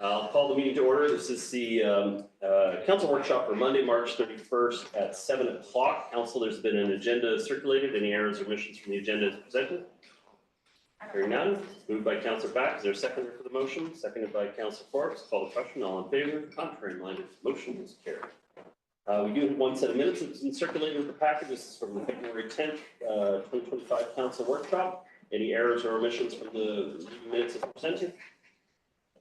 I'll call the meeting to order. This is the council workshop for Monday, March 31st at 7 o'clock. Council, there's been an agenda circulated. Any errors or omissions from the agenda is presented? Hearing none. Moved by Councillor Back. Is there a seconder for the motion? Seconded by Councillor Forbes. Call the question. All in favor? Contrary minded. Motion is carried. We do have one set of minutes that's been circulated with the package. This is from the February 10th, 2025 council workshop. Any errors or omissions from the minutes as presented?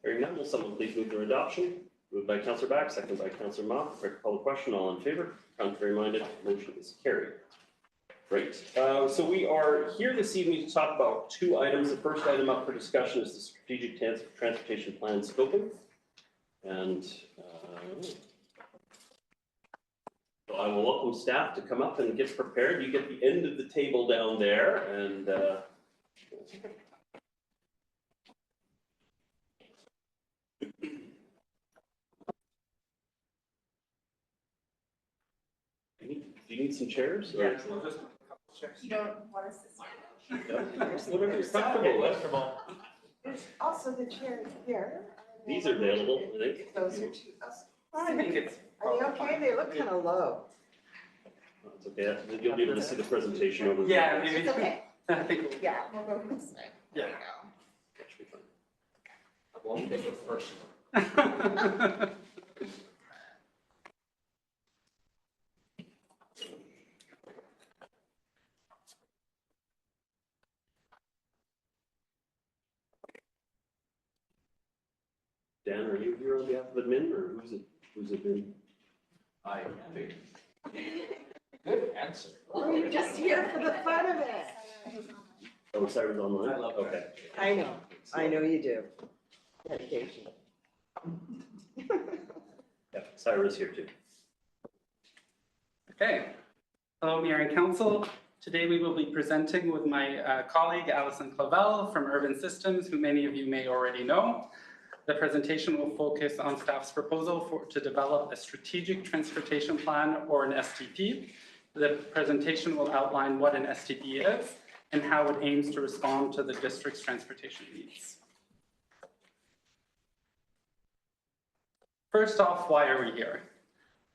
Hearing none, will someone please move their adoption? Moved by Councillor Back, seconded by Councillor Mott. Call the question. All in favor? Contrary minded. Motion is carried. Great. So we are here this evening to talk about two items. The first item up for discussion is the strategic transportation plan scoping. And so I will welcome staff to come up and get prepared. You get the end of the table down there, and do you need some chairs? Or? Yeah, we'll just a couple chairs. You don't want us to sit. Whatever you're comfortable with. There's also the chairs here. These are available, I think. Those are two. I think it's. Are they okay? They look kind of low. It's okay. You'll be able to see the presentation over. Yeah, there. It's okay. I think. Yeah, we'll go this way. Yeah. That should be fine. Well, I'm thinking first. Dan, are you here on behalf of admin, or who's admin? I think. Good answer. Or you're just here for the fun of it. Oh, Cyrus online? I love Okay. that. I know you do. Dedication. Yeah, Cyrus here too. Okay. Hello, Mayor and Council. Today we will be presenting with my colleague, Alison Clavel from Urban Systems, who many of you may already know. The presentation will focus on staff's proposal to develop a strategic transportation plan, or an STP. The presentation will outline what an STP is and how it aims to respond to the district's transportation needs. First off, why are we here?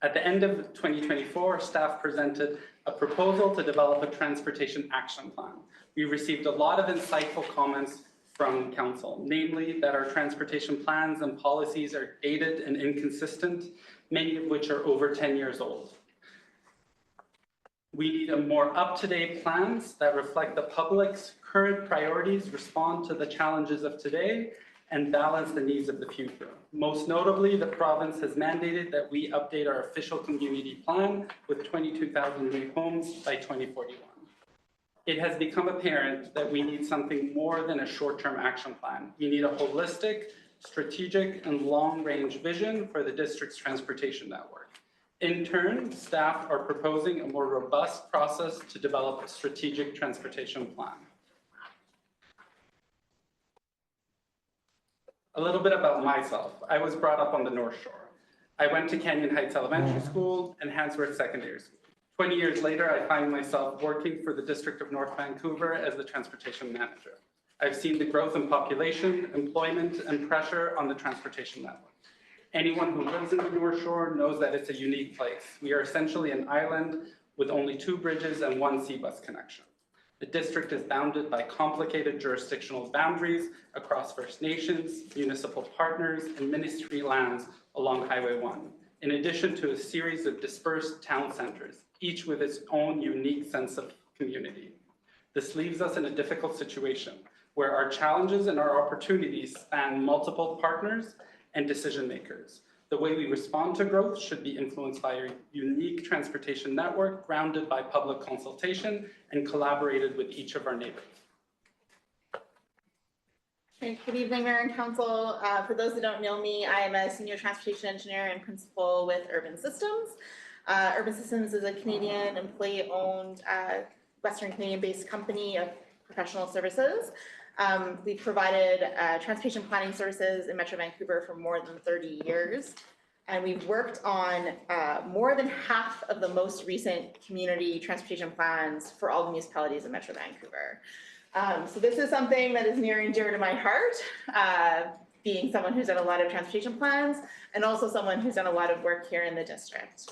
At the end of 2024, staff presented a proposal to develop a transportation action plan. We received a lot of insightful comments from council, namely that our transportation plans and policies are dated and inconsistent, many of which are over 10 years old. We need a more up-to-date plans that reflect the public's current priorities, respond to the challenges of today, and balance the needs of the future. Most notably, the province has mandated that we update our official community plan with 22,000 new homes by 2041. It has become apparent that we need something more than a short-term action plan. We need a holistic, strategic, and long-range vision for the district's transportation network. In turn, staff are proposing a more robust process to develop a strategic transportation plan. A little bit about myself. I was brought up on the North Shore. I went to Canyon Heights Elementary School and Handsworth Secondary School. 20 years later, I find myself working for the District of North Vancouver as the transportation manager. I've seen the growth in population, employment, and pressure on the transportation network. Anyone who lives in the North Shore knows that it's a unique place. We are essentially an island with only 2 bridges and 1 sea-bus connection. The district is bounded by complicated jurisdictional boundaries across First Nations, municipal partners, and ministry lands along Highway 1, in addition to a series of dispersed town centers, each with its own unique sense of community. This leaves us in a difficult situation where our challenges and our opportunities span multiple partners and decision makers. The way we respond to growth should be influenced by a unique transportation network grounded by public consultation and collaborated with each of our neighbors. Good evening, Mayor and Council. For those that don't know me, I am a senior transportation engineer and principal with Urban Systems. Urban Systems is a Canadian employee-owned, Western Canadian-based company of professional services. We've provided transportation planning services in Metro Vancouver for more than 30 years. And we've worked on more than half of the most recent community transportation plans for all the municipalities in Metro Vancouver. So this is something that is near and dear to my heart. being someone who's done a lot of transportation plans and also someone who's done a lot of work here in the district.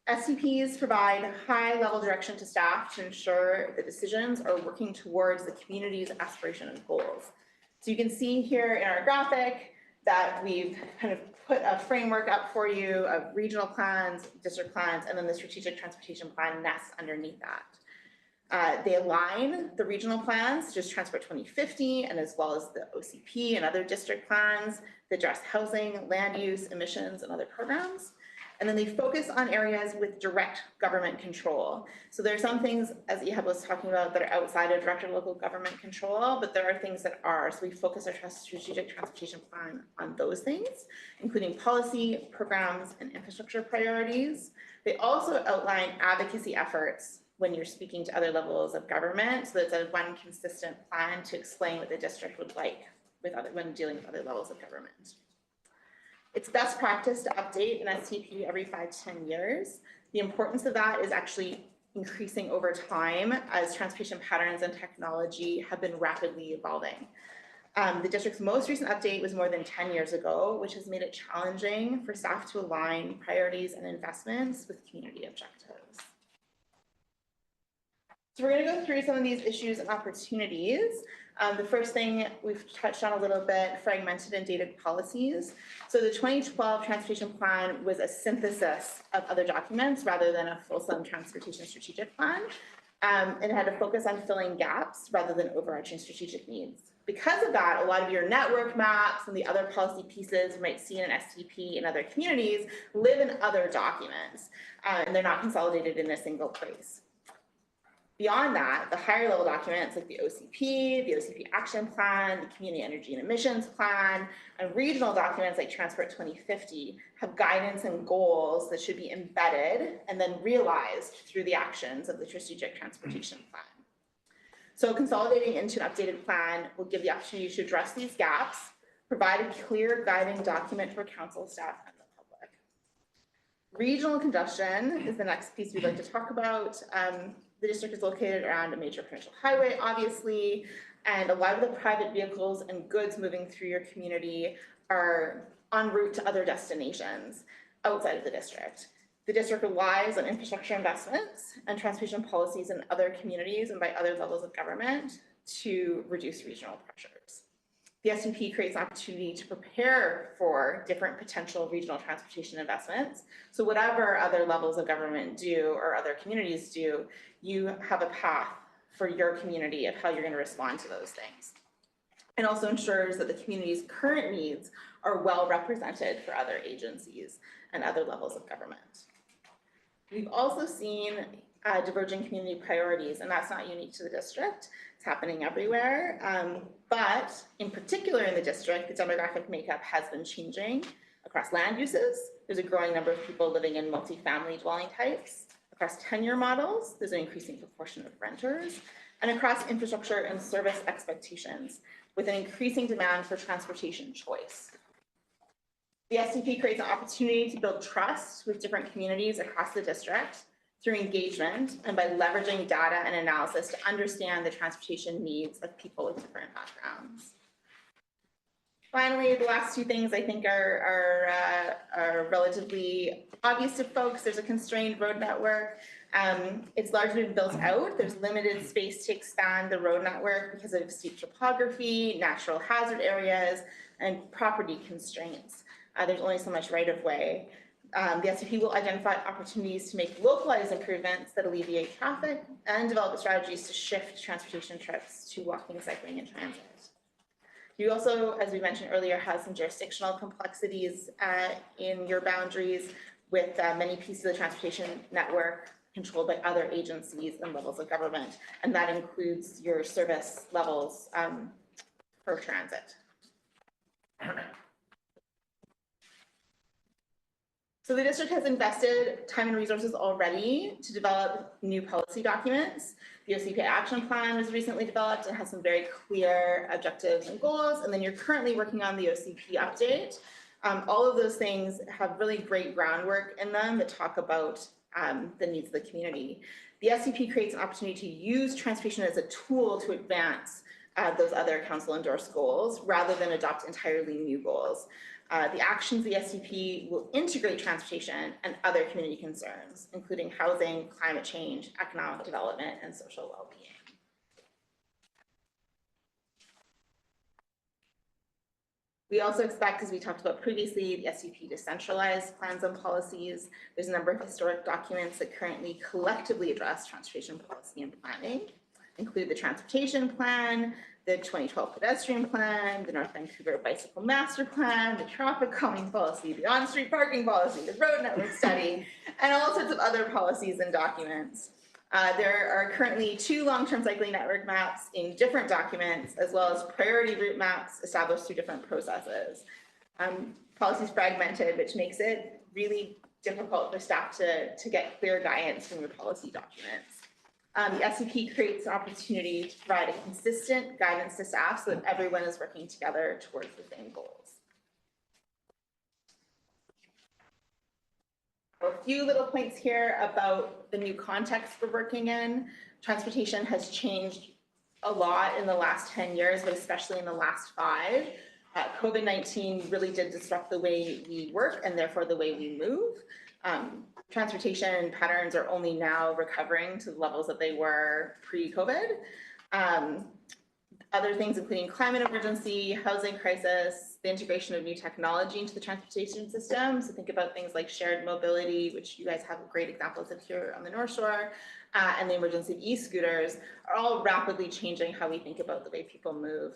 SCPs provide high-level direction to staff to ensure that decisions are working towards the community's aspiration and goals. So you can see here in our graphic that we've kind of put a framework up for you of regional plans, district plans, and then the strategic transportation plan nests underneath that. They align the regional plans, just Transport 2050, and as well as the OCP and other district plans that address housing, land use, emissions, and other programs. And then they focus on areas with direct government control. So there are some things, as Ehab was talking about, that are outside of direct or local government control, but there are things that are. So we focus our strategic transportation plan on those things, including policy, programs, and infrastructure priorities. They also outline advocacy efforts when you're speaking to other levels of government. So it's a one consistent plan to explain what the district would like when dealing with other levels of government. It's best practice to update an STP every 5 to 10 years. The importance of that is actually increasing over time as transportation patterns and technology have been rapidly evolving. The district's most recent update was more than 10 years ago, which has made it challenging for staff to align priorities and investments with community objectives. So we're going to go through some of these issues and opportunities. The first thing we've touched on a little bit, fragmented and dated policies. So the 2012 transportation plan was a synthesis of other documents rather than a fulsome transportation strategic plan. It had to focus on filling gaps rather than overarching strategic needs. Because of that, a lot of your network maps and the other policy pieces you might see in an STP in other communities live in other documents, and they're not consolidated in a single place. Beyond that, the higher level documents like the OCP action plan, the community energy and emissions plan, and regional documents like Transport 2050 have guidance and goals that should be embedded and then realized through the actions of the strategic transportation plan. So consolidating into an updated plan will give the opportunity to address these gaps, provide a clear guiding document for council staff and the public. Regional congestion is the next piece we'd like to talk about. The district is located around a major provincial highway, obviously, and a lot of the private vehicles and goods moving through your community are en route to other destinations outside of the district. The district relies on infrastructure investments and transportation policies in other communities and by other levels of government to reduce regional pressures. The SUP creates an opportunity to prepare for different potential regional transportation investments. So whatever other levels of government do or other communities do, you have a path for your community of how you're going to respond to those things. And also ensures that the community's current needs are well represented for other agencies and other levels of government. We've also seen diverging community priorities, and that's not unique to the district. It's happening everywhere. But in particular in the district, the demographic makeup has been changing across land uses. There's a growing number of people living in multifamily dwelling types. Across tenure models, there's an increasing proportion of renters. And across infrastructure and service expectations, with an increasing demand for transportation choice. The STP creates an opportunity to build trust with different communities across the district through engagement and by leveraging data and analysis to understand the transportation needs of people with different backgrounds. Finally, the last two things I think are relatively obvious to folks. There's a constrained road network. It's largely been built out. There's limited space to expand the road network because of steep topography, natural hazard areas, and property constraints. There's only so much right-of-way. The SUP will identify opportunities to make localized improvements that alleviate traffic and develop strategies to shift transportation trips to walking, cycling, and transit. You also, as we mentioned earlier, have some jurisdictional complexities in your boundaries with many pieces of the transportation network controlled by other agencies and levels of government, and that includes your service levels for transit. So the district has invested time and resources already to develop new policy documents. The OCP action plan was recently developed and has some very clear objectives and goals. And then you're currently working on the OCP update. All of those things have really great groundwork in them that talk about the needs of the community. The SCP creates an opportunity to use transportation as a tool to advance those other council endorsed goals rather than adopt entirely new goals. The actions of the STP will integrate transportation and other community concerns, including housing, climate change, economic development, and social well-being. We also expect, as we talked about previously, the STP to centralize plans and policies. There's a number of historic documents that currently collectively address transportation policy and planning, include the Transportation Plan, the 2012 Pedestrian Plan, the North Vancouver Bicycle Master Plan, the Traffic Calming Policy, the On-Street Parking Policy, the Road Network Study, and all sorts of other policies and documents. There are currently 2 long-term cycling network maps in different documents, as well as priority route maps established through different processes. Policies fragmented, which makes it really difficult for staff to get clear guidance from your policy documents. The SCP creates an opportunity to provide a consistent guidance to staff so that everyone is working together towards the same goals. A few little points here about the new context we're working in. Transportation has changed a lot in the last 10 years, but especially in the last 5. COVID-19 really did disrupt the way we work and therefore the way we move. Transportation patterns are only now recovering to the levels that they were pre-COVID. Other things including climate emergency, housing crisis, the integration of new technology into the transportation system. So think about things like shared mobility, which you guys have great examples of here on the North Shore, and the emergence of e-scooters are all rapidly changing how we think about the way people move.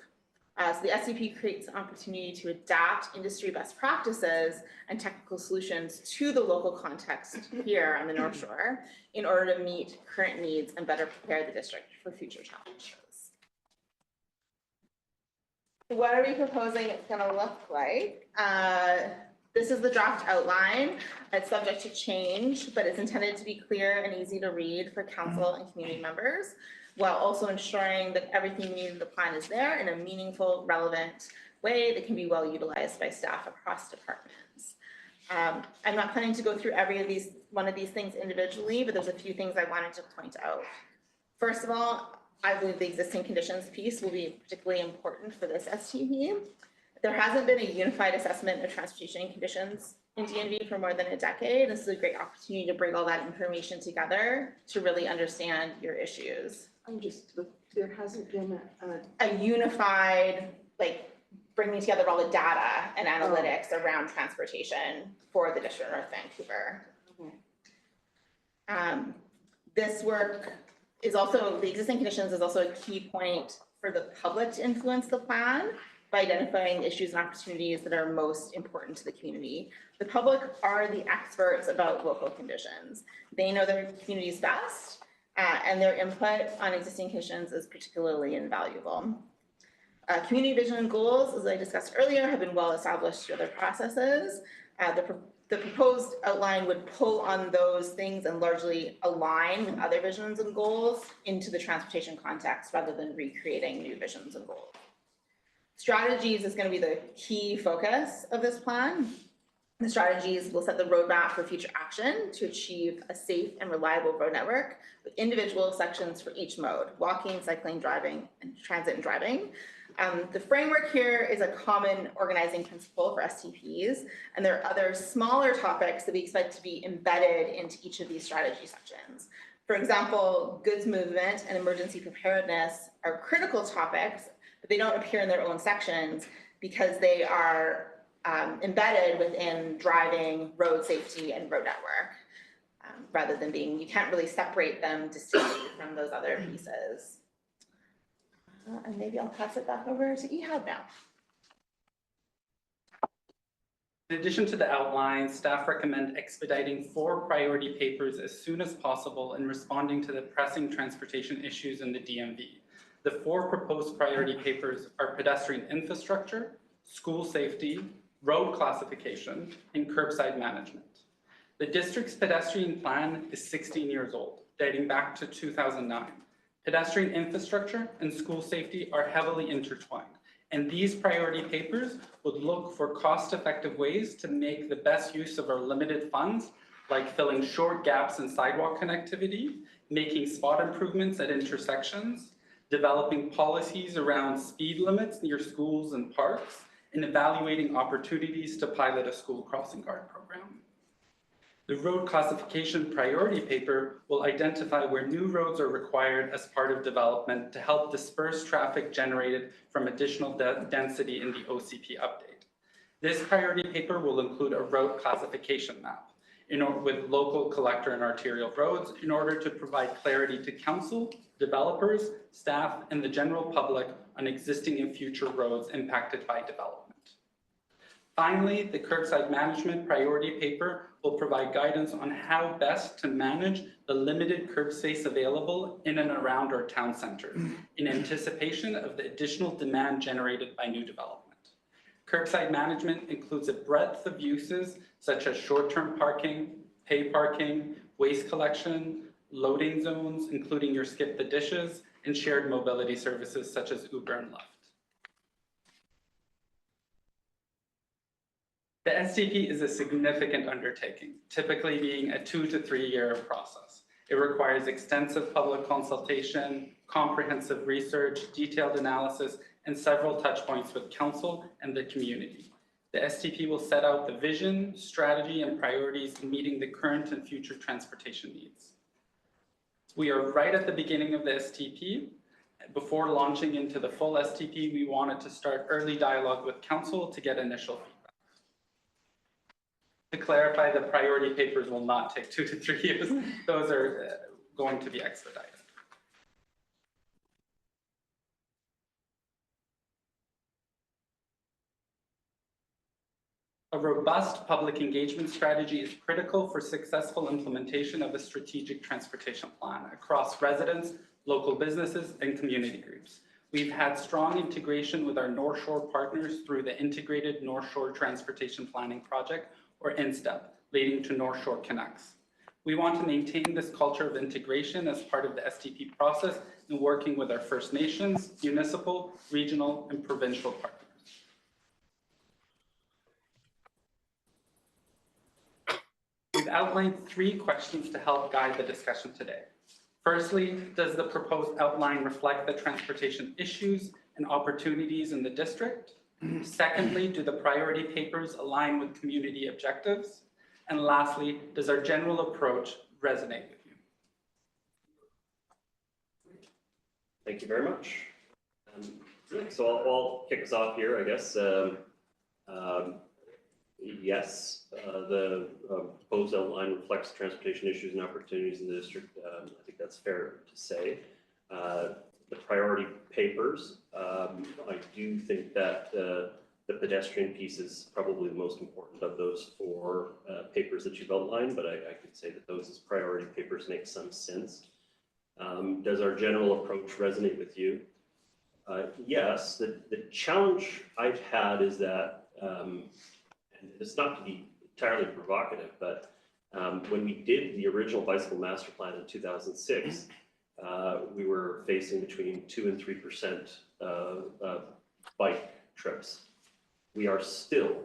So the SCP creates an opportunity to adapt industry best practices and technical solutions to the local context here on the North Shore in order to meet current needs and better prepare the district for future challenges. What are we proposing it's going to look like? This is the draft outline. It's subject to change, but it's intended to be clear and easy to read for council and community members, while also ensuring that everything needed in the plan is there in a meaningful, relevant way that can be well utilized by staff across departments. I'm not planning to go through one of these things individually, but there's a few things I wanted to point out. First of all, I believe the existing conditions piece will be particularly important for this STP. There hasn't been a unified assessment of transportation conditions in DNV for more than a decade. This is a great opportunity to bring all that information together to really understand your issues. There hasn't been a unified, like, bringing together all the data and analytics around transportation for the District of North Vancouver. Okay. This work is also, the existing conditions is also a key point for the public to influence the plan by identifying issues and opportunities that are most important to the community. The public are the experts about local conditions. They know their communities best, and their input on existing conditions is particularly invaluable. Community vision and goals, as I discussed earlier, have been well established through other processes. The proposed outline would pull on those things and largely align with other visions and goals into the transportation context rather than recreating new visions and goals. Strategies is going to be the key focus of this plan. The strategies will set the roadmap for future action to achieve a safe and reliable road network with individual sections for each mode: walking, cycling, driving, and transit and driving. The framework here is a common organizing principle for STPs, and there are other smaller topics that we expect to be embedded into each of these strategy sections. For example, goods movement and emergency preparedness are critical topics, but they don't appear in their own sections because they are embedded within driving, road safety, and road network, rather than being, you can't really separate them distinctly from those other pieces. And maybe I'll pass it back over to Ehab now. In addition to the outline, staff recommend expediting 4 priority papers as soon as possible in responding to the pressing transportation issues in the DMV. The 4 proposed priority papers are pedestrian infrastructure, school safety, road classification, and curbside management. The district's pedestrian plan is 16 years old, dating back to 2009. Pedestrian infrastructure and school safety are heavily intertwined, and these priority papers would look for cost-effective ways to make the best use of our limited funds, like filling short gaps in sidewalk connectivity, making spot improvements at intersections, developing policies around speed limits near schools and parks, and evaluating opportunities to pilot a school crossing guard program. The road classification priority paper will identify where new roads are required as part of development to help disperse traffic generated from additional density in the OCP update. This priority paper will include a road classification map with local collector and arterial roads in order to provide clarity to council, developers, staff, and the general public on existing and future roads impacted by development. Finally, the curbside management priority paper will provide guidance on how best to manage the limited curb space available in and around our town centers in anticipation of the additional demand generated by new development. Curbside management includes a breadth of uses such as short-term parking, pay parking, waste collection, loading zones, including your skip the dishes, and shared mobility services such as Uber and Lyft. The STP is a significant undertaking, typically being a 2 to 3 year process. It requires extensive public consultation, comprehensive research, detailed analysis, and several touch points with council and the community. The STP will set out the vision, strategy, and priorities in meeting the current and future transportation needs. We are right at the beginning of the STP. Before launching into the full STP, we wanted to start early dialogue with council to get initial feedback. To clarify, the priority papers will not take 2 to 3 years. Those are going to be expedited. A robust public engagement strategy is critical for successful implementation of a strategic transportation plan across residents, local businesses, and community groups. We've had strong integration with our North Shore partners through the Integrated North Shore Transportation Planning Project, or INSTEP, leading to North Shore Connects. We want to maintain this culture of integration as part of the STP process in working with our First Nations, municipal, regional, and provincial partners. We've outlined 3 questions to help guide the discussion today. Firstly, does the proposed outline reflect the transportation issues and opportunities in the district? Secondly, do the priority papers align with community objectives? And lastly, does our general approach resonate with you? Thank you very much. So I'll kick us off here, I guess. Yes, the proposed outline reflects transportation issues and opportunities in the district. I think that's fair to say. The priority papers, I do think that the pedestrian piece is probably the most important of those 4 papers that you've outlined, but I could say that those as priority papers make some sense. Does our general approach resonate with you? Yes, the challenge I've had is that, and it's not to be entirely provocative, but when we did the original bicycle master plan in 2006, we were facing between 2 and 3% bike trips. We are still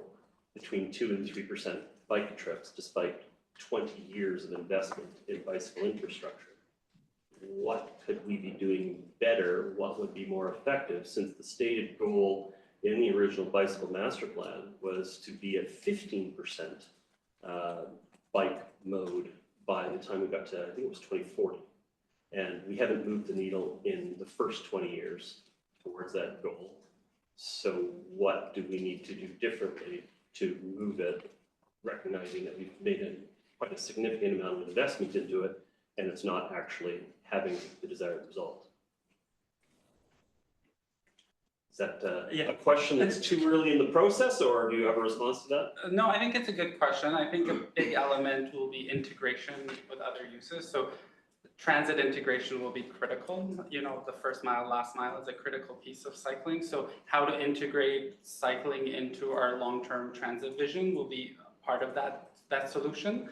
between 2 and 3% bike trips, despite 20 years of investment in bicycle infrastructure. What could we be doing better? What would be more effective? Since the stated goal in the original bicycle master plan was to be at 15% bike mode by the time we got to, I think it was 2040. And we haven't moved the needle in the first 20 years towards that goal. So what do we need to do differently to move it, recognizing that we've made quite a significant amount of investment into it, and it's not actually having the desired result? Is that a question that's too early in the process, or do you have a response to that? No, I think it's a good question. I think a big element will be integration with other uses. So transit integration will be critical. You know, the first mile, last mile is a critical piece of cycling. So how to integrate cycling into our long-term transit vision will be part of that solution.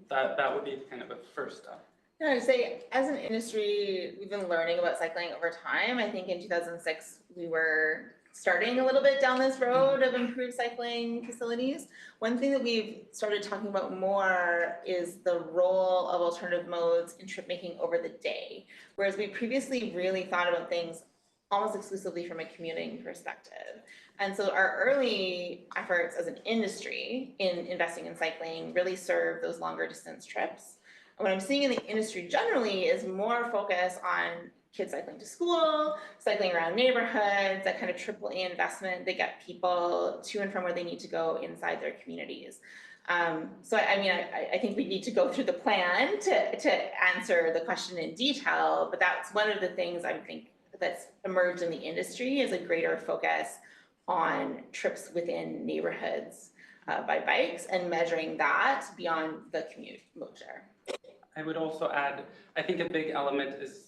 That would be kind of a first step. Yeah, I'd say as an industry, we've been learning about cycling over time. I think in 2006, we were starting a little bit down this road of improved cycling facilities. One thing that we've started talking about more is the role of alternative modes in trip making over the day. Whereas we previously really thought about things almost exclusively from a commuting perspective. And so our early efforts as an industry in investing in cycling really serve those longer distance trips. And what I'm seeing in the industry generally is more focus on kids cycling to school, cycling around neighborhoods, that kind of AAA investment that get people to and from where they need to go inside their communities. So I think we need to go through the plan to answer the question in detail, but that's one of the things I think that's emerged in the industry is a greater focus on trips within neighborhoods by bikes and measuring that beyond the commute mode share. I would also add, I think a big element is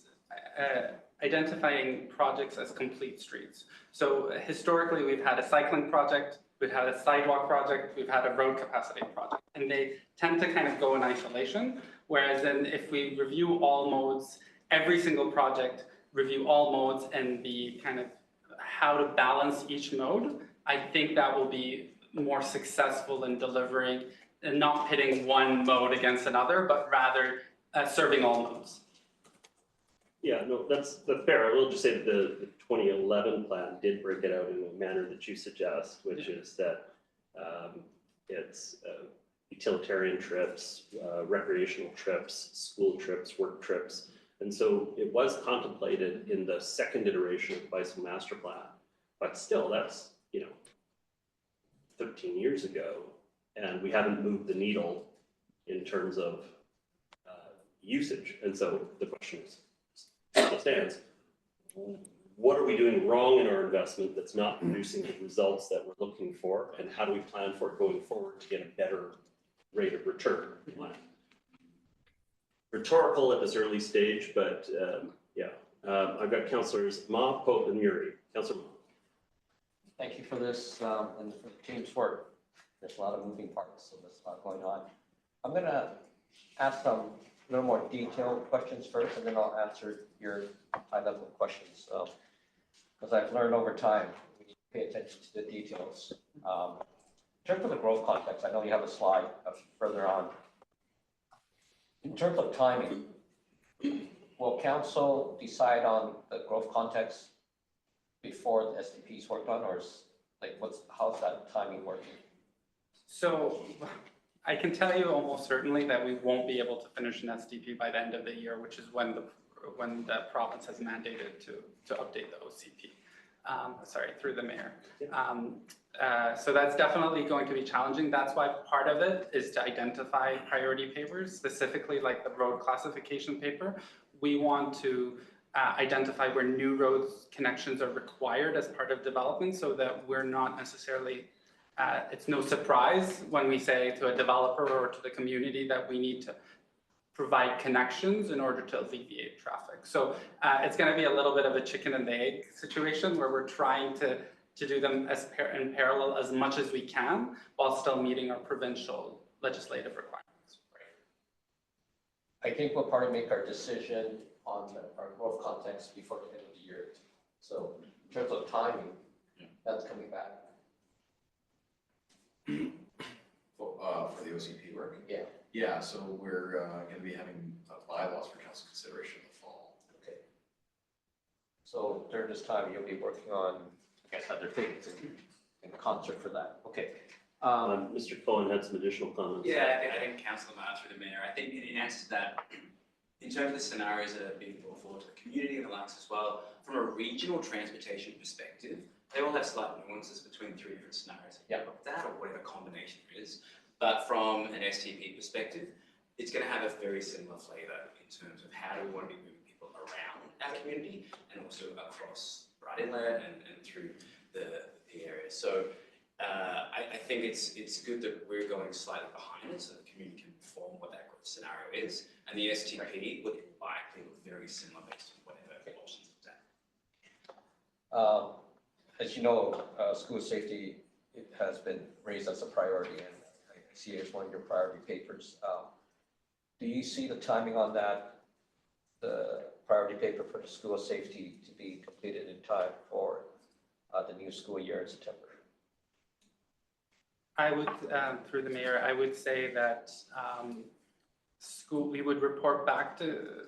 identifying projects as complete streets. So historically, we've had a cycling project, we've had a sidewalk project, we've had a road capacity project, and they tend to kind of go in isolation. Whereas then if we review all modes, every single project, review all modes and the kind of how to balance each mode, I think that will be more successful in delivering and not pitting one mode against another, but rather serving all modes. Yeah, no, that's fair. I will just say that the 2011 plan did break it out in a manner that you suggest, which is that it's utilitarian trips, recreational trips, school trips, work trips. And so it was contemplated in the second iteration of the bicycle master plan, but still that's, 13 years ago, and we haven't moved the needle in terms of usage. And so the question is, still stands, what are we doing wrong in our investment that's not producing the results that we're looking for, and how do we plan for it going forward to get a better rate of return? Rhetorical at this early stage, but I've got councillors Ma, Pope, and Muri. Councillor Ma. Thank you for this and for the team's work. There's a lot of moving parts, so there's a lot going on. I'm going to ask some a little more detailed questions first, and then I'll answer your high-level questions. Because I've learned over time, we need to pay attention to the details. In terms of the growth context, I know you have a slide further on. In terms of timing, will council decide on the growth context before the SDP is worked on, or is how's that timing working? So I can tell you almost certainly that we won't be able to finish an SDP by the end of the year, which is when the province has mandated to update the OCP. Through the mayor. So that's definitely going to be challenging. That's why part of it is to identify priority papers, specifically like the road classification paper. We want to identify where new roads connections are required as part of development so that we're not necessarily, it's no surprise when we say to a developer or to the community that we need to provide connections in order to alleviate traffic. So it's going to be a little bit of a chicken and the egg situation where we're trying to do them in parallel as much as we can while still meeting our provincial legislative requirements. I think we'll probably make our decision on our growth context before the end of the year. So in terms of timing, that's coming back. For the OCP work? Yeah. Yeah, so we're going to be having bylaws for council consideration in the fall. Okay. So during this time, you'll be working on, I guess, other things in concert for that. Okay. Mr. Cohen had some additional comments. Yeah, I think Councillor Ma through the mayor. I think in answer to that, in terms of the scenarios that are being brought forward to the community and the likes as well, from a regional transportation perspective, they all have slight nuances between three different scenarios. Yeah. That or whatever combination there is. But from an STP perspective, it's going to have a very similar flavour in terms of how do we want to be moving people around our community and also across Bright Inlet and through the area. So I think it's good that we're going slightly behind it so the community can inform what that growth scenario is. And the STP would likely look very similar based on whatever options it's at. As you know, school safety has been raised as a priority, and I see it as one of your priority papers. Do you see the timing on that, the priority paper for the school safety to be completed in time for the new school year in September? I would, through the mayor, I would say that we would report back to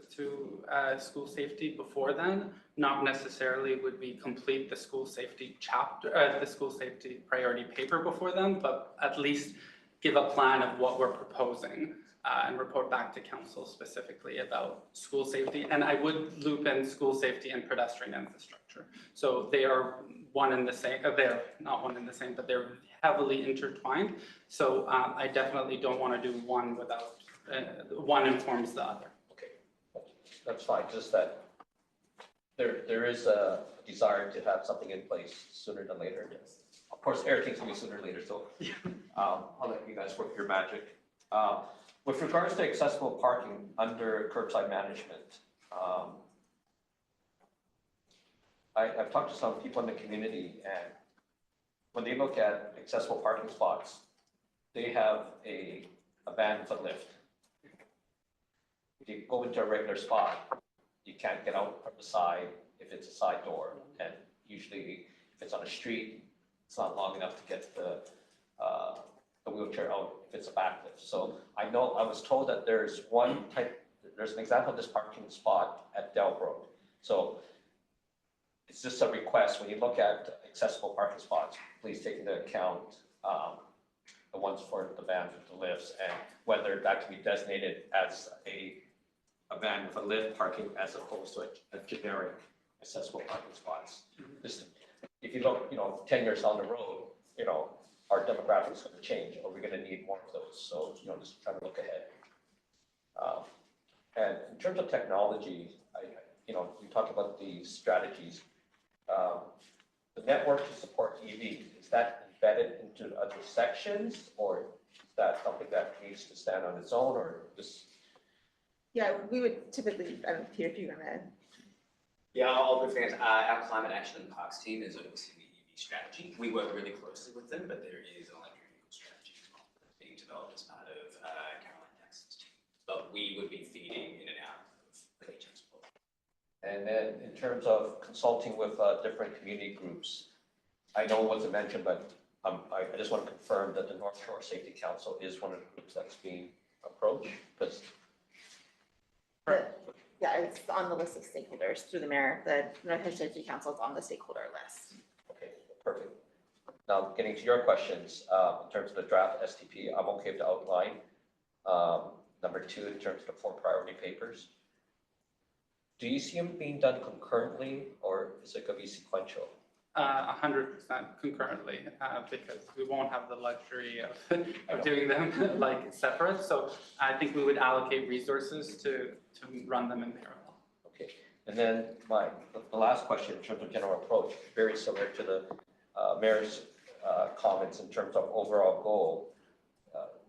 school safety before then. Not necessarily would we complete the school safety chapter, the school safety priority paper before then, but at least give a plan of what we're proposing and report back to council specifically about school safety. And I would loop in school safety and pedestrian infrastructure. So they are one and the same, they're not one and the same, but they're heavily intertwined. So I definitely don't want to do one without, one informs the other. Okay, that's fine, just that there is a desire to have something in place sooner than later. Of course, everything's gonna be sooner or later, so I'll let you guys work your magic. With regards to accessible parking under curbside management, I've talked to some people in the community, and when they look at accessible parking spots, they have a van with a lift. If you go into a regular spot, you can't get out from the side if it's a side door, and usually if it's on a street, it's not long enough to get the wheelchair out if it's a back lift. So I was told that there's an example of this parking spot at Delbrook. So it's just a request, when you look at accessible parking spots, please take into account the ones for the vans with the lifts, and whether that can be designated as a van with a lift parking as opposed to a generic accessible parking spots. Just, if you look, 10 years down the road, our demographics going to change, or we're going to need more of those. So, just trying to look ahead. And in terms of technology, we talked about the strategies. The network to support EV, is that embedded into other sections, or is that something that needs to stand on its own, or just? Yeah, we would typically, I don't know, Peter, if you're gonna. Yeah, I'll be fair. Our climate action and parks team is overseeing the EV strategy. We work really closely with them, but there is an electric vehicle strategy as well that's being developed as part of Caroline Jackson's team. But we would be feeding in and out of HM's support. And then in terms of consulting with different community groups, I know it wasn't mentioned, but I just want to confirm that the North Shore Safety Council is one of the groups that's being approached, because Yeah, it's on the list of stakeholders through the mayor. The North Shore Safety Council is on the stakeholder list. okay, perfect. Now, getting to your questions, in terms of the draft STP, I'm okay with the outline. Number 2, in terms of the 4 priority papers, do you see them being done concurrently, or is it going to be sequential? 100% concurrently, because we won't have the luxury of doing them like separate. So I think we would allocate resources to run them in parallel. Okay, and then the last question in terms of general approach, very similar to the mayor's comments in terms of overall goal.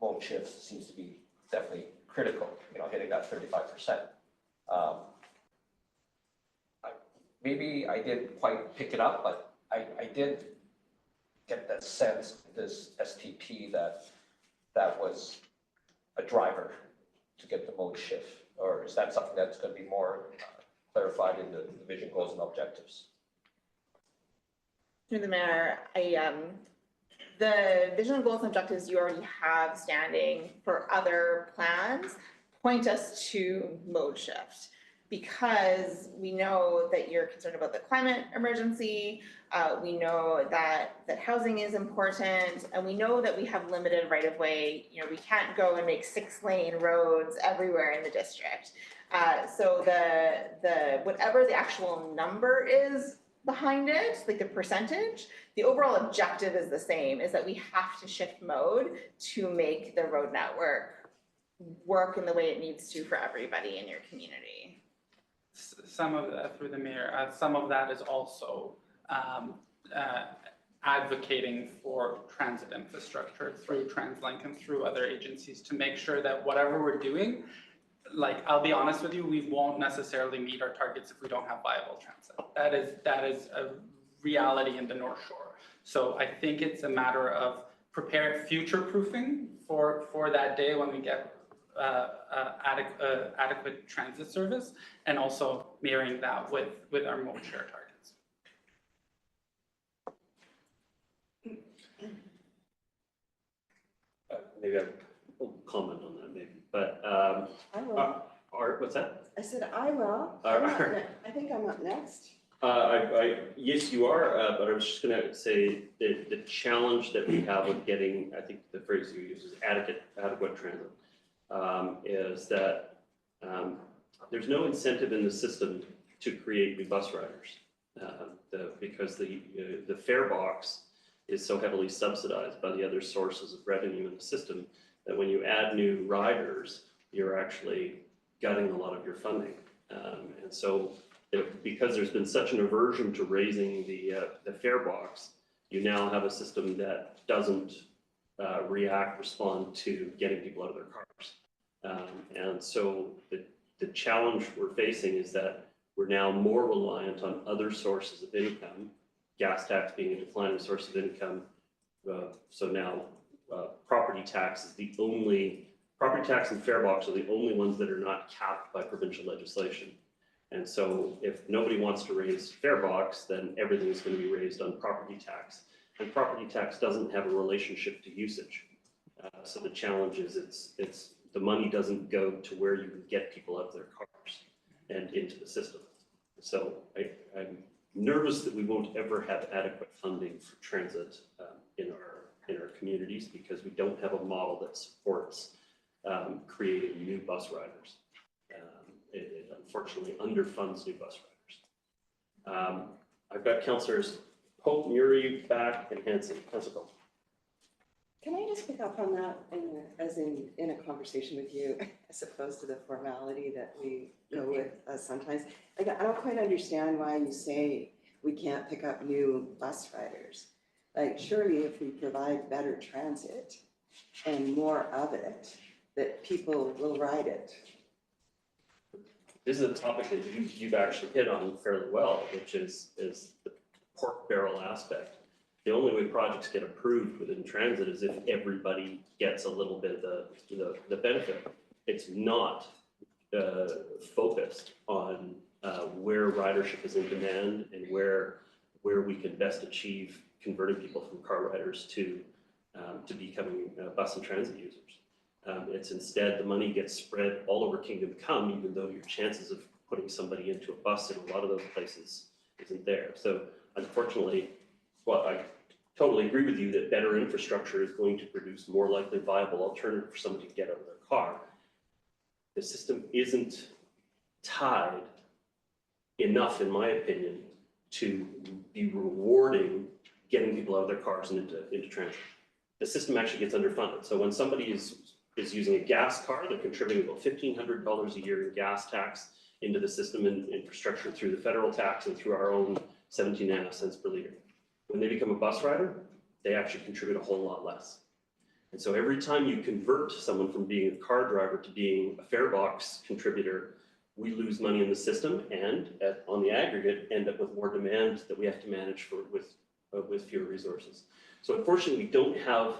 Mode shift seems to be definitely critical, hitting that 35%. Maybe I didn't quite pick it up, but I did get that sense, this STP, that was a driver to get the mode shift, or is that something that's going to be more clarified in the vision, goals, and objectives? Through the mayor, the vision, goals, and objectives you already have standing for other plans point us to mode shift, because we know that you're concerned about the climate emergency. We know that housing is important, and we know that we have limited right of way. We can't go and make 6-lane roads everywhere in the district. So the whatever the actual number is behind it, like the percentage, the overall objective is the same, is that we have to shift mode to make the road network work in the way it needs to for everybody in your community. Some of that, through the mayor, some of that is also advocating for transit infrastructure through TransLink and through other agencies to make sure that whatever we're doing, like, I'll be honest with you, we won't necessarily meet our targets if we don't have viable transit. That is a reality in the North Shore. So I think it's a matter of future-proofing for that day when we get adequate transit service, and also mirroring that with our mode share targets. maybe I'll comment on that maybe, but, I will. Art, what's that? I said, I will. I think I'm up next. Yes, you are, but I was just gonna say that the challenge that we have with getting, I think the phrase you use is adequate transit, is that, there's no incentive in the system to create new bus riders. Because the fare box is so heavily subsidized by the other sources of revenue in the system that when you add new riders, you're actually gutting a lot of your funding. And so because there's been such an aversion to raising the fare box, you now have a system that doesn't respond to getting people out of their cars. And so the challenge we're facing is that we're now more reliant on other sources of income, gas tax being a declining source of income. So now property tax and fare box are the only ones that are not capped by provincial legislation. And so if nobody wants to raise fare box, then everything is going to be raised on property tax. And property tax doesn't have a relationship to usage. So the challenge is it's the money doesn't go to where you can get people out of their cars and into the system. So I'm nervous that we won't ever have adequate funding for transit in our communities because we don't have a model that supports creating new bus riders. It unfortunately underfunds new bus riders. I've got councillors Pope, Murray, Back, and Hanson. Councillor Pope. Can I just pick up on that in a conversation with you, as opposed to the formality that we go with sometimes? Like, I don't quite understand why you say we can't pick up new bus riders. Like, surely if we provide better transit and more of it, that people will ride it. This is a topic that you've actually hit on fairly well, which is the pork barrel aspect. The only way projects get approved within transit is if everybody gets a little bit of the benefit. It's not focused on where ridership is in demand and where we can best achieve converting people from car riders to becoming bus and transit users. It's instead the money gets spread all over Kingdom Come, even though your chances of putting somebody into a bus in a lot of those places isn't there. So unfortunately, well, I totally agree with you that better infrastructure is going to produce more likely viable alternative for somebody to get out of their car. The system isn't tied enough, in my opinion, to be rewarding getting people out of their cars and into transit. The system actually gets underfunded. So when somebody is using a gas car, they're contributing about $1,500 a year in gas tax into the system and infrastructure through the federal tax and through our own 17.5 cents per liter. When they become a bus rider, they actually contribute a whole lot less. And so every time you convert someone from being a car driver to being a fare box contributor, we lose money in the system and on the aggregate end up with more demand that we have to manage with fewer resources. So unfortunately, we don't have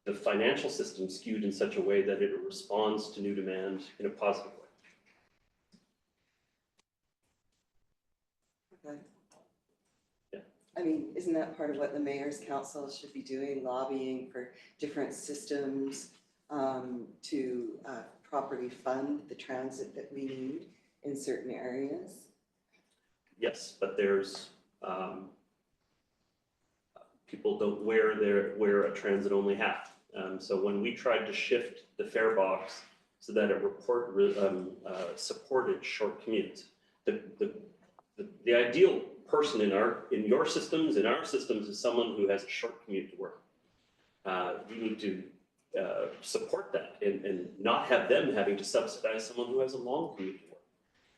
the financial system skewed in such a way that it responds to new demand in a positive way. Okay. Yeah. I mean, isn't that part of what the mayor's council should be doing, lobbying for different systems to properly fund the transit that we need in certain areas? Yes, but there's people don't wear a transit-only hat. So when we tried to shift the fare box so that it supported short commutes, the ideal person in your systems, in our systems, is someone who has a short commute to work. We need to support that and not have them having to subsidize someone who has a long commute to work.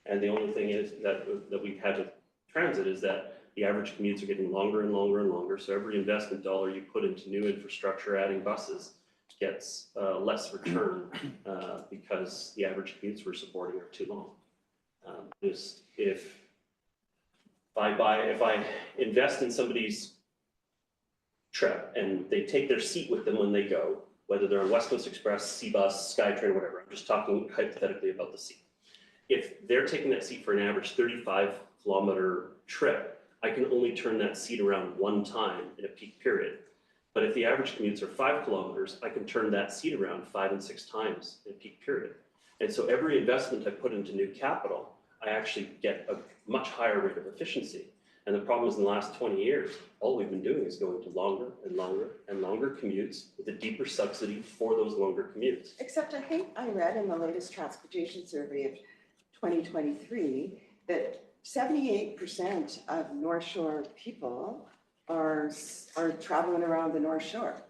And the only thing is that we've had with transit is that the average commutes are getting longer and longer and longer. So every investment dollar you put into new infrastructure, adding buses, gets less return because the average commutes we're supporting are too long. If I invest in somebody's trip and they take their seat with them when they go, whether they're on West Coast Express, C-Bus, SkyTrain, whatever, I'm just talking hypothetically about the seat. If they're taking that seat for an average 35-kilometer trip, I can only turn that seat around one time in a peak period. But if the average commutes are 5 kilometers, I can turn that seat around 5 and 6 times in peak period. And so every investment I put into new capital, I actually get a much higher rate of efficiency. And the problem is in the last 20 years, all we've been doing is going to longer and longer and longer commutes with a deeper subsidy for those longer commutes. Except I think I read in the latest transportation survey of 2023 that 78% of North Shore people are traveling around the North Shore.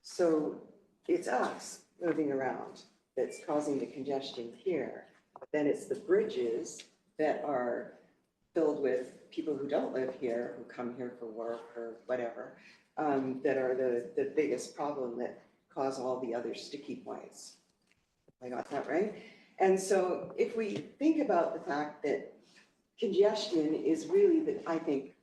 So it's us moving around that's causing the congestion here. But then it's the bridges that are filled with people who don't live here, who come here for work or whatever, that are the biggest problem that cause all the other sticky points. I got that right? And so if we think about the fact that congestion is really, I think,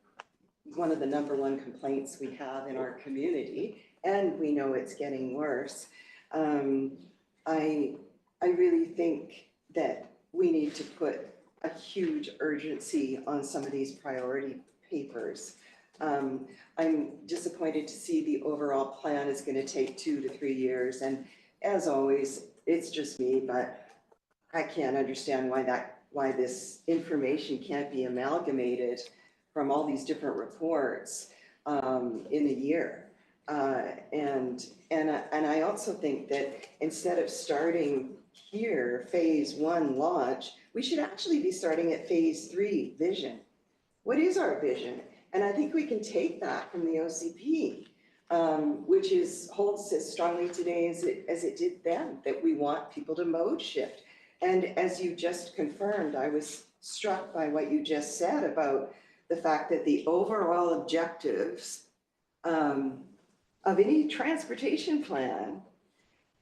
one of the #1 complaints we have in our community, and we know it's getting worse, I really think that we need to put a huge urgency on some of these priority papers. I'm disappointed to see the overall plan is going to take 2 to 3 years. And as always, it's just me, but I can't understand why this information can't be amalgamated from all these different reports in a year. And I also think that instead of starting here, phase 1 launch, we should actually be starting at phase 3 vision. What is our vision? And I think we can take that from the OCP, which holds as strongly today as it did then, that we want people to mode shift. And as you just confirmed, I was struck by what you just said about the fact that the overall objectives of any transportation plan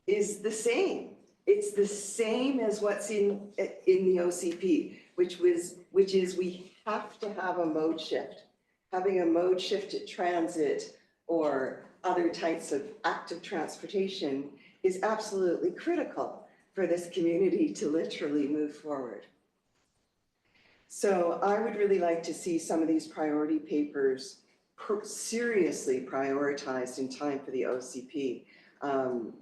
is the same. It's the same as what's in the OCP, which is we have to have a mode shift. Having a mode shift at transit or other types of active transportation is absolutely critical for this community to literally move forward. So I would really like to see some of these priority papers seriously prioritized in time for the OCP.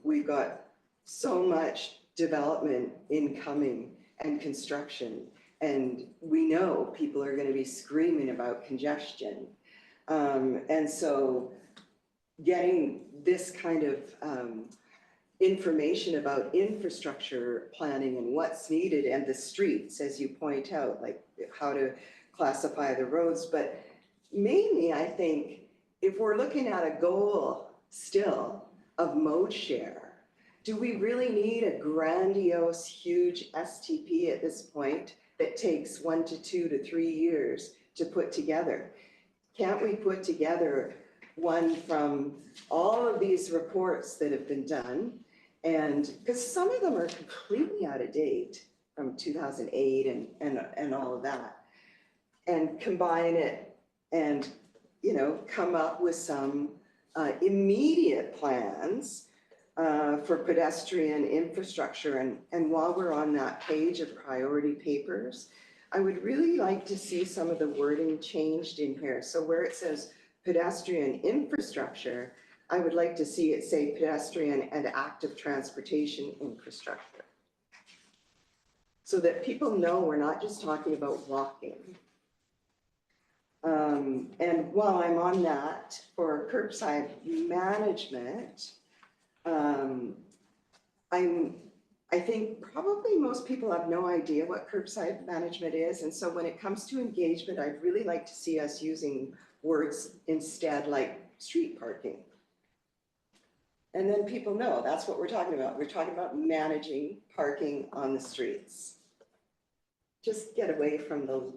We've got so much development incoming and construction, and we know people are going to be screaming about congestion. And so getting this kind of information about infrastructure planning and what's needed and the streets, as you point out, like how to classify the roads. But mainly, I think if we're looking at a goal still of mode share, do we really need a grandiose, huge STP at this point that takes 1 to 2 to 3 years to put together? Can't we put together one from all of these reports that have been done? And because some of them are completely out of date from 2008 and all of that, and combine it and, come up with some immediate plans for pedestrian infrastructure. And while we're on that page of priority papers, I would really like to see some of the wording changed in here. So where it says pedestrian infrastructure, I would like to see it say pedestrian and active transportation infrastructure, so that people know we're not just talking about walking. And while I'm on that, for curbside management, I think probably most people have no idea what curbside management is. And so when it comes to engagement, I'd really like to see us using words instead like street parking. And then people know that's what we're talking about. We're talking about managing parking on the streets. Just get away from the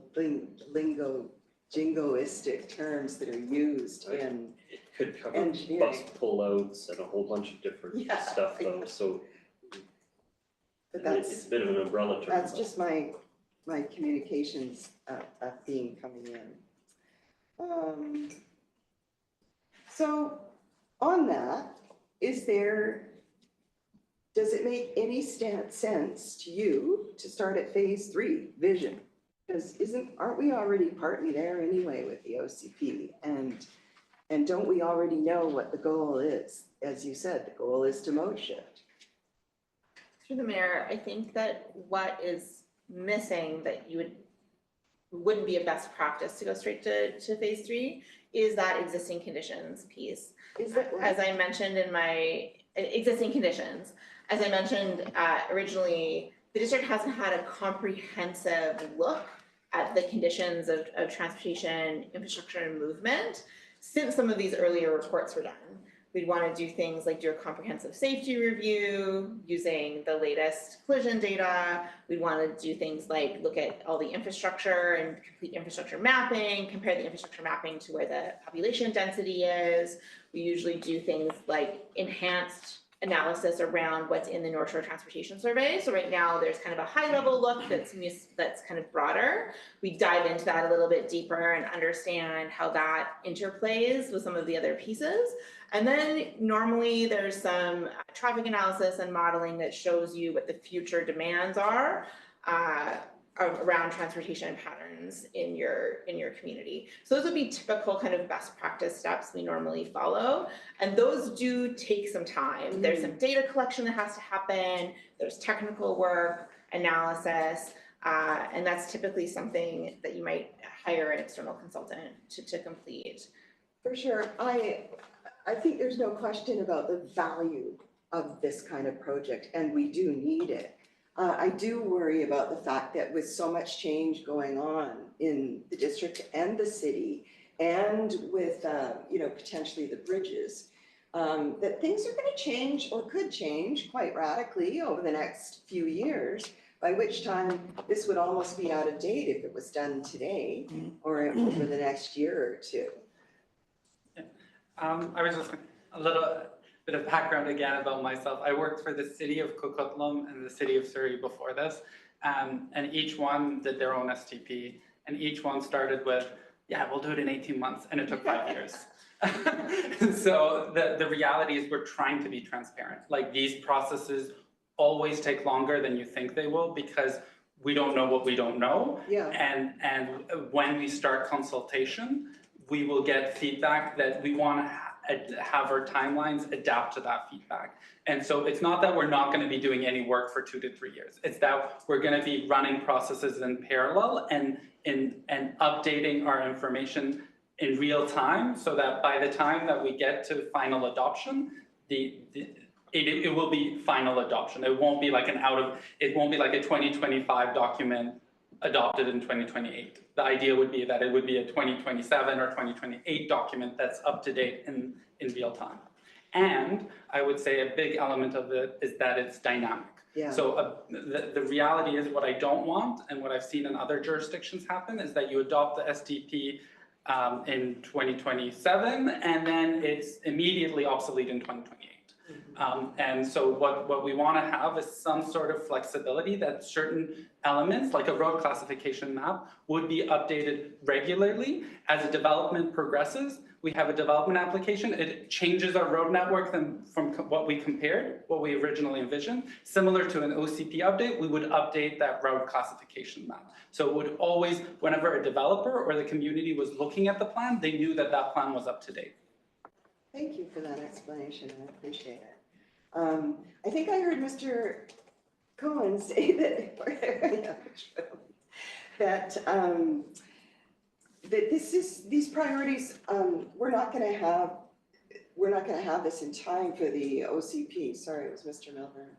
jingoistic terms that are used in It could cover engineering. bus pullouts and a whole bunch of different Yeah, stuff though, so But it's a bit of an umbrella term. that's just my communications theme coming in. So on that, does it make any sense to you to start at phase 3 vision? Because aren't we already partly there anyway with the OCP? And And don't we already know what the goal is? As you said, the goal is to mode shift. Through the mayor, I think that what is missing that wouldn't be a best practice to go straight to phase 3 is that existing conditions piece. Is that what? As I mentioned in my existing conditions, as I mentioned originally, the district hasn't had a comprehensive look at the conditions of transportation, infrastructure, and movement since some of these earlier reports were done. We'd want to do things like do a comprehensive safety review using the latest collision data. We'd want to do things like look at all the infrastructure and complete infrastructure mapping, compare the infrastructure mapping to where the population density is. We usually do things like enhanced analysis around what's in the North Shore Transportation Survey. So right now there's kind of a high level look that's kind of broader. We dive into that a little bit deeper and understand how that interplays with some of the other pieces. And then normally there's some traffic analysis and modeling that shows you what the future demands are around transportation patterns in your community. So those would be typical kind of best practice steps we normally follow. And those do take some time. There's some data collection that has to happen. There's technical work, analysis, and that's typically something that you might hire an external consultant to complete. For sure. I think there's no question about the value of this kind of project, and we do need it. I do worry about the fact that with so much change going on in the district and the city, and with potentially the bridges, that things are going to change or could change quite radically over the next few years, by which time this would almost be out of date if it was done today or over the next year or two. I was just a little bit of background again about myself. I worked for the city of Coquitlam and the city of Surrey before this, and each one did their own STP, and each one started with, yeah, we'll do it in 18 months, and it took 5 years. So the reality is we're trying to be transparent. Like, these processes always take longer than you think they will because we don't know what we don't know. Yeah. And when we start consultation, we will get feedback that we want to have our timelines adapt to that feedback. And so it's not that we're not going to be doing any work for 2 to 3 years. It's that we're going to be running processes in parallel and updating our information in real time so that by the time that we get to final adoption, it will be final adoption. It won't be like it won't be like a 2025 document adopted in 2028. The idea would be that it would be a 2027 or 2028 document that's up to date in real time. And I would say a big element of it is that it's dynamic. Yeah. So the reality is what I don't want, and what I've seen in other jurisdictions happen, is that you adopt the STP in 2027 and then it's immediately obsolete in 2028. And so what we want to have is some sort of flexibility that certain elements, like a road classification map, would be updated regularly as a development progresses. We have a development application. It changes our road network from what we compared, what we originally envisioned. Similar to an OCP update, we would update that road classification map. So it would always, whenever a developer or the community was looking at the plan, they knew that that plan was up to date. Thank you for that explanation. I appreciate it. I think I heard Mr. Cohen say that these priorities, we're not going to have this in time for the OCP. Sorry, it was Mr. Milburn.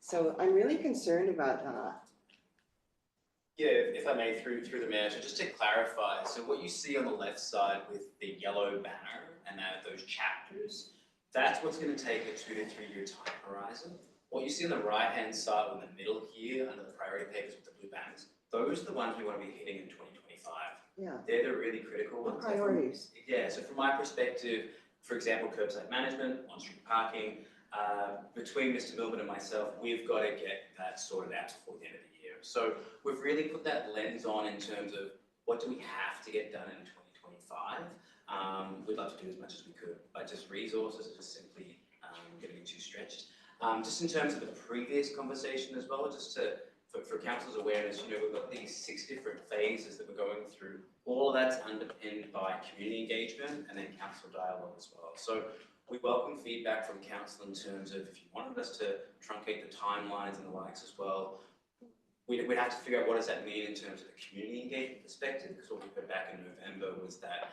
So I'm really concerned about that. Yeah, if I may, through the mayor, so just to clarify, so what you see on the left side with the yellow banner and those chapters, that's what's going to take a 2 to 3 year time horizon. What you see on the right-hand side in the middle here under the priority papers with the blue banners, those are the ones we want to be hitting in 2025. Yeah. They're the really critical ones. Priorities. Yeah, so from my perspective, for example, curbside management, on-street parking, between Mr. Milburn and myself, we've got to get that sorted out before the end of the year. So we've really put that lens on in terms of what do we have to get done in 2025. We'd love to do as much as we could, but just resources are just simply going to be too stretched. Just in terms of the previous conversation as well, just to for council's awareness, we've got these 6 different phases that we're going through. All of that's underpinned by community engagement and then council dialogue as well. So we welcome feedback from council in terms of if you wanted us to truncate the timelines and the likes as well. We'd have to figure out what does that mean in terms of a community engagement perspective, because what we put back in November was that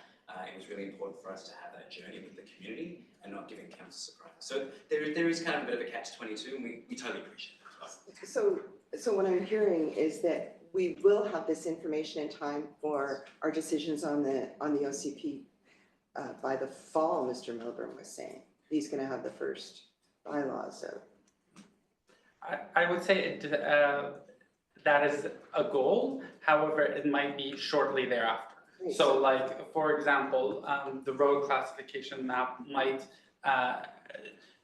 it was really important for us to have that journey with the community and not giving council surprise. So there is kind of a bit of a catch-22, and we totally appreciate that as well. So what I'm hearing is that we will have this information in time for our decisions on the OCP by the fall, Mr. Milburn was saying. He's going to have the first bylaws out. I would say that is a goal. However, it might be shortly thereafter. Great. So like, for example, the road classification map might,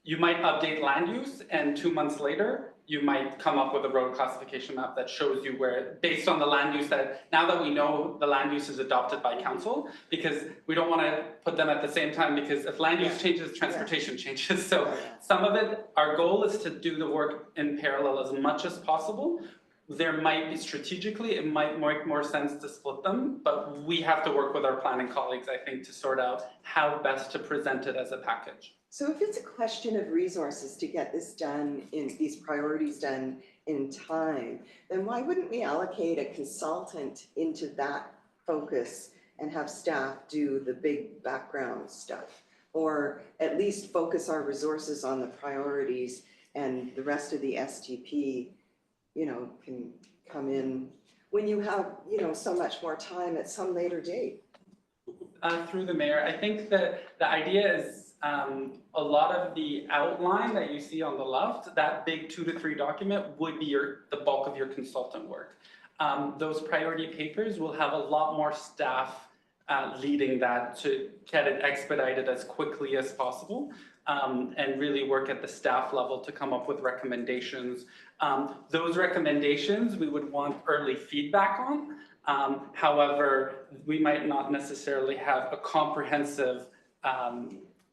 you might update land use, and 2 months later, you might come up with a road classification map that shows you where, based on the land use that, now that we know the land use is adopted by council, because we don't want to put them at the same time, because if land use changes, transportation changes. So some of it, our goal is to do the work in parallel as much as possible. There might be strategically, it might make more sense to split them, but we have to work with our planning colleagues, I think, to sort out how best to present it as a package. So if it's a question of resources to get this done, in these priorities done in time, then why wouldn't we allocate a consultant into that focus and have staff do the big background stuff? Or at least focus our resources on the priorities, and the rest of the STP, can come in when you have, so much more time at some later date. Through the mayor, I think that the idea is a lot of the outline that you see on the left, that big 2 to 3 document would be the bulk of your consultant work. Those priority papers will have a lot more staff leading that to get it expedited as quickly as possible, and really work at the staff level to come up with recommendations. Those recommendations we would want early feedback on. However, we might not necessarily have a comprehensive,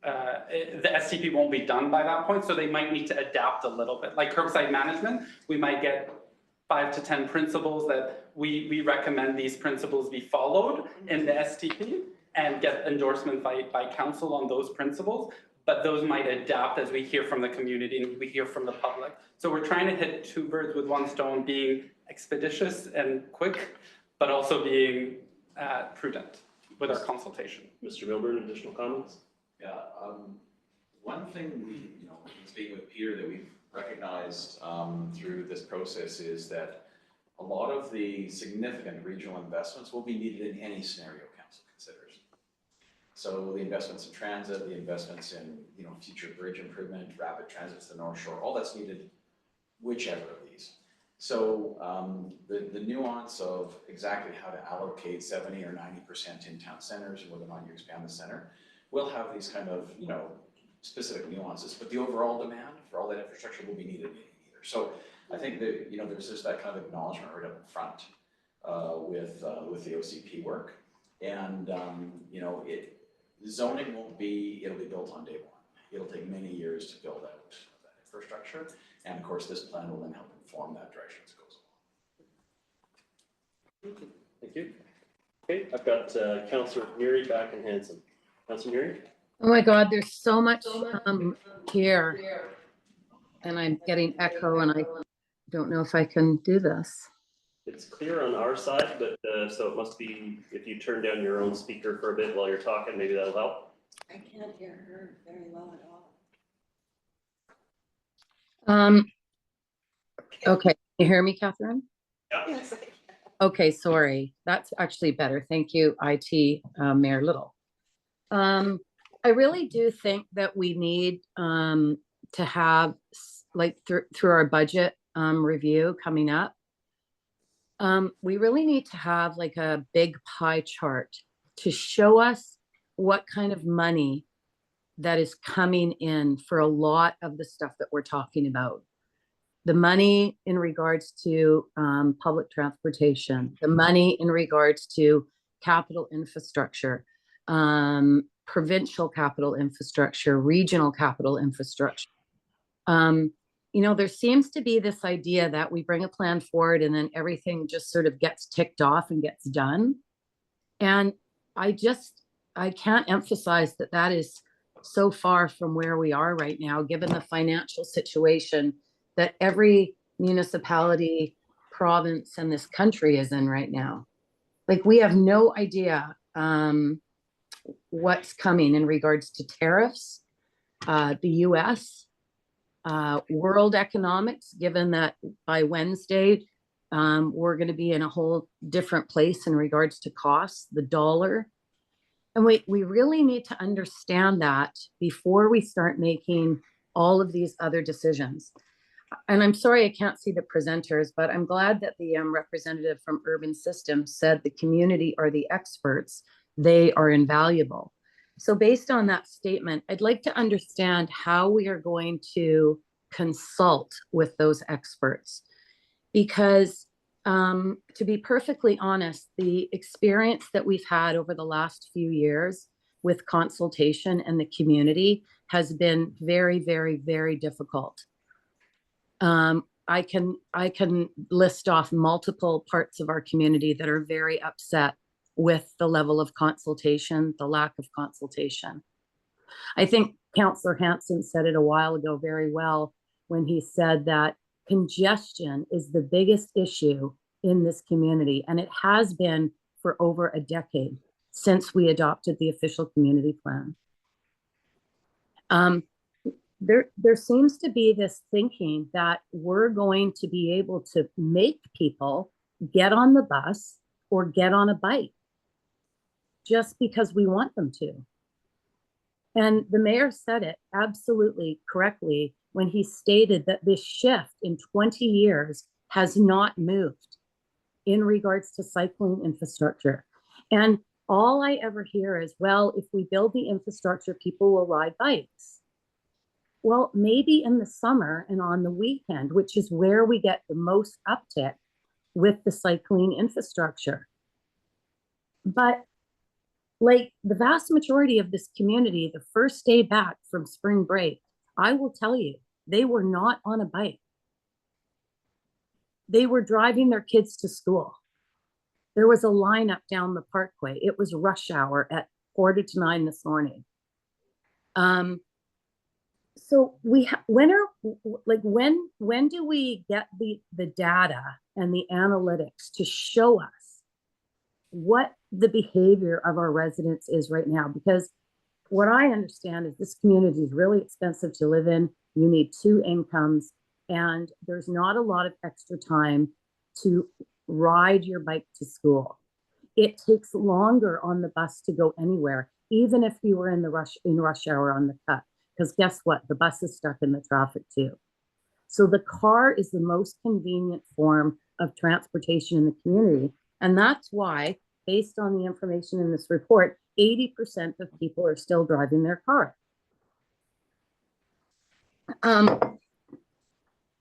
the STP won't be done by that point, so they might need to adapt a little bit. Like curbside management, we might get 5 to 10 principles that we recommend these principles be followed in the STP and get endorsement by council on those principles. But those might adapt as we hear from the community and we hear from the public. So we're trying to hit 2 birds with 1 stone, being expeditious and quick, but also being prudent with our consultation. Mr. Milburn, additional comments? Yeah, one thing speaking with Peter, that we've recognized through this process is that a lot of the significant regional investments will be needed in any scenario council considers. So the investments in transit, the investments in future bridge improvement, rapid transit to the North Shore, all that's needed, whichever of these. So the nuance of exactly how to allocate 70 or 90% in town centers and whether or not you expand the center will have these kind of specific nuances, but the overall demand for all that infrastructure will be needed either. So I think that there's just that kind of acknowledgement right up front with the OCP work, and zoning won't be, it'll be built on day one. It'll take many years to build out that infrastructure, and of course this plan will then help inform that direction as it goes along. Thank you. Okay, I've got Councillor Murray back in Hanson. Councillor Murray? Oh my God, there's so much here, and I'm getting echo, and I don't know if I can do this. It's clear on our side, but so it must be if you turn down your own speaker for a bit while you're talking, maybe that'll help. I can't hear her very well at all. Okay, can you hear me, Catherine? Yeah. Yes. Okay, sorry. That's actually better. Thank you, IT Mayor Little. I really do think that we need to have, like through our budget review coming up, we really need to have like a big pie chart to show us what kind of money that is coming in for a lot of the stuff that we're talking about. The money in regards to public transportation, the money in regards to capital infrastructure, provincial capital infrastructure, regional capital infrastructure. you know, there seems to be this idea that we bring a plan forward and then everything just sort of gets ticked off and gets done. And I can't emphasize that that is so far from where we are right now, given the financial situation that every municipality, province, and this country is in right now. Like, we have no idea what's coming in regards to tariffs, the US, world economics, given that by Wednesday, we're going to be in a whole different place in regards to costs, the dollar. And we really need to understand that before we start making all of these other decisions. And I'm sorry I can't see the presenters, but I'm glad that the representative from Urban Systems said the community are the experts. They are invaluable. So based on that statement, I'd like to understand how we are going to consult with those experts. Because to be perfectly honest, the experience that we've had over the last few years with consultation and the community has been very, very, very difficult. I can list off multiple parts of our community that are very upset with the level of consultation, the lack of consultation. I think Councillor Hanson said it a while ago very well when he said that congestion is the biggest issue in this community, and it has been for over a decade since we adopted the official community plan. There seems to be this thinking that we're going to be able to make people get on the bus or get on a bike just because we want them to. And the mayor said it absolutely correctly when he stated that this shift in 20 years has not moved in regards to cycling infrastructure. And all I ever hear is, well, if we build the infrastructure, people will ride bikes. Well, maybe in the summer and on the weekend, which is where we get the most uptick with the cycling infrastructure. But like the vast majority of this community, the first day back from spring break, I will tell you, they were not on a bike. They were driving their kids to school. There was a lineup down the parkway. It was rush hour at 8:45 this morning. So when do we get the data and the analytics to show us what the behavior of our residents is right now? Because what I understand is this community is really expensive to live in. You need 2 incomes, and there's not a lot of extra time to ride your bike to school. It takes longer on the bus to go anywhere, even if you were in rush hour on the cut. Because guess what? The bus is stuck in the traffic too. So the car is the most convenient form of transportation in the community. And that's why, based on the information in this report, 80% of people are still driving their car.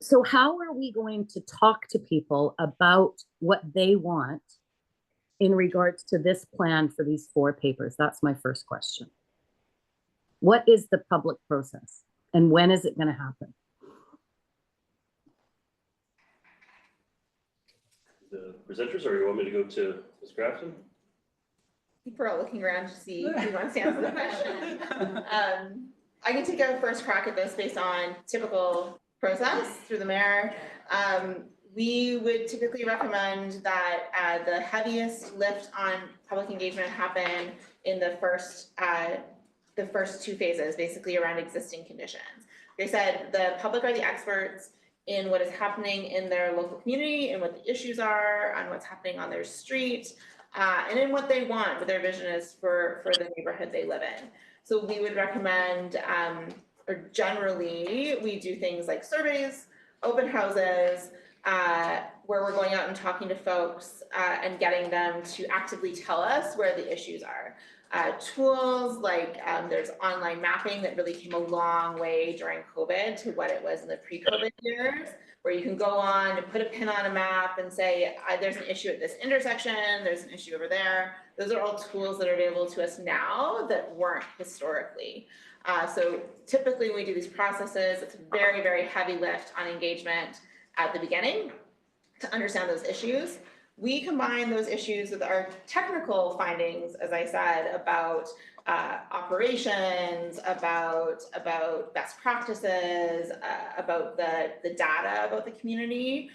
So how are we going to talk to people about what they want in regards to this plan for these 4 papers? That's my first question. What is the public process and when is it going to happen? The presenters, or you want me to go to Ms. Grafton? I think we're all looking around to see who wants to answer the question. I can take a first crack at this based on typical process through the mayor. We would typically recommend that the heaviest lift on public engagement happen in the first 2 phases, basically around existing conditions. Like I said, the public are the experts in what is happening in their local community and what the issues are, on what's happening on their street, and in what they want, what their vision is for the neighborhood they live in. So we would recommend, or generally, we do things like surveys, open houses, where we're going out and talking to folks and getting them to actively tell us where the issues are. tools like there's online mapping that really came a long way during COVID to what it was in the pre-COVID years, where you can go on and put a pin on a map and say, there's an issue at this intersection, there's an issue over there. Those are all tools that are available to us now that weren't historically. So typically when we do these processes, it's a very, very heavy lift on engagement at the beginning to understand those issues. We combine those issues with our technical findings, as I said, about operations, about best practices, about the data about the community,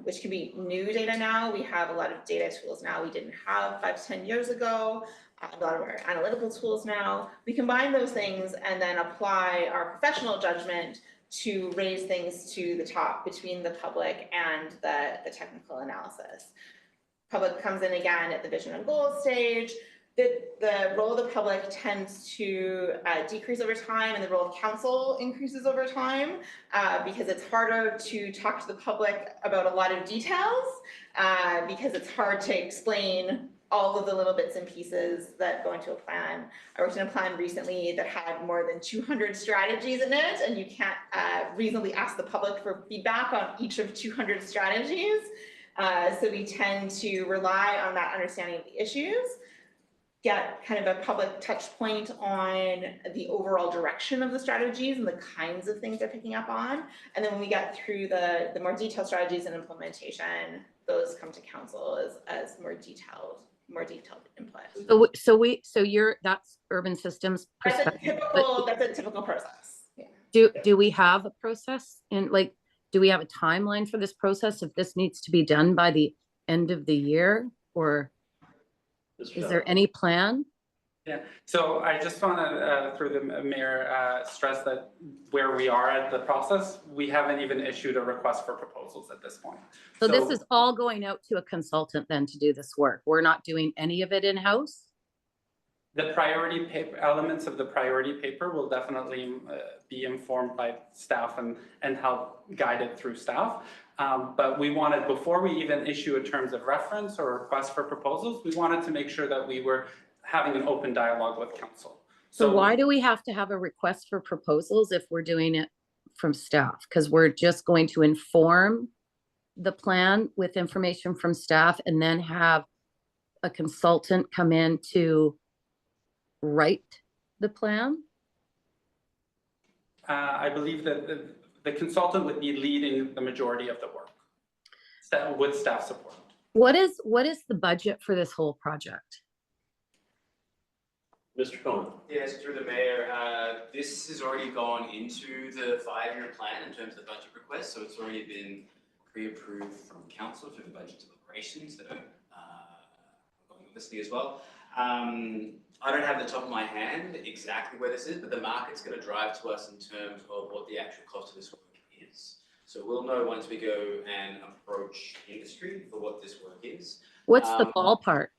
which can be new data now. We have a lot of data tools now we didn't have 5 to 10 years ago, a lot of our analytical tools now. We combine those things and then apply our professional judgment to raise things to the top between the public and the technical analysis. Public comes in again at the vision and goals stage. The role of the public tends to decrease over time, and the role of council increases over time because it's harder to talk to the public about a lot of details because it's hard to explain all of the little bits and pieces that go into a plan. I worked in a plan recently that had more than 200 strategies in it, and you can't reasonably ask the public for feedback on each of 200 strategies. So we tend to rely on that understanding of the issues, get kind of a public touch point on the overall direction of the strategies and the kinds of things they're picking up on. And then when we get through the more detailed strategies and implementation, those come to council as more detailed input. So that's urban systems perspective. That's a typical process. Yeah. Do we have a process do we have a timeline for this process if this needs to be done by the end of the year, or is there any plan? Yeah, so I just want to, through the mayor, stress that where we are at the process, we haven't even issued a request for proposals at this point. So this is all going out to a consultant then to do this work. We're not doing any of it in-house? The priority paper, elements of the priority paper will definitely be informed by staff and help guide it through staff. But we wanted, before we even issue a terms of reference or request for proposals, we wanted to make sure that we were having an open dialogue with council. So why do we have to have a request for proposals if we're doing it from staff? Because we're just going to inform the plan with information from staff and then have a consultant come in to write the plan? I believe that the consultant would be leading the majority of the work with staff support. What is the budget for this whole project? Mr. Cohen. Yes, through the mayor, this has already gone into the 5-year plan in terms of the budget request, so it's already been pre-approved from council through the budget deliberations that are going obviously as well. I don't have the top of my hand exactly where this is, but the market's going to drive to us in terms of what the actual cost of this work is. So we'll know once we go and approach industry for what this work is. What's the ballpark?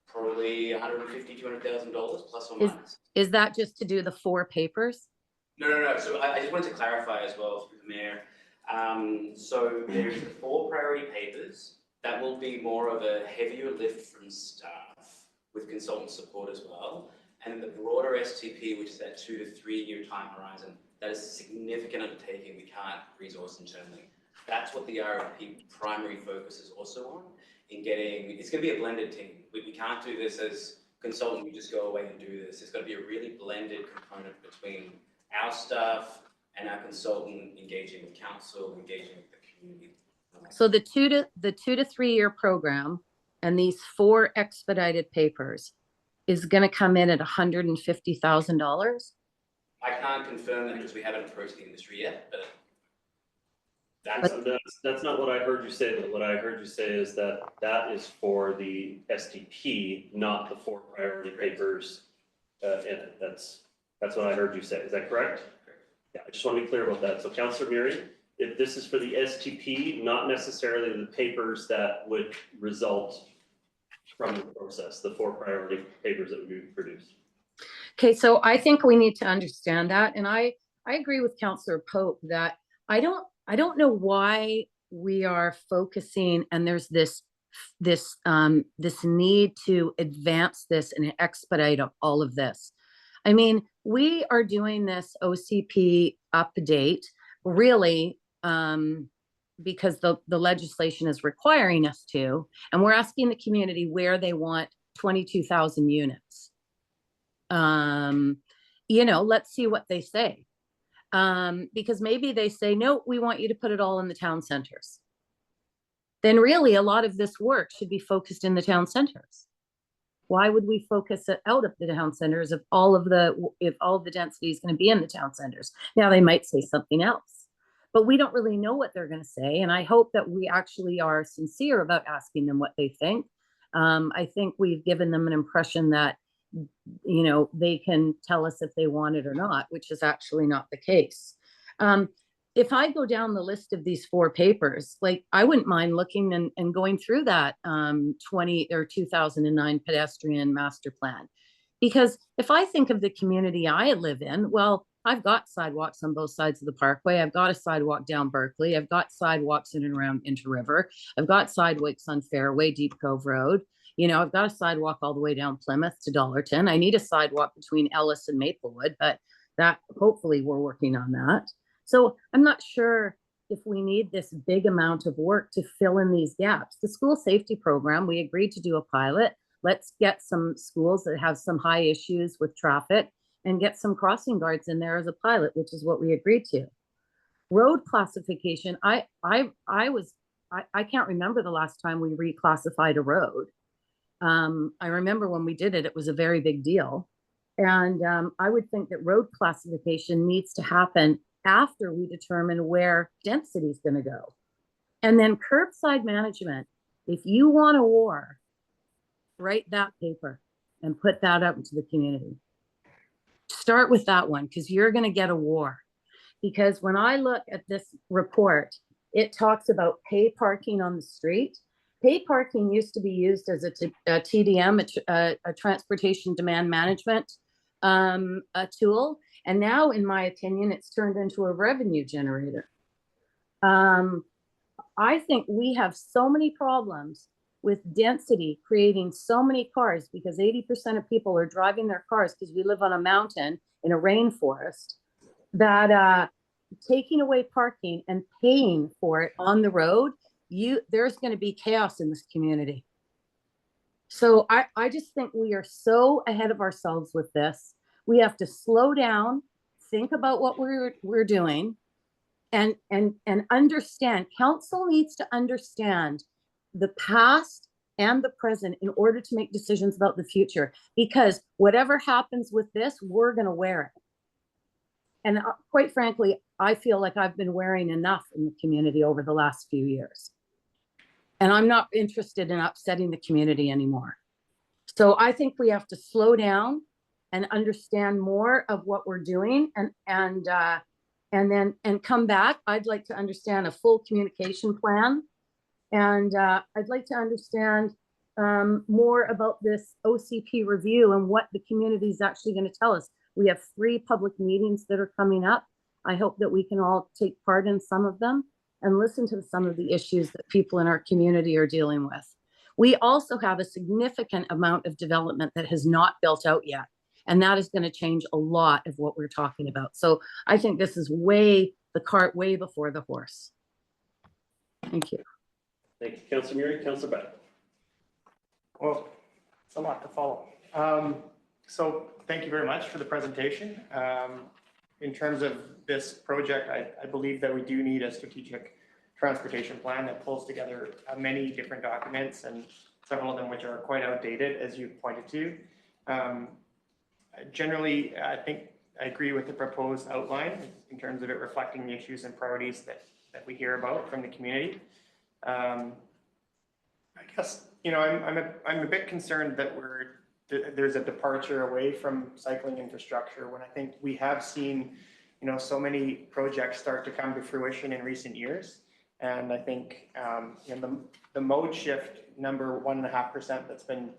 Probably $150,000 to $200,000 plus or minus. Is that just to do the 4 papers? No. So I just wanted to clarify as well through the mayor. So there's the 4 priority papers. That will be more of a heavier lift from staff with consultant support as well. And the broader STP, which is that 2 to 3 year time horizon, that is a significant undertaking we can't resource internally. That's what the RFP primary focus is also on, in getting, it's going to be a blended team. We can't do this as consultant, we just go away and do this. It's got to be a really blended component between our staff and our consultant engaging with council, engaging with the community. So the 2 to 3 year program and these 4 expedited papers is going to come in at $150,000? I can't confirm that because we haven't approached the industry yet, but That's not what I heard you say, but what I heard you say is that is for the STP, not the 4 priority papers in it. That's what I heard you say. Is that correct? Yeah, I just want to be clear about that. So Councillor Murray, if this is for the STP, not necessarily the papers that would result from the process, the 4 priority papers that would be produced. Okay, so I think we need to understand that. And I agree with Councillor Pope that I don't know why we are focusing, and there's this this need to advance this and expedite all of this. I mean, we are doing this OCP update really because the legislation is requiring us to, and we're asking the community where they want 22,000 units. You know, let's see what they say. Because maybe they say, no, we want you to put it all in the town centers. Then really a lot of this work should be focused in the town centers. Why would we focus it out of the town centers if all the density is going to be in the town centers? Now they might say something else, but we don't really know what they're going to say. And I hope that we actually are sincere about asking them what they think. I think we've given them an impression that, you know, they can tell us if they want it or not, which is actually not the case. If I go down the list of these 4 papers, like I wouldn't mind looking and going through that 2009 pedestrian master plan. Because if I think of the community I live in, well, I've got sidewalks on both sides of the parkway. I've got a sidewalk down Berkeley. I've got sidewalks in and around Inter River. I've got sidewalks on Fairway, Deep Cove Road. You know, I've got a sidewalk all the way down Plymouth to Dollarton. I need a sidewalk between Ellis and Maplewood, but that hopefully we're working on that. So I'm not sure if we need this big amount of work to fill in these gaps. The school safety program, we agreed to do a pilot. Let's get some schools that have some high issues with traffic and get some crossing guards in there as a pilot, which is what we agreed to. Road classification, I can't remember the last time we reclassified a road. I remember when we did it, it was a very big deal. And I would think that road classification needs to happen after we determine where density is going to go. And then curbside management, if you want a war, write that paper and put that out into the community. Start with that one, because you're going to get a war. Because when I look at this report, it talks about pay parking on the street. Pay parking used to be used as a TDM, a transportation demand management a tool. And now, in my opinion, it's turned into a revenue generator. I think we have so many problems with density, creating so many cars, because 80% of people are driving their cars because we live on a mountain in a rainforest, that taking away parking and paying for it on the road, there's going to be chaos in this community. So I just think we are so ahead of ourselves with this. We have to slow down, think about what we're doing, and understand. Council needs to understand the past and the present in order to make decisions about the future. Because whatever happens with this, we're going to wear it. And quite frankly, I feel like I've been wearing enough in the community over the last few years. And I'm not interested in upsetting the community anymore. So I think we have to slow down and understand more of what we're doing, and then come back. I'd like to understand a full communication plan, and I'd like to understand more about this OCP review and what the community is actually going to tell us. We have 3 public meetings that are coming up. I hope that we can all take part in some of them and listen to some of the issues that people in our community are dealing with. We also have a significant amount of development that has not built out yet. And that is going to change a lot of what we're talking about. So I think this is the cart way before the horse. Thank you. Thank you, Councilor Murray. Councilor Beck. Well, it's a lot to follow. So thank you very much for the presentation. In terms of this project, I believe that we do need a strategic transportation plan that pulls together many different documents, and several of them which are quite outdated, as you pointed to. Generally, I think I agree with the proposed outline in terms of it reflecting the issues and priorities that we hear about from the community. I guess, you know, I'm a bit concerned that there's a departure away from cycling infrastructure, when I think we have seen, you know, so many projects start to come to fruition in recent years. And I think you know, the mode shift number 1.5% that's been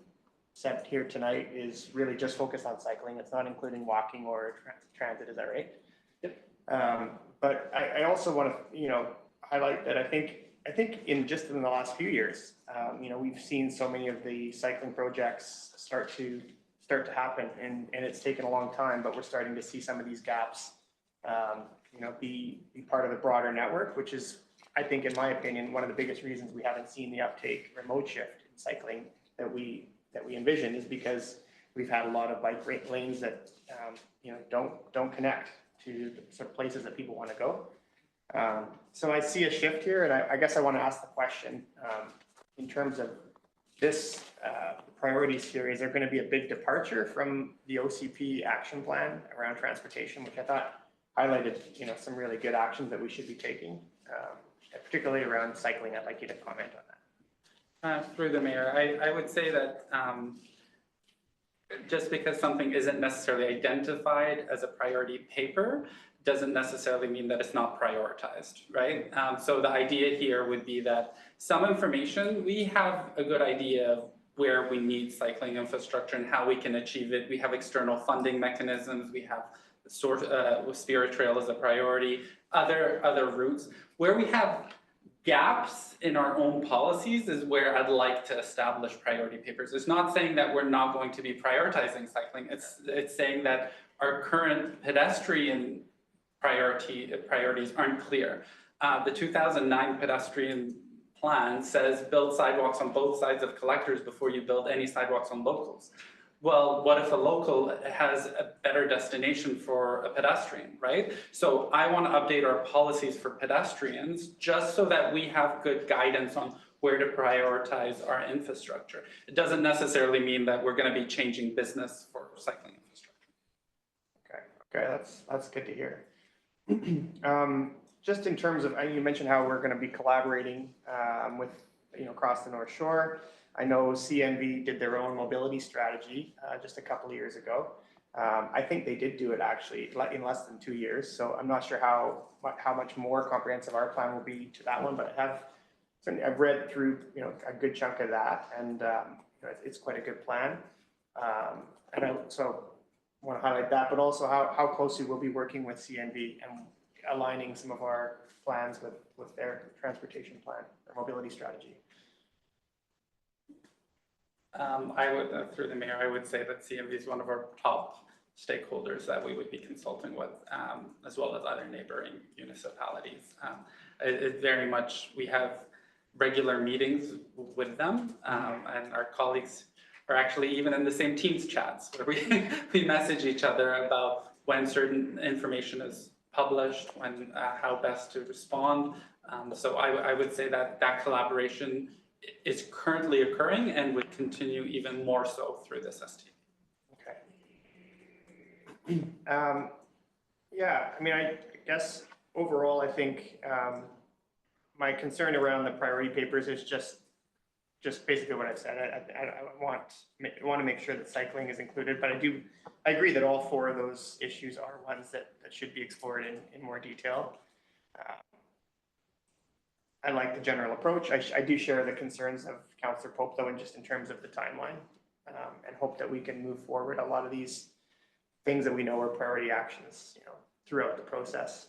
set here tonight is really just focused on cycling. It's not including walking or transit. Is that right? Yep. But I also want to, you know, highlight that I think I think in the last few years, you know, we've seen so many of the cycling projects start to happen, and it's taken a long time, but we're starting to see some of these gaps, you know, be part of the broader network, which is, I think, in my opinion, one of the biggest reasons we haven't seen the uptake or mode shift in cycling that we envision, is because we've had a lot of bike lanes that you know, don't connect to the sort of places that people want to go. So I see a shift here, and I guess I want to ask the question, in terms of this priorities here, is there going to be a big departure from the OCP action plan around transportation, which I thought highlighted, you know, some really good actions that we should be taking, particularly around cycling? I'd like you to comment on that. Through the mayor, I would say that just because something isn't necessarily identified as a priority paper doesn't necessarily mean that it's not prioritized, right? So the idea here would be that some information, we have a good idea of where we need cycling infrastructure and how we can achieve it. We have external funding mechanisms. We have Spirit Trail as a priority, other routes. Where we have gaps in our own policies is where I'd like to establish priority papers. It's not saying that we're not going to be prioritizing cycling. It's saying that our current pedestrian priorities aren't clear. The 2009 pedestrian plan says build sidewalks on both sides of collectors before you build any sidewalks on locals. Well, what if a local has a better destination for a pedestrian, right? So I want to update our policies for pedestrians just so that we have good guidance on where to prioritize our infrastructure. It doesn't necessarily mean that we're going to be changing business for cycling infrastructure. Okay, that's good to hear. Just in terms of, you mentioned how we're going to be collaborating with, you know, across the North Shore. I know CNV did their own mobility strategy just a couple of years ago. I think they did do it actually in less than 2 years. So I'm not sure how much more comprehensive our plan will be to that one, but I've read through, you know, a good chunk of that, and you know, it's quite a good plan. And I also want to highlight that, but also how closely we'll be working with CNV and aligning some of our plans with their transportation plan, their mobility strategy. I would, through the mayor, I would say that CMV is one of our top stakeholders that we would be consulting with, as well as other neighboring municipalities. It very much, we have regular meetings with them, and our colleagues are actually even in the same Teams chats where we message each other about when certain information is published, when how best to respond. So I would say that collaboration is currently occurring and would continue even more so through this ST. Okay. Yeah, I mean, I guess overall, I think my concern around the priority papers is just basically what I've said. I want to make sure that cycling is included, but I agree that all four of those issues are ones that should be explored in more detail. I like the general approach. I do share the concerns of Councillor Pope, though, and just in terms of the timeline, and hope that we can move forward a lot of these things that we know are priority actions, you know, throughout the process,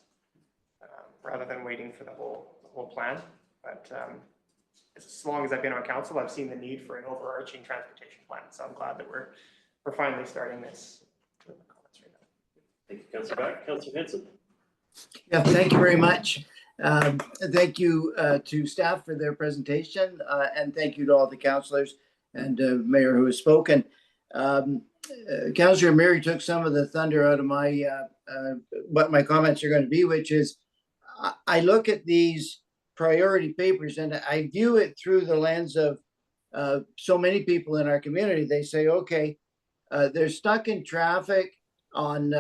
rather than waiting for the whole plan. But as long as I've been on council, I've seen the need for an overarching transportation plan. So I'm glad that we're finally starting this. Thank you, Councillor Beck. Councillor Henson. Yeah, thank you very much. Thank you to staff for their presentation, and thank you to all the councillors and mayor who has spoken. Councillor Mary took some of the thunder out of my what my comments are going to be, which is I look at these priority papers and I view it through the lens of so many people in our community. They say, okay, they're stuck in traffic on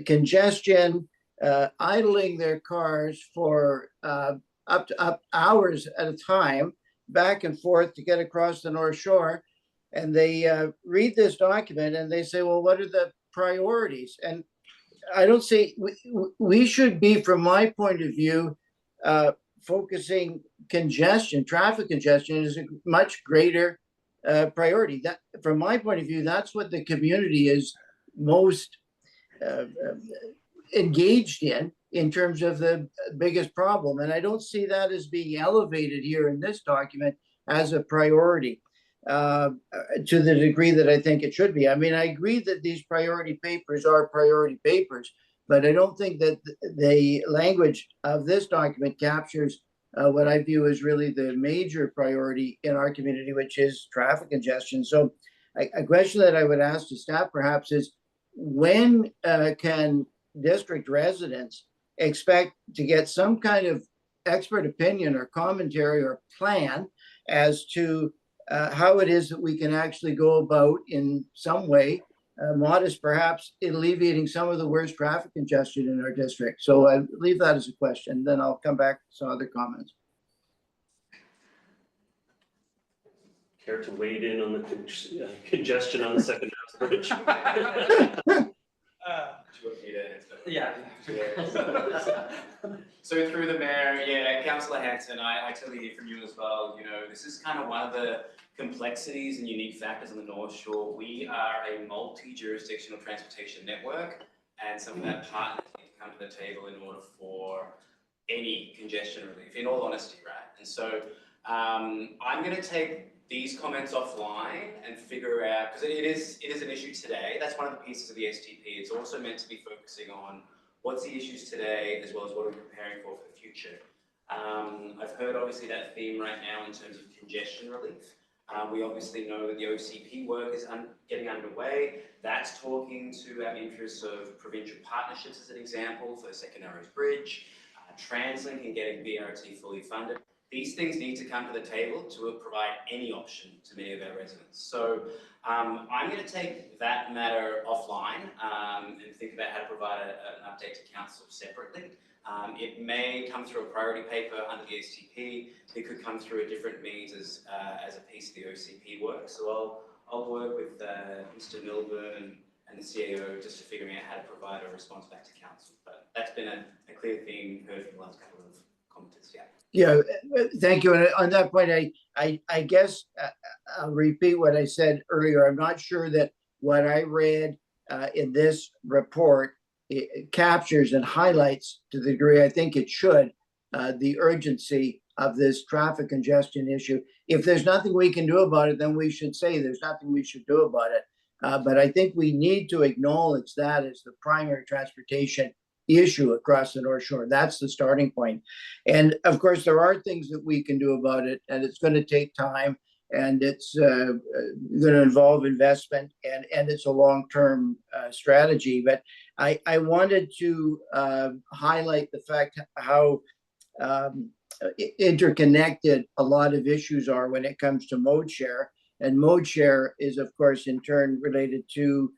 congestion, idling their cars for up hours at a time, back and forth to get across the North Shore. And they read this document and they say, well, what are the priorities? And I don't see, we should be, from my point of view, focusing traffic congestion is a much greater priority. That, from my point of view, that's what the community is most engaged in in terms of the biggest problem. And I don't see that as being elevated here in this document as a priority to the degree that I think it should be. I mean, I agree that these priority papers are priority papers, but I don't think that the language of this document captures what I view as really the major priority in our community, which is traffic congestion. So a question that I would ask to staff perhaps is, when can district residents expect to get some kind of expert opinion or commentary or plan as to how it is that we can actually go about in some way, modest perhaps, alleviating some of the worst traffic congestion in our district? So I leave that as a question, then I'll come back to some other comments. Care to wade in on the congestion on the second house bridge? Yeah. So through the mayor, yeah, Councillor Hanson, I totally hear from you as well. You know, this is kind of one of the complexities and unique factors on the North Shore. We are a multi-jurisdictional transportation network, and some of that partners need to come to the table in order for any congestion relief, in all honesty, right? And so I'm going to take these comments offline and figure out, because it is an issue today. That's one of the pieces of the STP. It's also meant to be focusing on what's the issues today, as well as what we're preparing for the future. I've heard obviously that theme right now in terms of congestion relief. We obviously know that the OCP work is getting underway. That's talking to our interests of provincial partnerships, as an example, for the Second Narrows Bridge, TransLink and getting BRT fully funded. These things need to come to the table to provide any option to many of our residents. So I'm going to take that matter offline and think about how to provide an update to council separately. It may come through a priority paper under the STP. It could come through a different means as a piece of the OCP work. So I'll work with Mr. Milburn and the CAO just to figure out how to provide a response back to council. But that's been a clear theme heard from the last couple of commenters. Yeah. Yeah, thank you. And on that point, I guess I'll repeat what I said earlier. I'm not sure that what I read in this report it captures and highlights to the degree I think it should the urgency of this traffic congestion issue. If there's nothing we can do about it, then we should say there's nothing we should do about it. But I think we need to acknowledge that as the primary transportation issue across the North Shore. That's the starting point. And of course, there are things that we can do about it, and it's going to take time, and it's going to involve investment, and it's a long-term strategy. But I wanted to highlight the fact how interconnected a lot of issues are when it comes to mode share. And mode share is, of course, in turn related to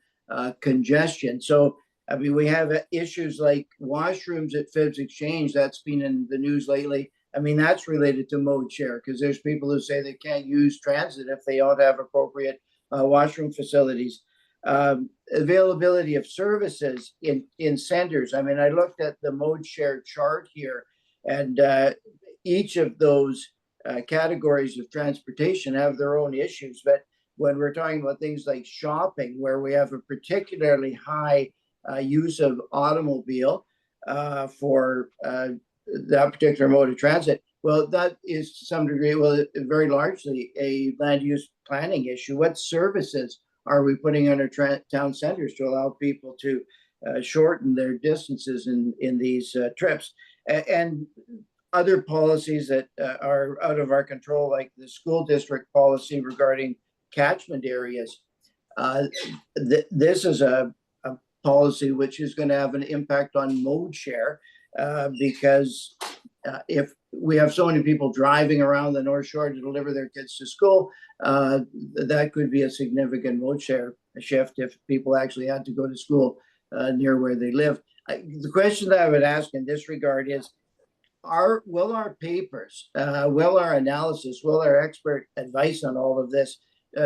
congestion. So I mean, we have issues like washrooms at Phibbs Exchange. That's been in the news lately. I mean, that's related to mode share, because there's people who say they can't use transit if they don't have appropriate washroom facilities. Availability of services in centers. I mean, I looked at the mode share chart here, and each of those categories of transportation have their own issues. But when we're talking about things like shopping, where we have a particularly high use of automobile for that particular mode of transit, well, that is to some degree, well, very largely a land use planning issue. What services are we putting on our town centers to allow people to shorten their distances in these trips? And other policies that are out of our control, like the school district policy regarding catchment areas. This is a policy which is going to have an impact on mode share because if we have so many people driving around the North Shore to deliver their kids to school, that could be a significant mode share shift if people actually had to go to school near where they live. The question that I would ask in this regard is, will our papers, will our analysis, will our expert advice on all of this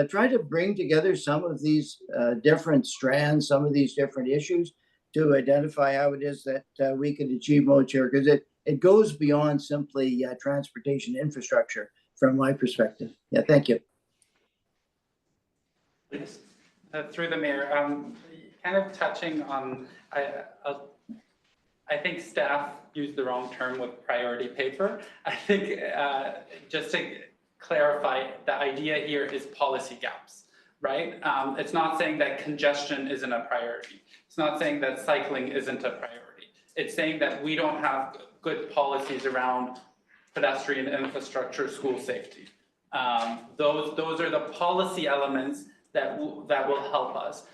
try to bring together some of these different strands, some of these different issues to identify how it is that we can achieve mode share? Because it goes beyond simply transportation infrastructure from my perspective. Yeah, thank you. Please. Through the mayor, kind of touching on, I think staff used the wrong term with priority paper. I think just to clarify, the idea here is policy gaps, right? It's not saying that congestion isn't a priority. It's not saying that cycling isn't a priority. It's saying that we don't have good policies around pedestrian infrastructure, school safety. Those are the policy elements that will help us.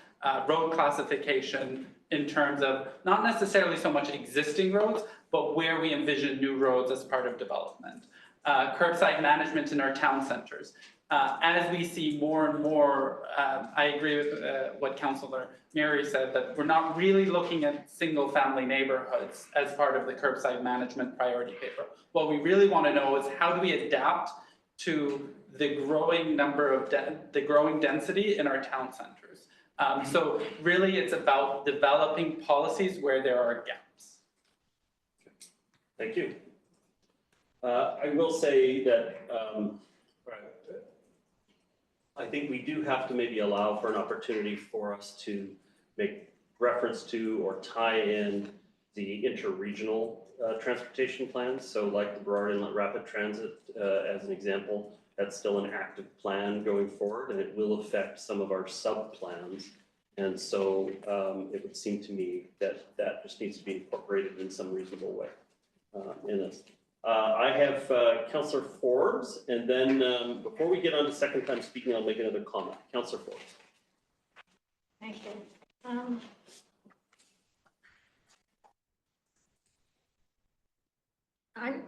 Road classification in terms of not necessarily so much existing roads, but where we envision new roads as part of development. Curbside management in our town centers. As we see more and more, I agree with what Councillor Mary said, that we're not really looking at single family neighborhoods as part of the curbside management priority paper. What we really want to know is how do we adapt to the growing number of the growing density in our town centers. So really it's about developing policies where there are gaps. Thank you. I will say that I think we do have to maybe allow for an opportunity for us to make reference to or tie in the interregional transportation plans. So like the Burrard Inlet Rapid Transit as an example, that's still an active plan going forward, and it will affect some of our sub-plans. And so it would seem to me that that just needs to be incorporated in some reasonable way in this. I have Councillor Forbes, and then before we get on to second time speaking, I'll make another comment. Councillor Forbes. Thank you.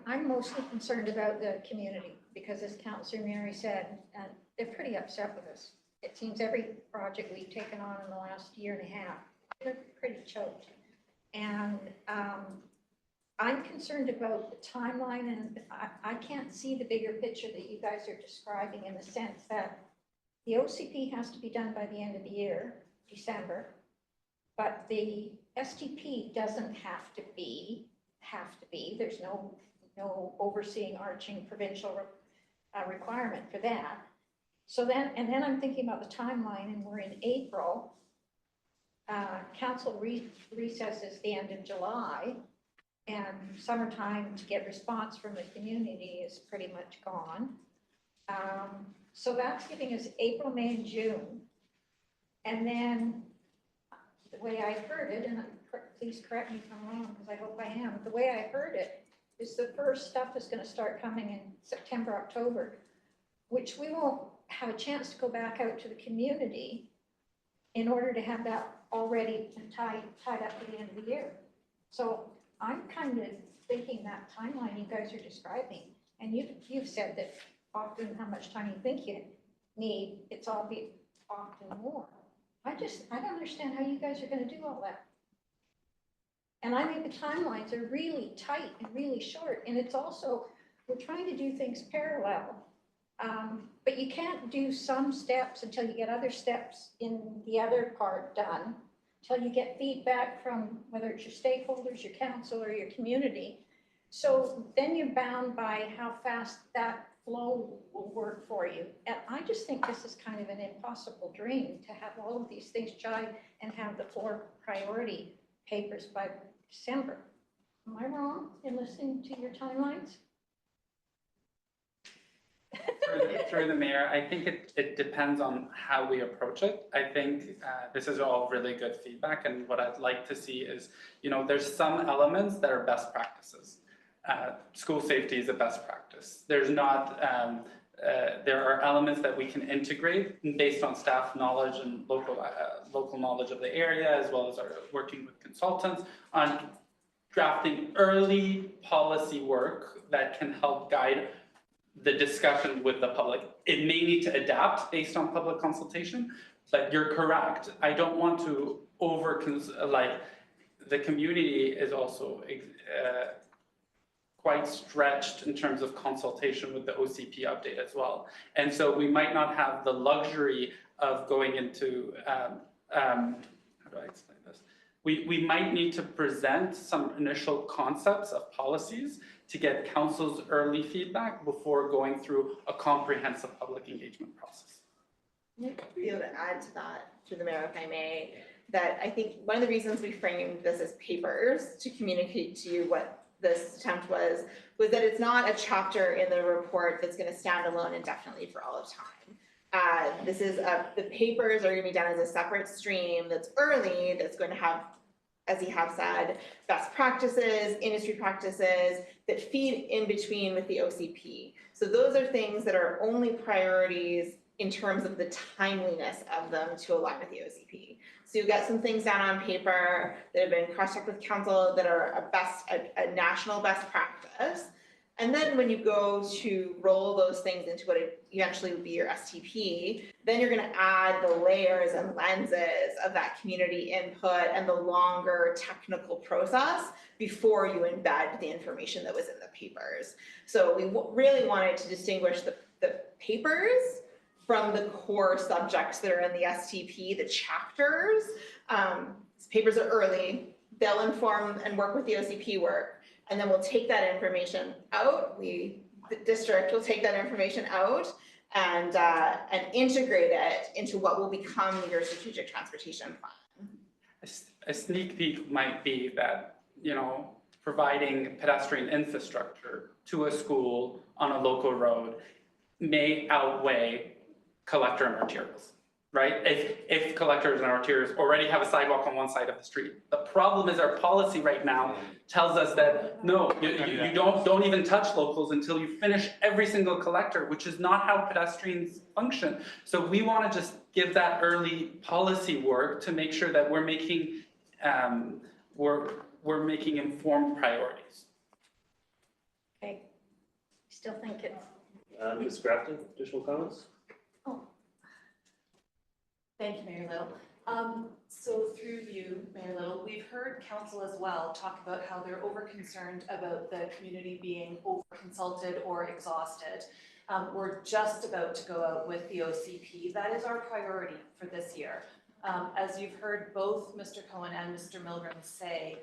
I'm mostly concerned about the community because, as Councillor Mary said, they're pretty upset with us. It seems every project we've taken on in the last year and a half, they're pretty choked. And I'm concerned about the timeline, and I can't see the bigger picture that you guys are describing, in the sense that the OCP has to be done by the end of the year, December, but the STP doesn't have to be. There's no overseeing arching provincial requirement for that. So then I'm thinking about the timeline, and we're in April. Council recesses the end of July, and summertime to get response from the community is pretty much gone. So that's giving us April, May, and June. And then the way I heard it, and please correct me if I'm wrong, because I hope I am, but the way I heard it is the first stuff is going to start coming in September, October, which we won't have a chance to go back out to the community in order to have that already tied up to the end of the year. So I'm kind of thinking that timeline you guys are describing, and you've said that often how much time you think you need, it's often more. I don't understand how you guys are going to do all that. And I think the timelines are really tight and really short, and it's also, we're trying to do things parallel. But you can't do some steps until you get other steps in the other part done, until you get feedback from whether it's your stakeholders, your council, or your community. So then you're bound by how fast that flow will work for you. And I just think this is kind of an impossible dream, to have all of these things jive and have the 4 priority papers by December. Am I wrong in listening to your timelines? Through the mayor, I think it depends on how we approach it. I think this is all really good feedback, and what I'd like to see is, there's some elements that are best practices. School safety is a best practice. There's not, there are elements that we can integrate based on staff knowledge and local knowledge of the area, as well as our working with consultants on drafting early policy work that can help guide the discussion with the public. It may need to adapt based on public consultation, but you're correct. I don't want to the community is also quite stretched in terms of consultation with the OCP update as well. And so we might not have the luxury of going into, how do I explain this? We might need to present some initial concepts of policies to get council's early feedback before going through a comprehensive public engagement process. To be able to add to that, through the mayor, if I may, that I think one of the reasons we framed this as papers to communicate to you what this attempt was that it's not a chapter in the report that's gonna stand alone indefinitely for all of time. The papers are gonna be done as a separate stream that's early, that's going to have, as you have said, best practices, industry practices that feed in between with the OCP. So those are things that are only priorities in terms of the timeliness of them to align with the OCP. So you've got some things down on paper that have been cross-checked with council that are a national best practice. And then when you go to roll those things into what eventually would be your STP, then you're gonna add the layers and lenses of that community input and the longer technical process before you embed the information that was in the papers. So we really wanted to distinguish the papers from the core subjects that are in the STP, the chapters. These papers are early, they'll inform and work with the OCP work. And then we'll take that information out, the district will take that information out and integrate it into what will become your strategic transportation plan. A sneak peek might be that, providing pedestrian infrastructure to a school on a local road may outweigh collector and arterials, right? If collectors and arterials already have a sidewalk on one side of the street. The problem is our policy right now tells us that, no, you don't even touch locals until you finish every single collector, which is not how pedestrians function. So we want to just give that early policy work to make sure that we're making, we're making informed priorities. Okay, still think it's. Ms. Grafton, additional comments? Thank you, Mayor Little. So through you, Mayor Little, we've heard council as well talk about how they're over-concerned about the community being over-consulted or exhausted. We're just about to go out with the OCP. That is our priority for this year. As you've heard both Mr. Cohen and Mr. Milgram say,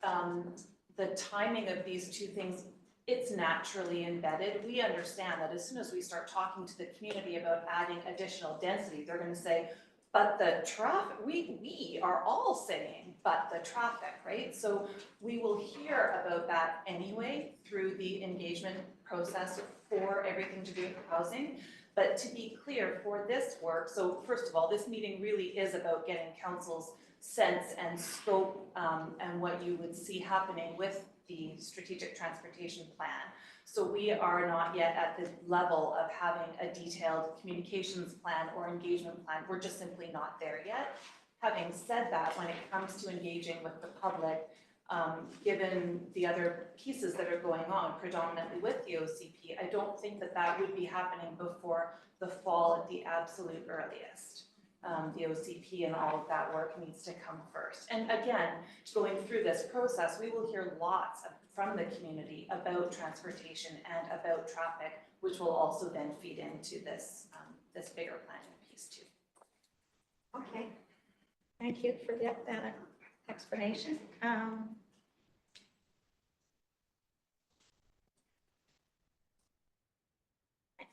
the timing of these two things, it's naturally embedded. We understand that as soon as we start talking to the community about adding additional density, they're going to say, but the traffic, we are all saying, but the traffic, right? So we will hear about that anyway through the engagement process for everything to do with housing. But to be clear, for this work, so first of all, this meeting really is about getting council's sense and scope and what you would see happening with the strategic transportation plan. So we are not yet at the level of having a detailed communications plan or engagement plan. We're just simply not there yet. Having said that, when it comes to engaging with the public, given the other pieces that are going on, predominantly with the OCP, I don't think that that would be happening before the fall at the absolute earliest. The OCP and all of that work needs to come first. And again, going through this process, we will hear lots from the community about transportation and about traffic, which will also then feed into this, this bigger planning piece too. Okay, thank you for that explanation.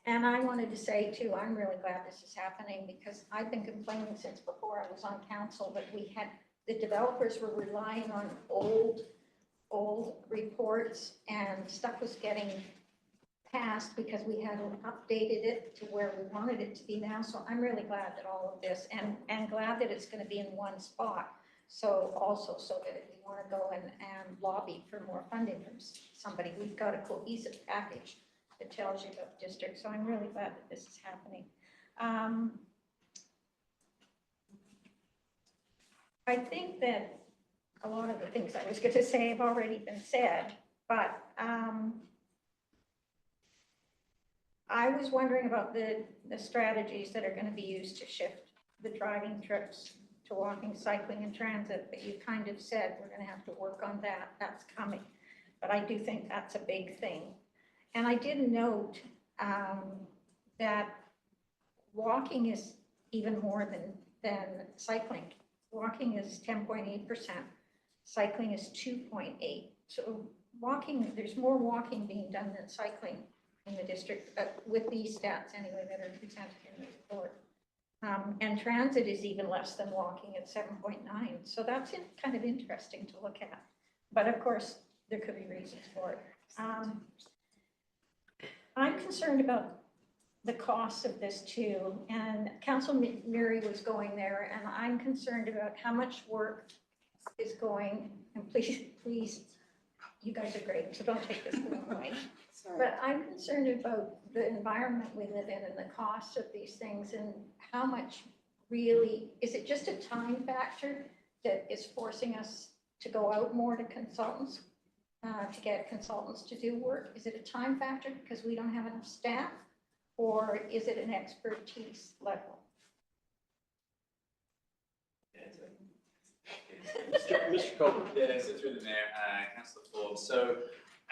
And I wanted to say too, I'm really glad this is happening because I've been complaining since before I was on council that the developers were relying on old reports and stuff was getting passed because we hadn't updated it to where we wanted it to be now. So I'm really glad that all of this and glad that it's going to be in one spot. So also so that if you want to go and lobby for more funding from somebody, we've got a cohesive package that tells you about the district. So I'm really glad that this is happening. I think that a lot of the things I was going to say have already been said, but I was wondering about the strategies that are going to be used to shift the driving trips to walking, cycling, and transit. But you kind of said we're going to have to work on that. That's coming. But I do think that's a big thing. And I did note that walking is even more than cycling. Walking is 10.8%, cycling is 2.8%. So walking, there's more walking being done than cycling in the district with these stats anyway that are presented in the report. And transit is even less than walking at 7.9. So that's kind of interesting to look at. But of course, there could be reasons for it. I'm concerned about the cost of this too. And Councilor Murray was going there, and I'm concerned about how much work is going, and please, you guys are great, so don't take this the wrong way. Sorry. But I'm concerned about the environment we live in and the cost of these things and how much really, is it just a time factor that is forcing us to go out more to consultants, to get consultants to do work? Is it a time factor because we don't have enough staff? Or is it an expertise level? Mr. Coburn. Yeah, so through the mayor, Councillor Forbes. So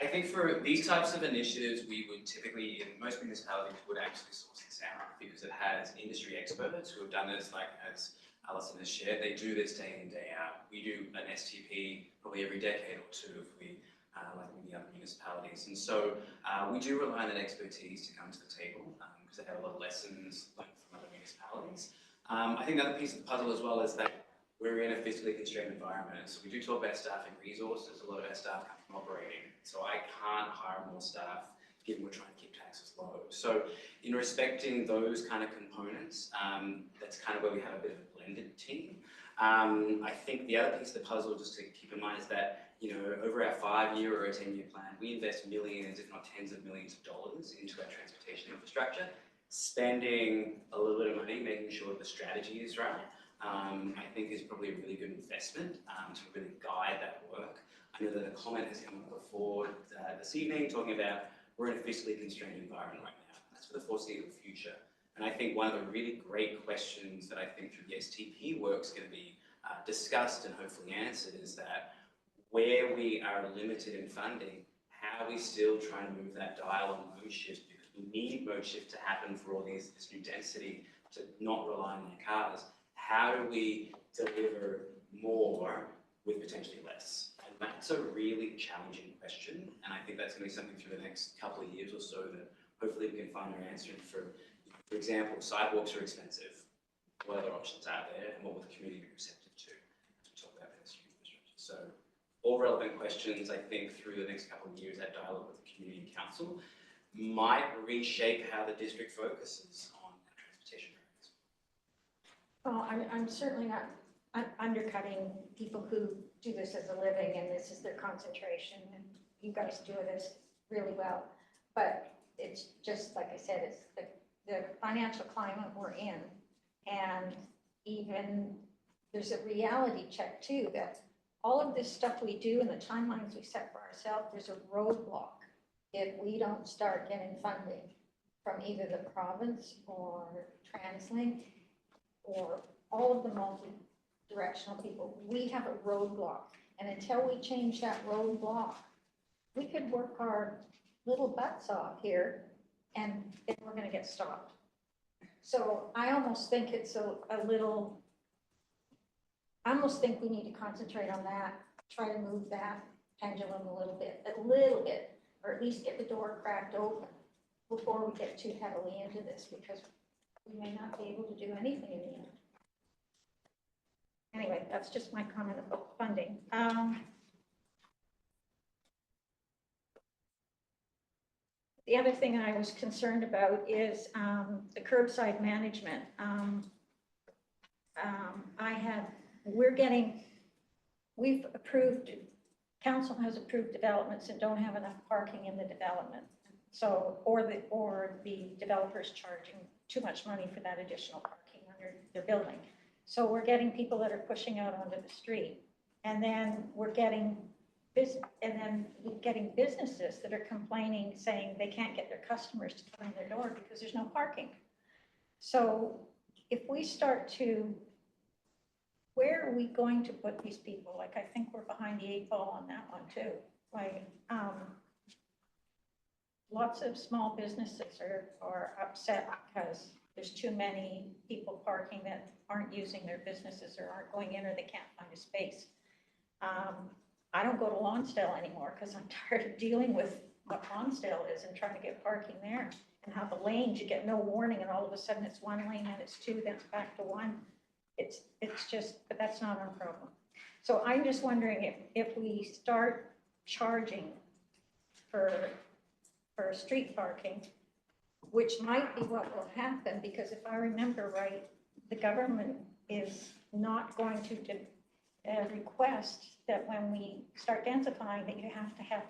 I think for these types of initiatives, we would typically, in most municipalities, would actually source this out because it has industry experts who have done this, like as Alison has shared. They do this day in, day out. We do an STP probably every decade or two if we like many other municipalities. And so we do rely on that expertise to come to the table because they have a lot of lessons learned from other municipalities. I think the other piece of the puzzle as well is that we're in a fiscally constrained environment. So we do talk about staffing resources. A lot of our staff come from operating. So I can't hire more staff given we're trying to keep taxes low. So in respecting those kind of components, that's kind of where we have a bit of a blended team. I think the other piece of the puzzle just to keep in mind is that over our 5-year or a 10-year plan, we invest millions, if not tens of millions of dollars into our transportation infrastructure, spending a little bit of money, making sure the strategy is right. I think is probably a really good investment to really guide that work. I know that a comment has come up before this evening talking about we're in a fiscally constrained environment right now. That's for the foreseeable future. And I think one of the really great questions that I think through the STP work is going to be discussed and hopefully answered is that where we are limited in funding, how are we still trying to move that dial on mode shift because we need mode shift to happen for all this new density to not rely on their cars. How do we deliver more with potentially less? And that's a really challenging question. And I think that's going to be something through the next couple of years or so that hopefully we can find our answer in. For example, sidewalks are expensive. What other options are there and what will the community be receptive to talk about pedestrian infrastructure? So all relevant questions, I think, through the next couple of years, that dialogue with the community and council might reshape how the district focuses on transportation priorities. Well, I'm certainly not undercutting people who do this as a living and this is their concentration, and you guys do this really well. But it's just, like I said, it's the financial climate we're in. And even there's a reality check too, that all of this stuff we do and the timelines we set for ourselves, there's a roadblock if we don't start getting funding from either the province or TransLink or all of the multi-directional people. We have a roadblock. And until we change that roadblock, we could work our little butts off here and then we're going to get stopped. So I almost think it's a little, I almost think we need to concentrate on that, try to move that pendulum a little bit, or at least get the door cracked open before we get too heavily into this, because we may not be able to do anything in the end. Anyway, that's just my comment about funding. The other thing I was concerned about is the curbside management. We've approved, council has approved developments and don't have enough parking in the development. So, or the developers charging too much money for that additional parking under their building. So we're getting people that are pushing out onto the street. And then we're getting businesses that are complaining, saying they can't get their customers to come in their door because there's no parking. So if we start to, where are we going to put these people? Like, I think we're behind the 8 ball on that one too. Like, lots of small businesses are upset because there's too many people parking that aren't using their businesses or aren't going in, or they can't find a space. I don't go to Lonsdale anymore because I'm tired of dealing with what Lonsdale is and trying to get parking there. and how the lanes, you get no warning and all of a sudden it's one lane, then it's two, then it's back to one. It's just, but that's not our problem. So I'm just wondering if we start charging for street parking, which might be what will happen, because if I remember right, the government is not going to request that when we start densifying that you have to have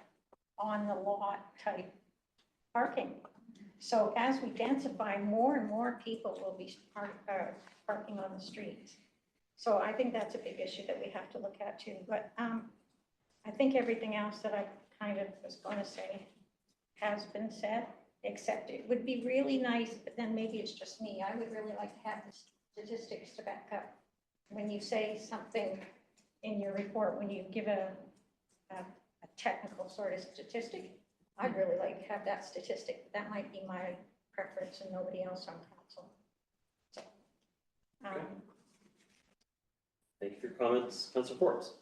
on the lot type parking. So as we densify, more and more people will be parking on the streets. So I think that's a big issue that we have to look at too. But I think everything else that I kind of was going to say has been said, except it would be really nice, but then maybe it's just me. I would really like to have the statistics to back up when you say something in your report, when you give a technical sort of statistic. I'd really like to have that statistic, but that might be my preference and nobody else on council. So, Okay. Thank you for your comments, Councillor Forbes.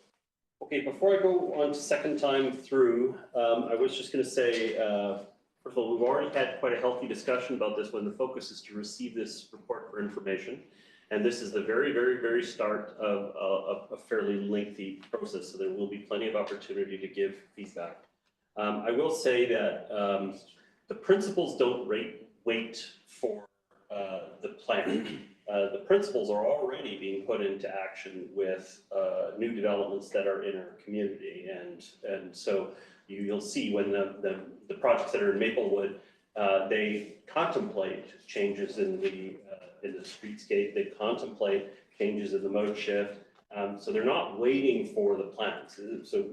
Okay, before I go on to second time through, I was just going to say, first of all, we've already had quite a healthy discussion about this when the focus is to receive this report for information. And this is the very, very, very start of a fairly lengthy process, so there will be plenty of opportunity to give feedback. I will say that the principals don't wait for the plan. The principles are already being put into action with new developments that are in our community, and so you'll see when the projects that are in Maplewood, they contemplate changes in the streetscape, they contemplate changes in the mode shift, so they're not waiting for the plans. So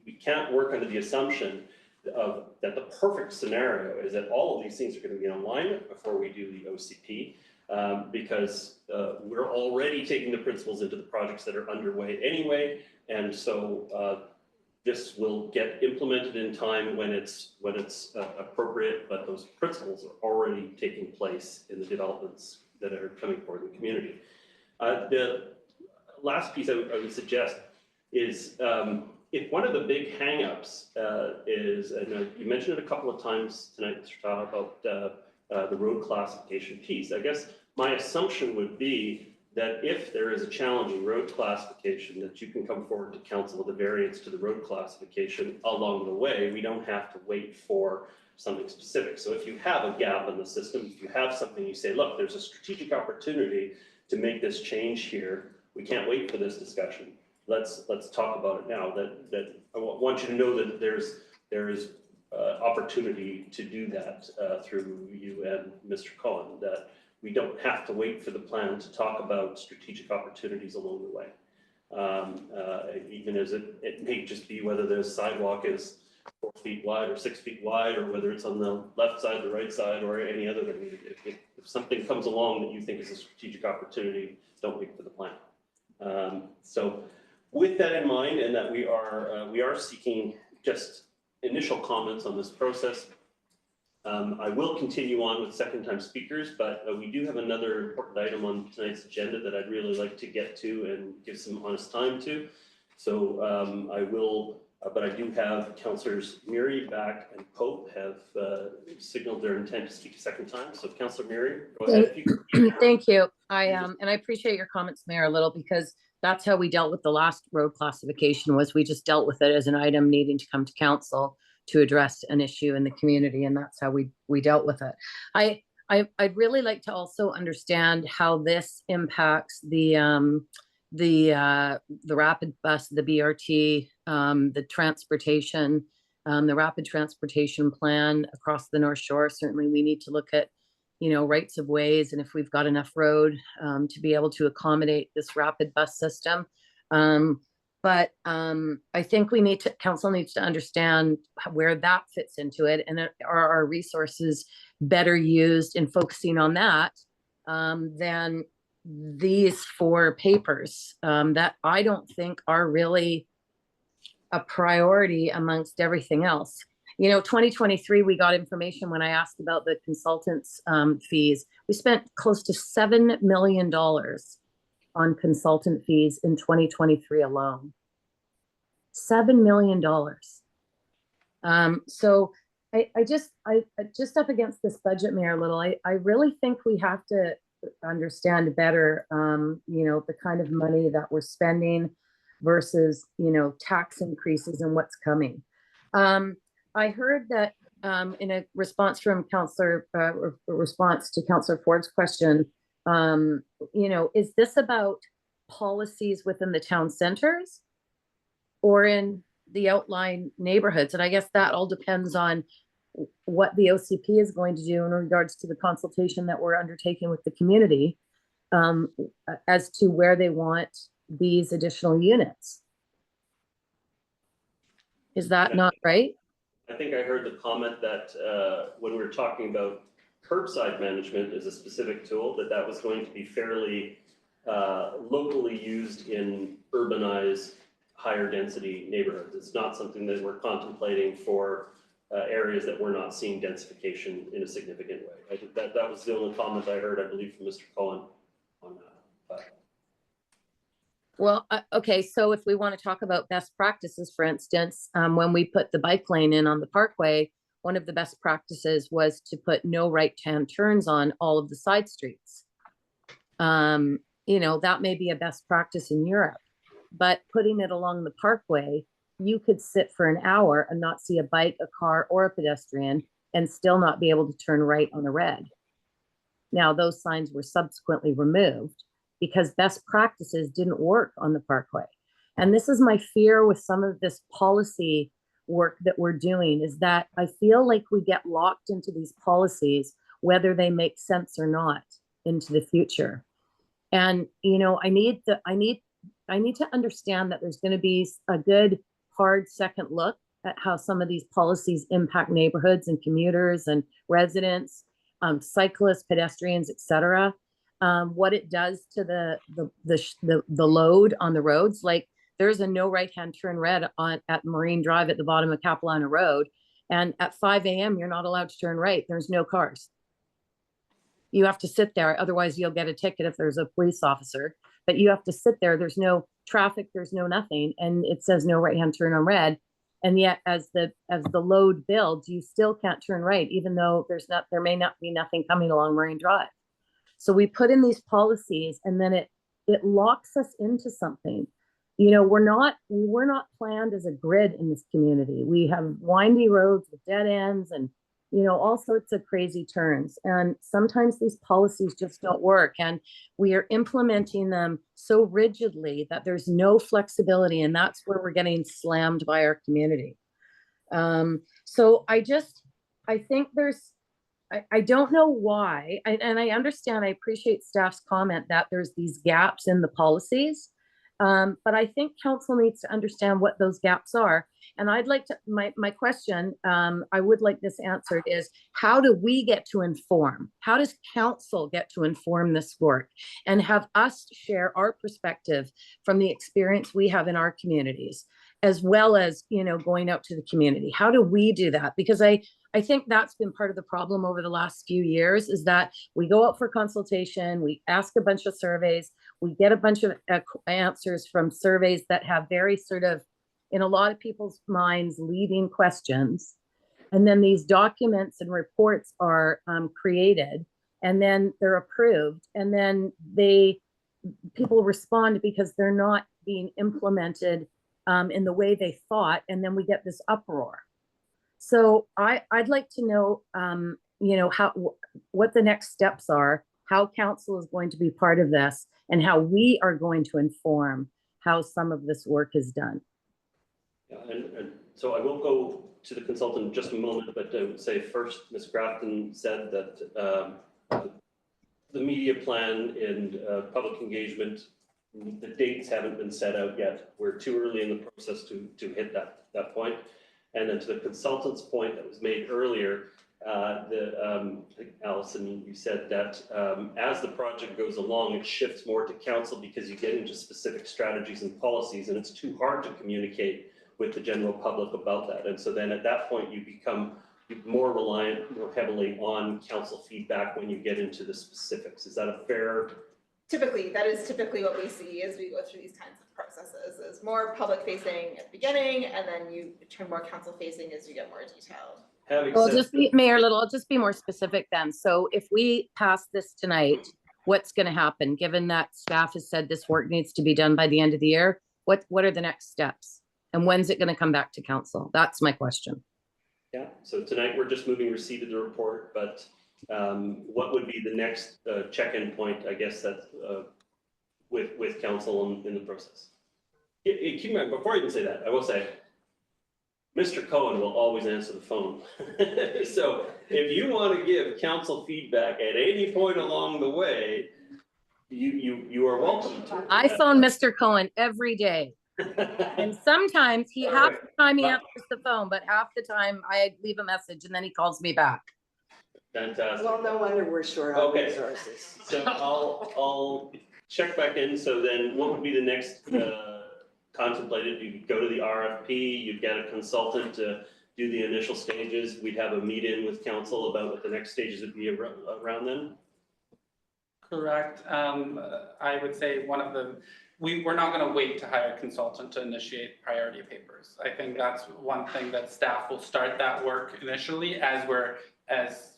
we can't work under the assumption that the perfect scenario is that all of these things are going to be in alignment before we do the OCP. Because we're already taking the principles into the projects that are underway anyway, and so this will get implemented in time when it's appropriate, but those principles are already taking place in the developments that are coming forward in the community. The last piece I would suggest is if one of the big hangups is, and you mentioned it a couple of times tonight, Mr. Taha, about the road classification piece. I guess my assumption would be that if there is a challenging road classification, that you can come forward to council with a variance to the road classification along the way. We don't have to wait for something specific. So if you have a gap in the system, if you have something you say, look, there's a strategic opportunity to make this change here, we can't wait for this discussion. Let's talk about it now. That I want you to know that there is opportunity to do that through you and Mr. Cohen, that we don't have to wait for the plan to talk about strategic opportunities along the way. Even as it may just be whether the sidewalk is 4 feet wide or 6 feet wide, or whether it's on the left side, the right side, or any other thing. If something comes along that you think is a strategic opportunity, don't wait for the plan. So with that in mind, and that we are seeking just initial comments on this process, I will continue on with second time speakers, but we do have another important item on tonight's agenda that I'd really like to get to and give some honest time to. So I will, but I do have Councillors Murray, Back, and Pope have signaled their intent to speak a second time. So Councillor Murray, go ahead. Thank you. And I appreciate your comments, Mayor, a little, because that's how we dealt with the last road classification, was we just dealt with it as an item needing to come to council to address an issue in the community, and that's how we dealt with it. I'd really like to also understand how this impacts the rapid bus, the BRT, the transportation, the rapid transportation plan across the North Shore. Certainly, we need to look at, rights of ways, and if we've got enough road to be able to accommodate this rapid bus system. But I think council needs to understand where that fits into it, and are our resources better used in focusing on that than these 4 papers that I don't think are really a priority amongst everything else. 2023, we got information when I asked about the consultants' fees. We spent close to $7 million on consultant fees in 2023 alone. $7 million. So I just up against this budget, Mayor Little, I really think we have to understand better, the kind of money that we're spending versus, tax increases and what's coming. I heard that in a response from response to Councillor Ford's question, is this about policies within the town centers or in the outlying neighborhoods? And I guess that all depends on what the OCP is going to do in regards to the consultation that we're undertaking with the community as to where they want these additional units. Is that not right? I think I heard the comment that when we were talking about curbside management as a specific tool, that was going to be fairly locally used in urbanized, higher density neighborhoods. It's not something that we're contemplating for areas that we're not seeing densification in a significant way. I think that was the only comment I heard, I believe, from Mr. Cohen on that. Well, okay, so if we want to talk about best practices, for instance, when we put the bike lane in on the Parkway, one of the best practices was to put no right-hand turns on all of the side streets. That may be a best practice in Europe, but putting it along the Parkway, you could sit for an hour and not see a bike, a car, or a pedestrian and still not be able to turn right on a red. Now, those signs were subsequently removed because best practices didn't work on the Parkway. And this is my fear with some of this policy work that we're doing, is that I feel like we get locked into these policies, whether they make sense or not, into the future. And, I need to understand that there's going to be a good, hard second look at how some of these policies impact neighborhoods and commuters and residents, cyclists, pedestrians, etc. What it does to the load on the roads. Like, there's a no right-hand turn red at Marine Drive at the bottom of Capilano Road, and at 5 a.m. you're not allowed to turn right. There's no cars. You have to sit there, otherwise you'll get a ticket if there's a police officer. But you have to sit there. There's no traffic. There's no nothing, and it says no right-hand turn on red. And yet, as the load builds, you still can't turn right, even though there may not be nothing coming along Marine Drive. So we put in these policies, and then it locks us into something. We were not planned as a grid in this community. We have windy roads with dead ends and all sorts of crazy turns. And sometimes these policies just don't work. And we are implementing them so rigidly that there's no flexibility. And that's where we're getting slammed by our community. So I think I don't know why, and I understand, I appreciate staff's comment that there's these gaps in the policies. But I think council needs to understand what those gaps are. And I'd like to, my question, I would like this answered is, how do we get to inform? How does council get to inform this work and have us share our perspective from the experience we have in our communities, as well as, going out to the community? How do we do that? Because I think that's been part of the problem over the last few years, is that we go out for consultation, we ask a bunch of surveys, we get a bunch of answers from surveys that have very sort of, in a lot of people's minds, leading questions. And then these documents and reports are created, and then they're approved. And then people respond because they're not being implemented in the way they thought. And then we get this uproar. So I'd like to know, what the next steps are, how council is going to be part of this, and how we are going to inform how some of this work is done. Yeah, and so I will go to the consultant in just a moment, but I would say first, Ms. Grafton said that the media plan and public engagement, the dates haven't been set out yet. We're too early in the process to hit that point. And then to the consultant's point that was made earlier, I think Allison, you said that as the project goes along, it shifts more to council because you get into specific strategies and policies, and it's too hard to communicate with the general public about that. And so then at that point, you become more reliant, more heavily on council feedback when you get into the specifics. Is that a fair? Typically, that is typically what we see as we go through these kinds of processes, is more public facing at the beginning, and then you turn more council facing as you get more detailed. Having Well, said, just be, Mayor Little, I'll just be more specific then. So if we pass this tonight, what's going to happen, given that staff has said this work needs to be done by the end of the year? What are the next steps? And when's it going to come back to council? That's my question. yeah, so tonight we're just moving receipt of the report, but what would be the next check-in point, I guess, that's with council in the process? Keep in mind, before I even say that, I will say, Mr. Cohen will always answer the phone. So if you want to give council feedback at any point along the way, you are welcome to. I phone Mr. Cohen every day. And sometimes half the time he answers the phone, but half the time I leave a message and then he calls me back. Fantastic. Well, no wonder we're short on Okay. resources. So I'll check back in. So then what would be the next contemplated? You'd go to the RFP, you'd get a consultant to do the initial stages. We'd have a meet-in with council about what the next stages would be around then. Correct. I would say we're not going to wait to hire a consultant to initiate priority papers. I think that's one thing that staff will start that work initially as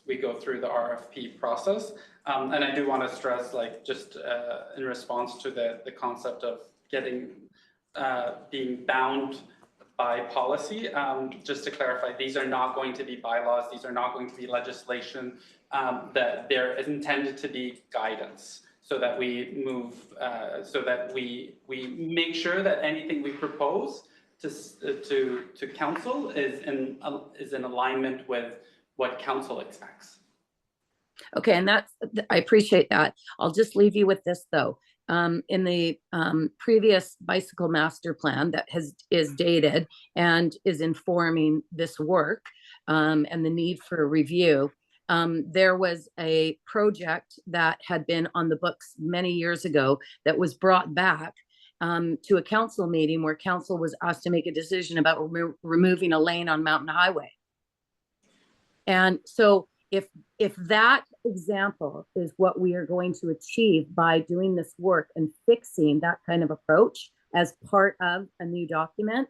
we go through the RFP process. And I do want to stress, like, just in response to the concept of being bound by policy, just to clarify, these are not going to be bylaws, these are not going to be legislation, that they're intended to be guidance, so that we move, so that we make sure that anything we propose to council is in alignment with what council expects. Okay, and I appreciate that. I'll just leave you with this though. In the previous bicycle master plan that is dated and is informing this work and the need for a review, there was a project that had been on the books many years ago that was brought back to a council meeting where council was asked to make a decision about removing a lane on Mountain Highway. And so if that example is what we are going to achieve by doing this work and fixing that kind of approach as part of a new document,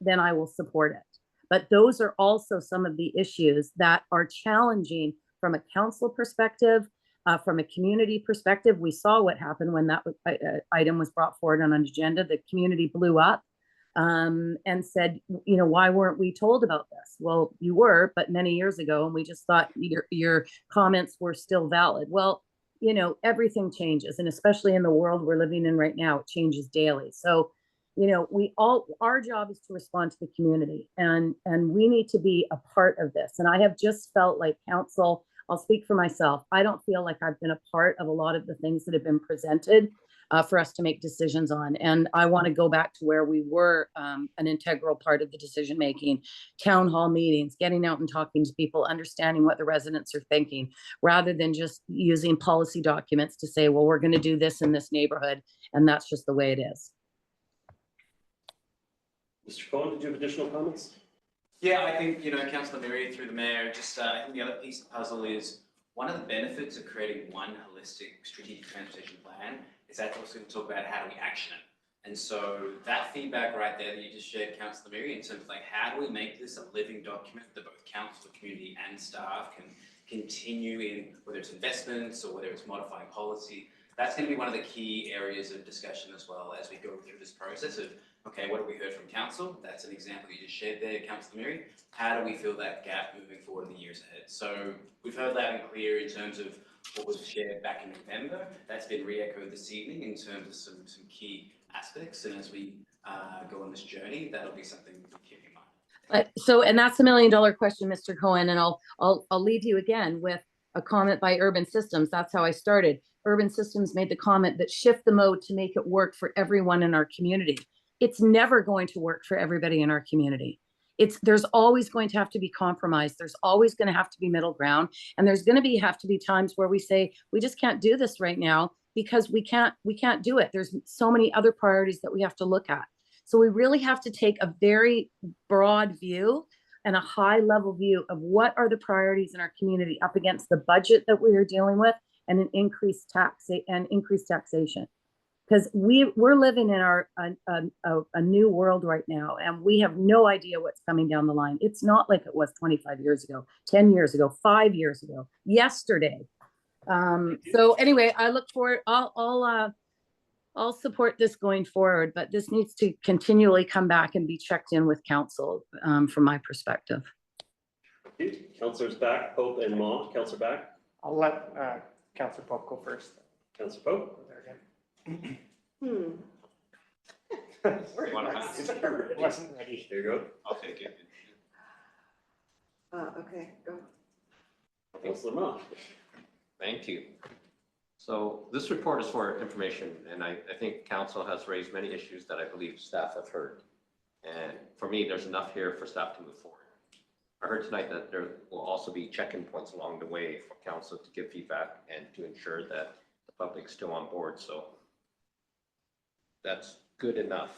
then I will support it. But those are also some of the issues that are challenging from a council perspective, from a community perspective. We saw what happened when that item was brought forward on an agenda. The community blew up and said, you know, why weren't we told about this? Well, you were, but many years ago, and we just thought your comments were still valid. Well, you know, everything changes, and especially in the world we're living in right now, it changes daily. So, you know, our job is to respond to the community, and we need to be a part of this. And I have just felt like council, I'll speak for myself, I don't feel like I've been a part of a lot of the things that have been presented for us to make decisions on. And I want to go back to where we were an integral part of the decision making, town hall meetings, getting out and talking to people, understanding what the residents are thinking, rather than just using policy documents to say, well, we're going to do this in this neighborhood, and that's just the way it is. Mr. Cohen, did you have additional comments? Yeah, I think, you know, Councillor Mary through the mayor, just I think the other piece of the puzzle is one of the benefits of creating one holistic strategic transportation plan is that's also going to talk about how do we action it. And so that feedback right there that you just shared, Councillor Mary, in terms of like how do we make this a living document that both council, community and staff can continue in, whether it's investments or whether it's modifying policy, that's going to be one of the key areas of discussion as well as we go through this process of, okay, what have we heard from council? That's an example you just shared there, Councillor Mary. How do we fill that gap moving forward in the years ahead? So we've heard loud and clear in terms of what was shared back in November. That's been re-echoed this evening in terms of some key aspects. And as we go on this journey, that'll be something we keep in mind. So, and that's $1 million question, Mr. Cohen, and I'll leave you again with a comment by Urban Systems. That's how I started. Urban Systems made the comment that shift the mode to make it work for everyone in our community. It's never going to work for everybody in our community. There's always going to have to be compromise. There's always going to have to be middle ground. And there's going to have to be times where we say, we just can't do this right now because we can't do it. There's so many other priorities that we have to look at. So we really have to take a very broad view and a high level view of what are the priorities in our community up against the budget that we are dealing with and an increased taxation. Because we're living in a new world right now, and we have no idea what's coming down the line. It's not like it was 25 years ago, 10 years ago, 5 years ago, yesterday. So anyway, I look forward, I'll support this going forward, but this needs to continually come back and be checked in with council, from my perspective. Councillors Back, Pope and Mont. Councillor Back. I'll let Councillor Pope go first. Councillor Pope. Wasn't ready. There you go. I'll take it. Okay, go. Councillor Mont. Thank you. So this report is for information, and I think council has raised many issues that I believe staff have heard. And for me, there's enough here for staff to move forward. I heard tonight that there will also be check-in points along the way for council to give feedback and to ensure that the public's still on board. So that's good enough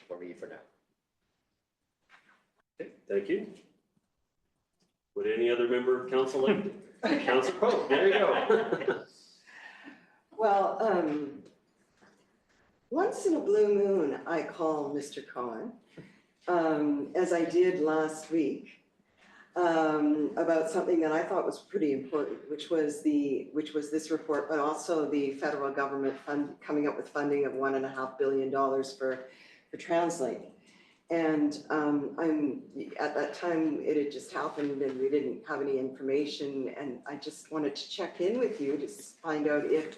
for me for now. Okay, thank you. Would any other member of council like to? Councillor Pope, there you go. Well, once in a blue moon, I call Mr. Cohen, as I did last week, about something that I thought was pretty important, which was this report, but also the federal government coming up with funding of $1.5 billion for TransLink. And at that time, it had just happened and we didn't have any information. And I just wanted to check in with you to find out if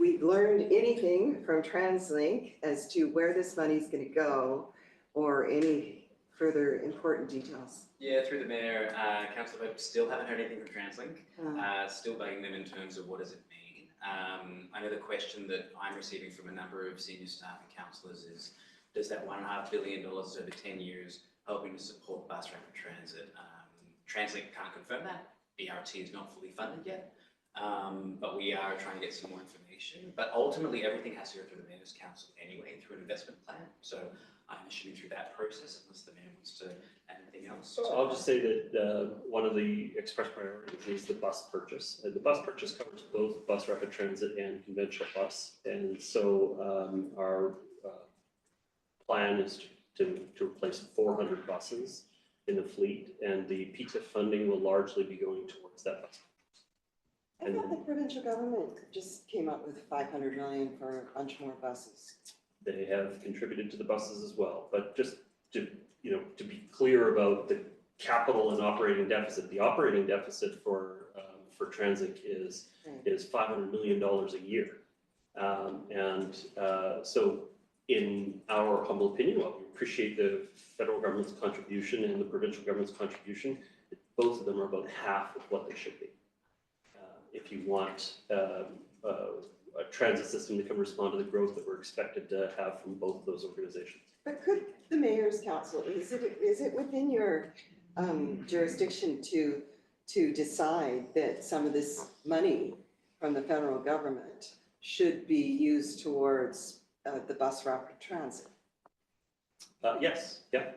we've learned anything from TransLink as to where this money's going to go or any further important details. Yeah, through the mayor, Councillor Webb, still haven't heard anything from TransLink. Still bugging them in terms of what does it mean. I know the question that I'm receiving from a number of senior staff and councillors is, does that $1.5 billion over 10 years helping to support bus rapid transit? TransLink can't confirm that. BRT is not fully funded yet, but we are trying to get some more information. But ultimately, everything has to go through the Mayor's Council anyway, through an investment plan. So I'm assuming through that process, unless the Mayor wants to add anything else. So I'll just say that one of the express priorities is the bus purchase. And the bus purchase covers both bus rapid transit and conventional bus. And so our plan is to replace 400 buses in the fleet, and the PTIF funding will largely be going towards that bus. I thought the provincial government just came up with 500 million for a bunch more buses. They have contributed to the buses as well, but just to be clear about the capital and operating deficit, the operating deficit for TransLink is $500 million a year, so in our humble opinion, while we appreciate the federal government's contribution and the provincial government's contribution, both of them are about half of what they should be. If you want a transit system that can respond to the growth that we're expected to have from both of those organizations. But could the Mayor's Council, is it within your jurisdiction to decide that some of this money from the federal government should be used towards the bus rapid transit? Yes, yeah,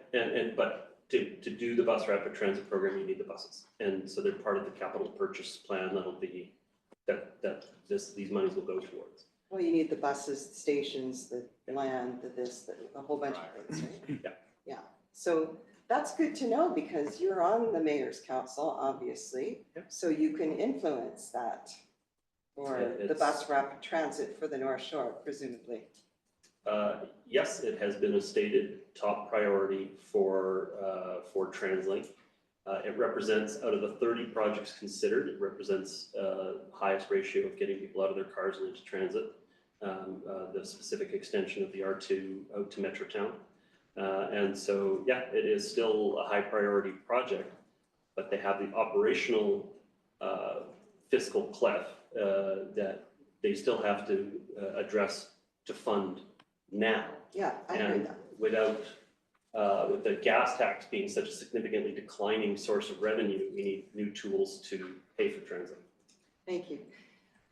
but to do the bus rapid transit program, you need the buses, and so they're part of the capital purchase plan. That'll be these monies will go towards. Well, you need the buses, the stations, the land, a whole bunch of things, right? Yeah. Yeah. So that's good to know because you're on the Mayor's Council, obviously, so you can influence that, or the bus rapid transit for the North Shore, presumably. Yes, it has been a stated top priority for TransLink. It represents, out of the 30 projects considered, it represents highest ratio of getting people out of their cars and into transit. The specific extension of the R2 out to Metrotown. And so, yeah, it is still a high priority project, but they have the operational fiscal clef that they still have to address to fund now. Yeah, I heard that. Without, with the gas tax being such a significantly declining source of revenue, we need new tools to pay for transit. Thank you.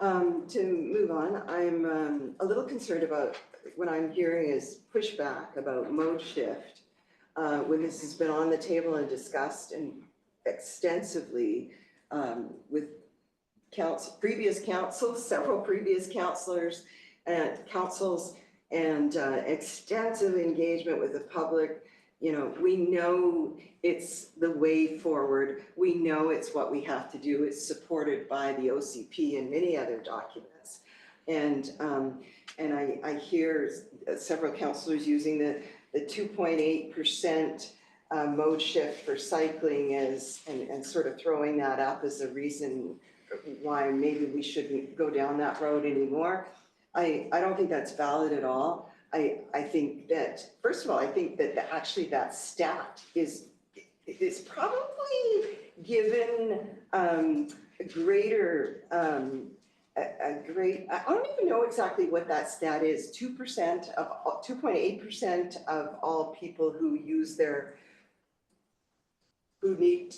To move on, I'm a little concerned about what I'm hearing is pushback about mode shift. When this has been on the table and discussed and extensively with several previous councillors, councils and extensive engagement with the public. You know, we know it's the way forward. We know it's what we have to do. It's supported by the OCP and many other documents. And I hear several councillors using the 2.8% mode shift for cycling as, and sort of throwing that up as a reason why maybe we shouldn't go down that road anymore. I don't think that's valid at all. I think that, first of all, I think that actually that stat is probably given a greater, I don't even know exactly what that stat is. 2.8% of all people who use who need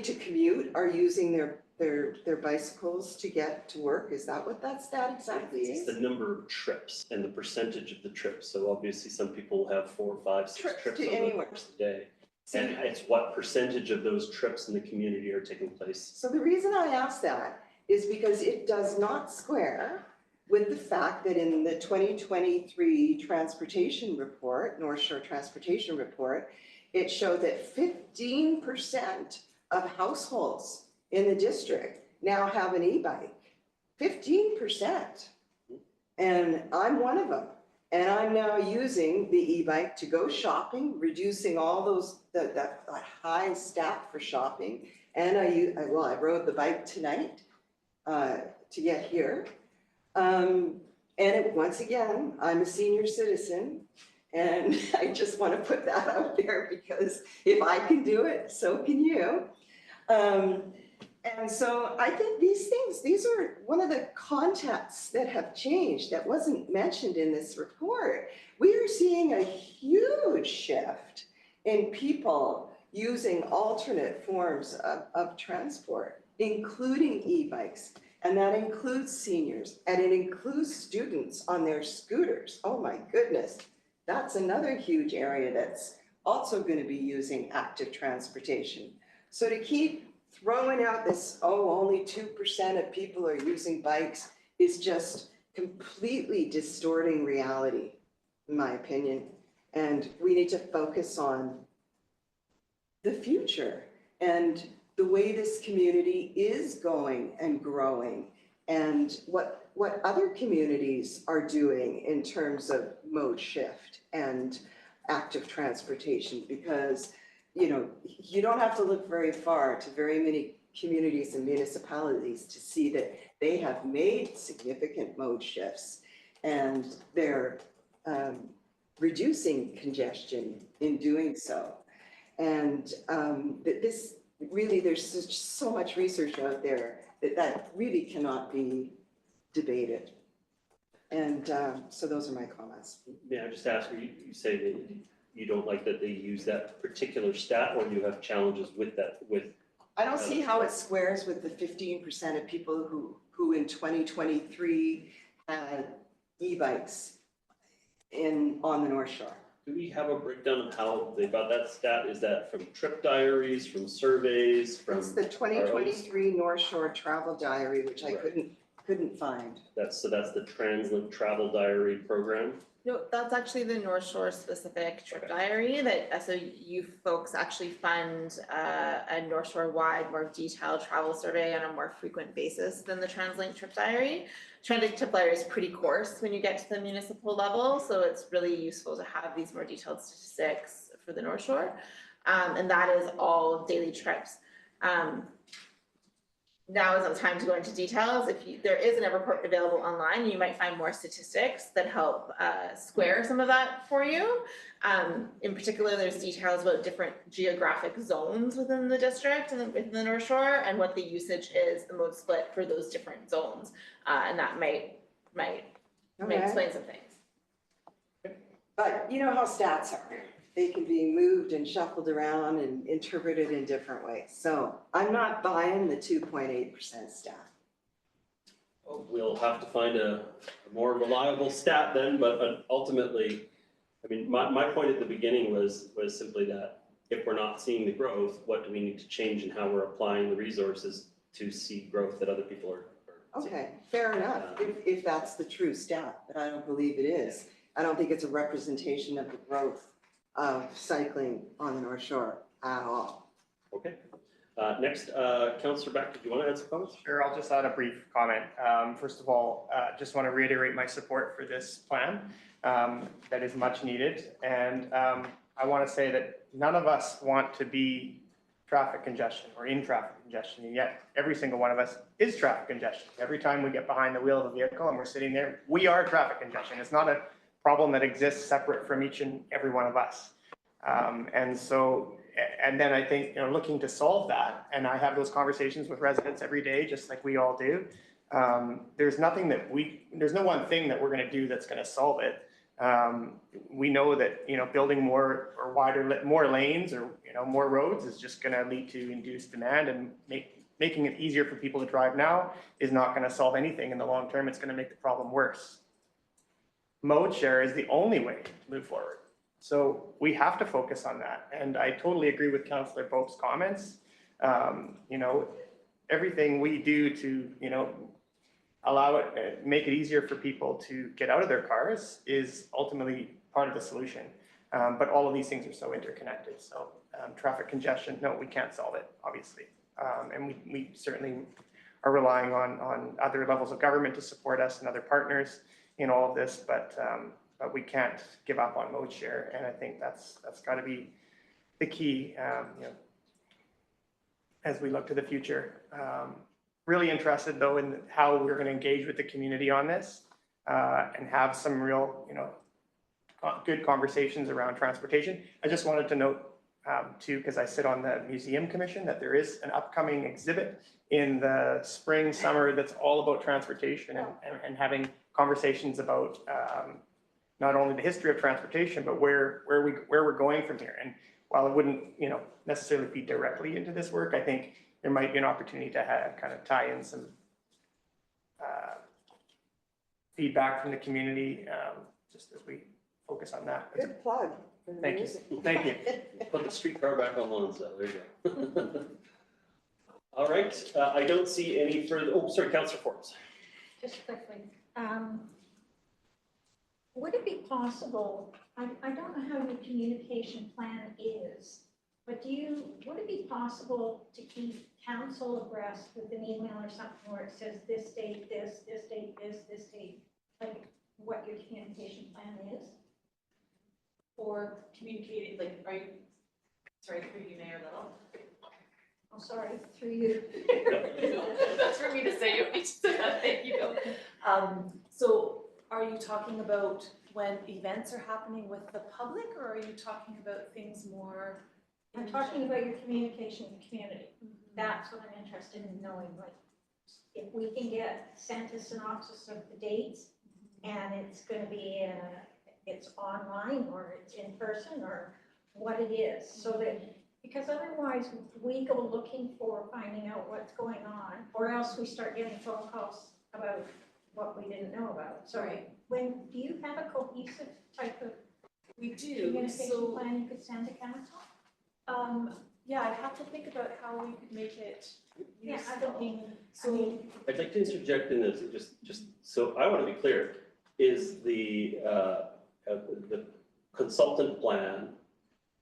to commute are using their bicycles to get to work. Is that what that stat exactly is? It's the number of trips and the percentage of the trips. So obviously some people have 4, 5, 6 trips to over anywhere. the day. And it's what percentage of those trips in the community are taking place. So the reason I ask that is because it does not square with the fact that in the 2023 transportation report, North Shore Transportation Report, it showed that 15% of households in the district now have an e-bike. 15%. And I'm one of them. And I'm now using the e-bike to go shopping, reducing all those, that high stack for shopping. And I rode the bike tonight to get here. Once again, I'm a senior citizen. And I just want to put that out there because if I can do it, so can you. And so I think these are one of the contexts that have changed that wasn't mentioned in this report. We are seeing a huge shift in people using alternate forms of transport, including e-bikes. And that includes seniors, and it includes students on their scooters. Oh my goodness, that's another huge area that's also going to be using active transportation. So to keep throwing out this, only 2% of people are using bikes is just completely distorting reality, in my opinion. And we need to focus on the future and the way this community is going and growing and what other communities are doing in terms of mode shift and active transportation, because you don't have to look very far to very many communities and municipalities to see that they have made significant mode shifts and they're reducing congestion in doing so. And this really, there's just so much research out there that really cannot be debated. And so those are my comments. May I just ask, you say that you don't like that they use that particular stat, or you have challenges with that? I don't see how it squares with the 15% of people who in 2023 had e-bikes on the North Shore. Do we have a breakdown of how they got that stat? Is that from trip diaries, from surveys, from? It's the 2023 North Shore Travel Diary, which I couldn't find. So that's the TransLink Travel Diary program? No, that's actually the North Shore specific trip diary that, so you folks actually fund a North Shore wide, more detailed travel survey on a more frequent basis than the TransLink trip diary. TransLink trip diary is pretty coarse when you get to the municipal level, so it's really useful to have these more detailed statistics for the North Shore. And that is all daily trips. Now is not the time to go into details. There is a report available online, you might find more statistics that help square some of that for you. In particular, there's details about different geographic zones within the district and within the North Shore and what the usage is, the mode split for those different zones. And that might explain some things. But you know how stats are. They can be moved and shuffled around and interpreted in different ways. So I'm not buying the 2.8% stat. We'll have to find a more reliable stat then, but ultimately, I mean, my point at the beginning was simply that if we're not seeing the growth, what do we need to change in how we're applying the resources to see growth that other people are Okay, fair enough, if that's the true stat, but I don't believe it is. I don't think it's a representation of the growth of cycling on the North Shore at all. Okay. Next, Councillor Beck, did you want to add some comments? Sure, I'll just add a brief comment. First of all, just want to reiterate my support for this plan that is much needed. And I want to say that none of us want to be traffic congestion or in traffic congestion, and yet every single one of us is traffic congestion. Every time we get behind the wheel of a vehicle and we're sitting there, we are traffic congestion. It's not a problem that exists separate from each and every one of us. And then I think, looking to solve that, and I have those conversations with residents every day, just like we all do. There's no one thing that we're going to do that's going to solve it. We know that, building more or wider, more lanes or, more roads is just going to lead to induced demand, and making it easier for people to drive now is not going to solve anything in the long term. It's going to make the problem worse. Mode share is the only way to move forward. So we have to focus on that. And I totally agree with Councillor Pope's comments. Everything we do to, allow it, make it easier for people to get out of their cars is ultimately part of the solution. But all of these things are so interconnected. So traffic congestion, no, we can't solve it, obviously. And we certainly are relying on other levels of government to support us and other partners in all of this, but we can't give up on mode share. And I think that's got to be the key, as we look to the future. Really interested though in how we're going to engage with the community on this and have some real, good conversations around transportation. I just wanted to note too, because I sit on the museum commission, that there is an upcoming exhibit in the spring, summer that's all about transportation and having conversations about not only the history of transportation, but where we're going from here. And while it wouldn't, necessarily feed directly into this work, I think there might be an opportunity to kind of tie in some feedback from the community, just as we focus on that. Good plug. For the Thank you. music. Thank you. Put the streetcar back on Lonsdale, there you go. All right, I don't see any further, sorry, Councillor Forbes. Just quickly, would it be possible, I don't know how your communication plan is, but would it be possible to keep council abreast with an email or something where it says this date, this date, this date, like what your communication plan is? Or communicating, like, sorry, through you, Mayor Little. Oh, sorry, through you. That's for me to say, you don't need to say that, thank you. So are you talking about when events are happening with the public, or are you talking about things more? I'm talking about your communication with the community. That's what I'm interested in knowing, like, if we can sent a synopsis of the dates, and it's gonna be, it's online, or it's in person, or what it is, so that, because otherwise we go looking for finding out what's going on, or else we start getting phone calls about what we didn't know about. So do you have a cohesive type of communication plan you could send to council? Yeah, I'd have to think about how we could make it So I'd like to interject in this, just so I want to be clear, is the consultant plan,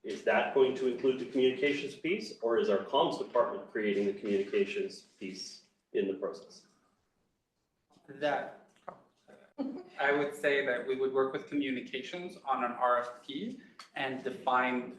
is that going to include the communications piece, or is our comms department creating the communications piece in the process? That, I would say that we would work with communications on an RFP and define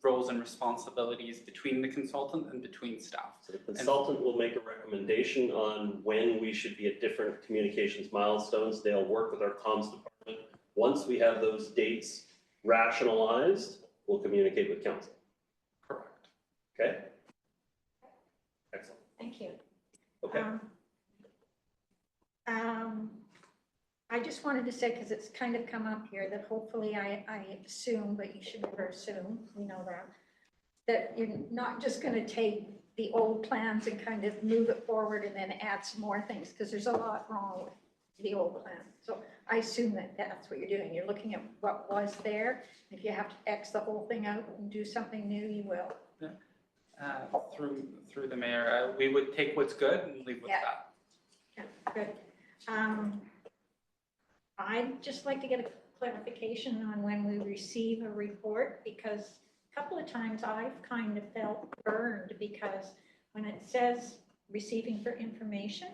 roles and responsibilities between the consultant and between staff. So the consultant will make a recommendation on when we should be at different communications milestones. They'll work with our comms department. Once we have those dates rationalized, we'll communicate with council. Correct. Okay? Excellent. Thank you. Okay. I just wanted to say, because it's kind of come up here, that hopefully I assume, but you should never assume, we know that you're not just going to take the old plans and kind of move it forward and then add some more things, because there's a lot wrong with the old plan. So I assume that that's what you're doing. You're looking at what was there. If you have to X the whole thing out and do something new, you will. Yeah. Through the mayor, we would take what's good and leave what's bad. Yeah. Good. I'd just like to get a clarification on when we receive a report, because a couple of times I've kind of felt burned, because when it says receiving for information,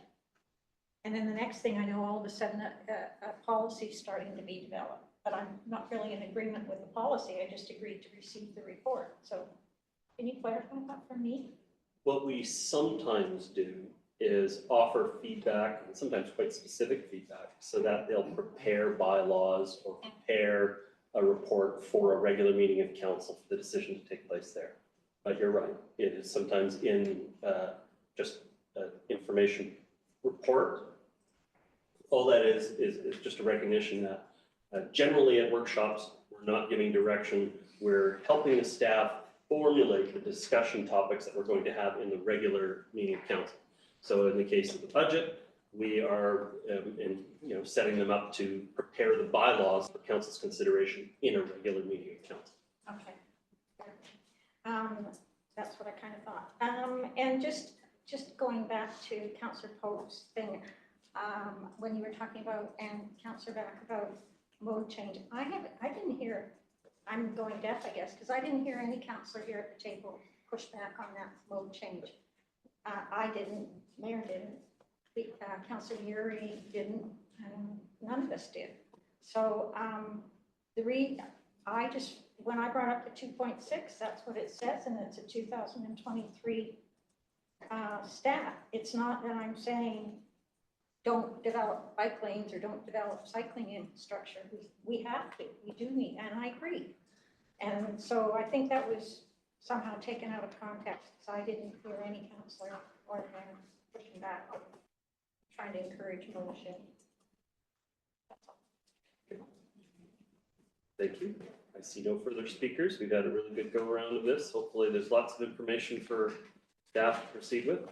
and then the next thing I know, all of a sudden, a policy is starting to be developed. But I'm not really in agreement with the policy. I just agreed to receive the report. So can you clarify that for me? What we sometimes do is offer feedback, and sometimes quite specific feedback, so that they'll prepare bylaws or prepare a report for a regular meeting of council for the decision to take place there. But you're right, it is sometimes in just an information report. All that is just a recognition that generally at workshops, we're not giving direction, we're helping the staff formulate the discussion topics that we're going to have in the regular meeting of council. So in the case of the budget, we are setting them up to prepare the bylaws for council's consideration in a regular meeting of council. Okay. That's what I kind of thought. And just going back to Councillor Pope's thing, when you were talking about, and Councillor Back, about mode change, I didn't hear, I'm going deaf, I guess, because I didn't hear any councillor here at the table push back on that mode change. I didn't, Mayor didn't, Councillor Uri didn't, and none of us did. So when I brought up the 2.6, that's what it says, and it's a 2023 stat. It's not that I'm saying don't develop bike lanes or don't develop cycling infrastructure. We have to, we do need, and I agree. And so I think that was somehow taken out of context, because I didn't hear any councillor or mayor pushing back on trying to encourage motion. That's all. Thank you. I see no further speakers. We've had a really good go around of this. Hopefully there's lots of information for staff to proceed with.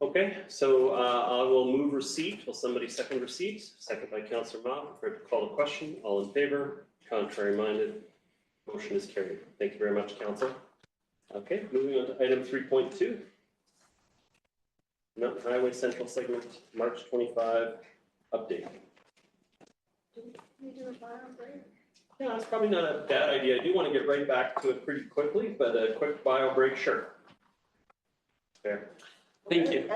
Okay, so I will move receipt. Will somebody second receipt? Second by Councillor Mott. Prepared to call the question. All in favor? Contrary minded? Motion is carried. Thank you very much, Council. Okay, moving on to item 3.2. Mountain Highway Central Segment, March 25 update. Yeah, that's probably not a bad idea. I do want to get right back to it pretty quickly, but a quick bio break, sure. Fair. Thank you.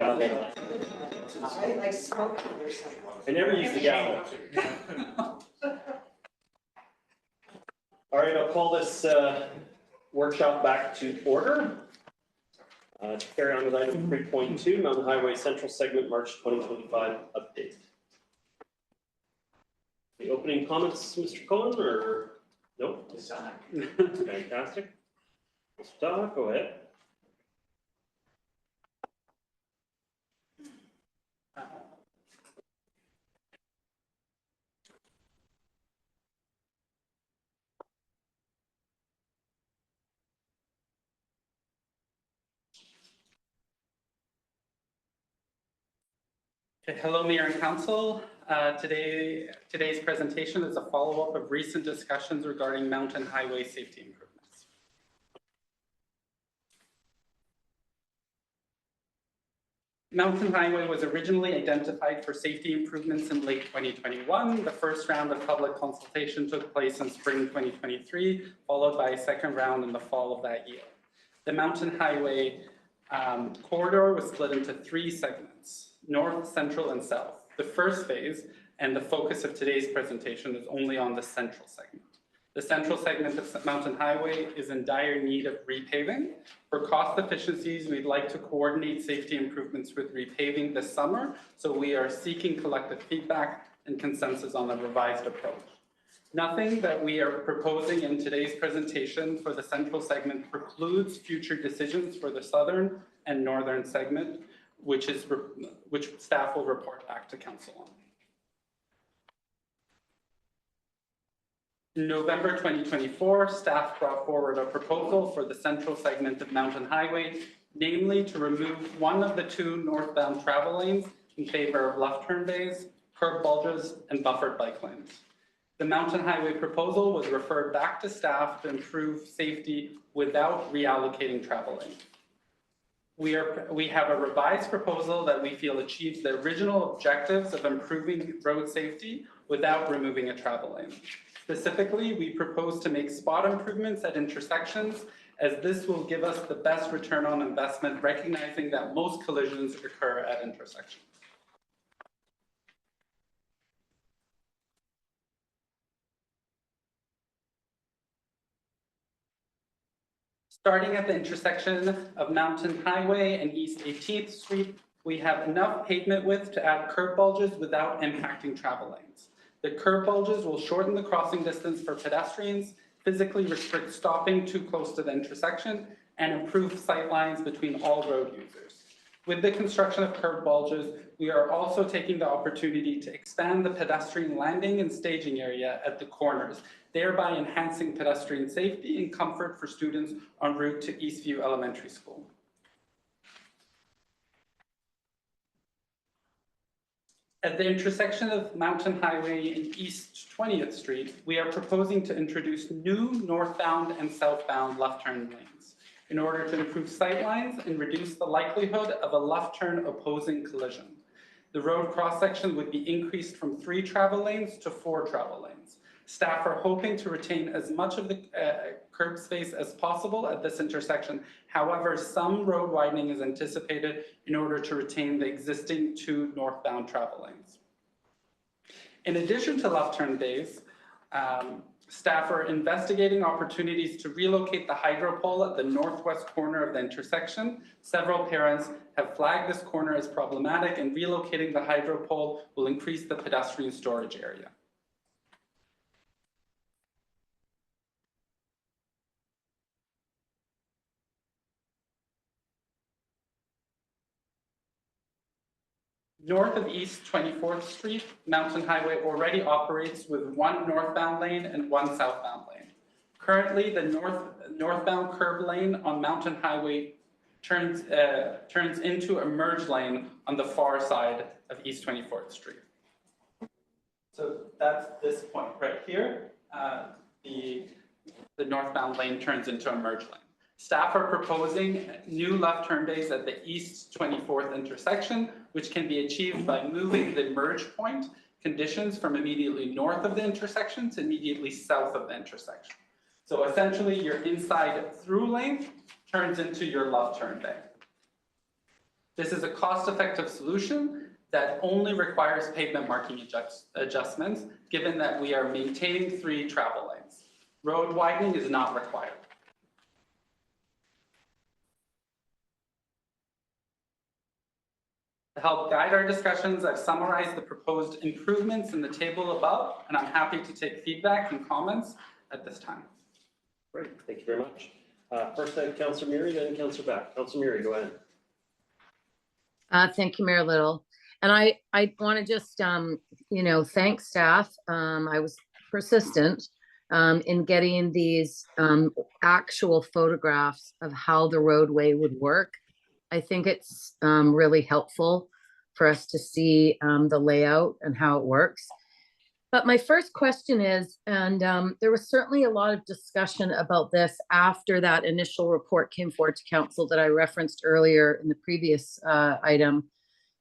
I like smoking or something. I never use the gavel. All right, I'll call this workshop back to order. To carry on with item 3.2, Mountain Highway Central Segment, March 2025 update. The opening comments, Mr. Cohen, or nope? Fantastic. Mr. Dodd, go ahead. Okay, hello, Mayor and Council. Today's presentation is a follow-up of recent discussions regarding mountain highway safety improvements. Mountain Highway was originally identified for safety improvements in late 2021. The first round of public consultation took place in spring 2023, followed by a second round in the fall of that year. The Mountain Highway corridor was split into 3 segments: north, central, and south. The first phase, and the focus of today's presentation, is only on the central segment. The central segment of Mountain Highway is in dire need of repaving. For cost efficiencies, we'd like to coordinate safety improvements with repaving this summer, so we are seeking collective feedback and consensus on a revised approach. Nothing that we are proposing in today's presentation for the central segment precludes future decisions for the southern and northern segment, which staff will report back to council on. In November 2024, staff brought forward a proposal for the central segment of Mountain Highway, namely to remove one of the 2 northbound travel lanes in favor of left turn bays, curb bulges, and buffered bike lanes. The Mountain Highway proposal was referred back to staff to improve safety without reallocating travel lanes. We have a revised proposal that we feel achieves the original objectives of improving road safety without removing a travel lane. Specifically, we propose to make spot improvements at intersections, as this will give us the best return on investment, recognizing that most collisions occur at intersections. Starting at the intersection of Mountain Highway and East 18th Street, we have enough pavement width to add curb bulges without impacting travel lanes. The curb bulges will shorten the crossing distance for pedestrians, physically restrict stopping too close to the intersection, and improve sight lines between all road users. With the construction of curb bulges, we are also taking the opportunity to expand the pedestrian landing and staging area at the corners, thereby enhancing pedestrian safety and comfort for students en route to Eastview Elementary School. At the intersection of Mountain Highway and East 20th Street, we are proposing to introduce new northbound and southbound left turn lanes in order to improve sight lines and reduce the likelihood of a left turn opposing collision. The road cross-section would be increased from 3 travel lanes to 4 travel lanes. Staff are hoping to retain as much of the curb space as possible at this intersection. However, some road widening is anticipated in order to retain the existing 2 northbound travel lanes. In addition to left turn bays, staff are investigating opportunities to relocate the hydro pole at the northwest corner of the intersection. Several parents have flagged this corner as problematic, and relocating the hydro pole will increase the pedestrian storage area. North of East 24th Street, Mountain Highway already operates with 1 northbound lane and 1 southbound lane. Currently, the northbound curb lane on Mountain Highway turns into a merge lane on the far side of East 24th Street. So that's this point right here. The northbound lane turns into a merge lane. Staff are proposing new left turn bays at the East 24th intersection, which can be achieved by moving the merge point conditions from immediately north of the intersection to immediately south of the intersection. So essentially, your inside through lane turns into your left turn bay. This is a cost-effective solution that only requires pavement marking adjustments, given that we are maintaining 3 travel lanes. Road widening is not required. To help guide our discussions, I've summarized the proposed improvements in the table above, and I'm happy to take feedback and comments at this time. Great, thank you very much. First, I have Councillor Murray, then Councillor Back. Councillor Murray, go ahead. Thank you, Mayor Little. And I want to just, thank staff. I was persistent in getting these actual photographs of how the roadway would work. I think it's really helpful for us to see the layout and how it works. But my first question is, and there was certainly a lot of discussion about this after that initial report came forward to council that I referenced earlier in the previous item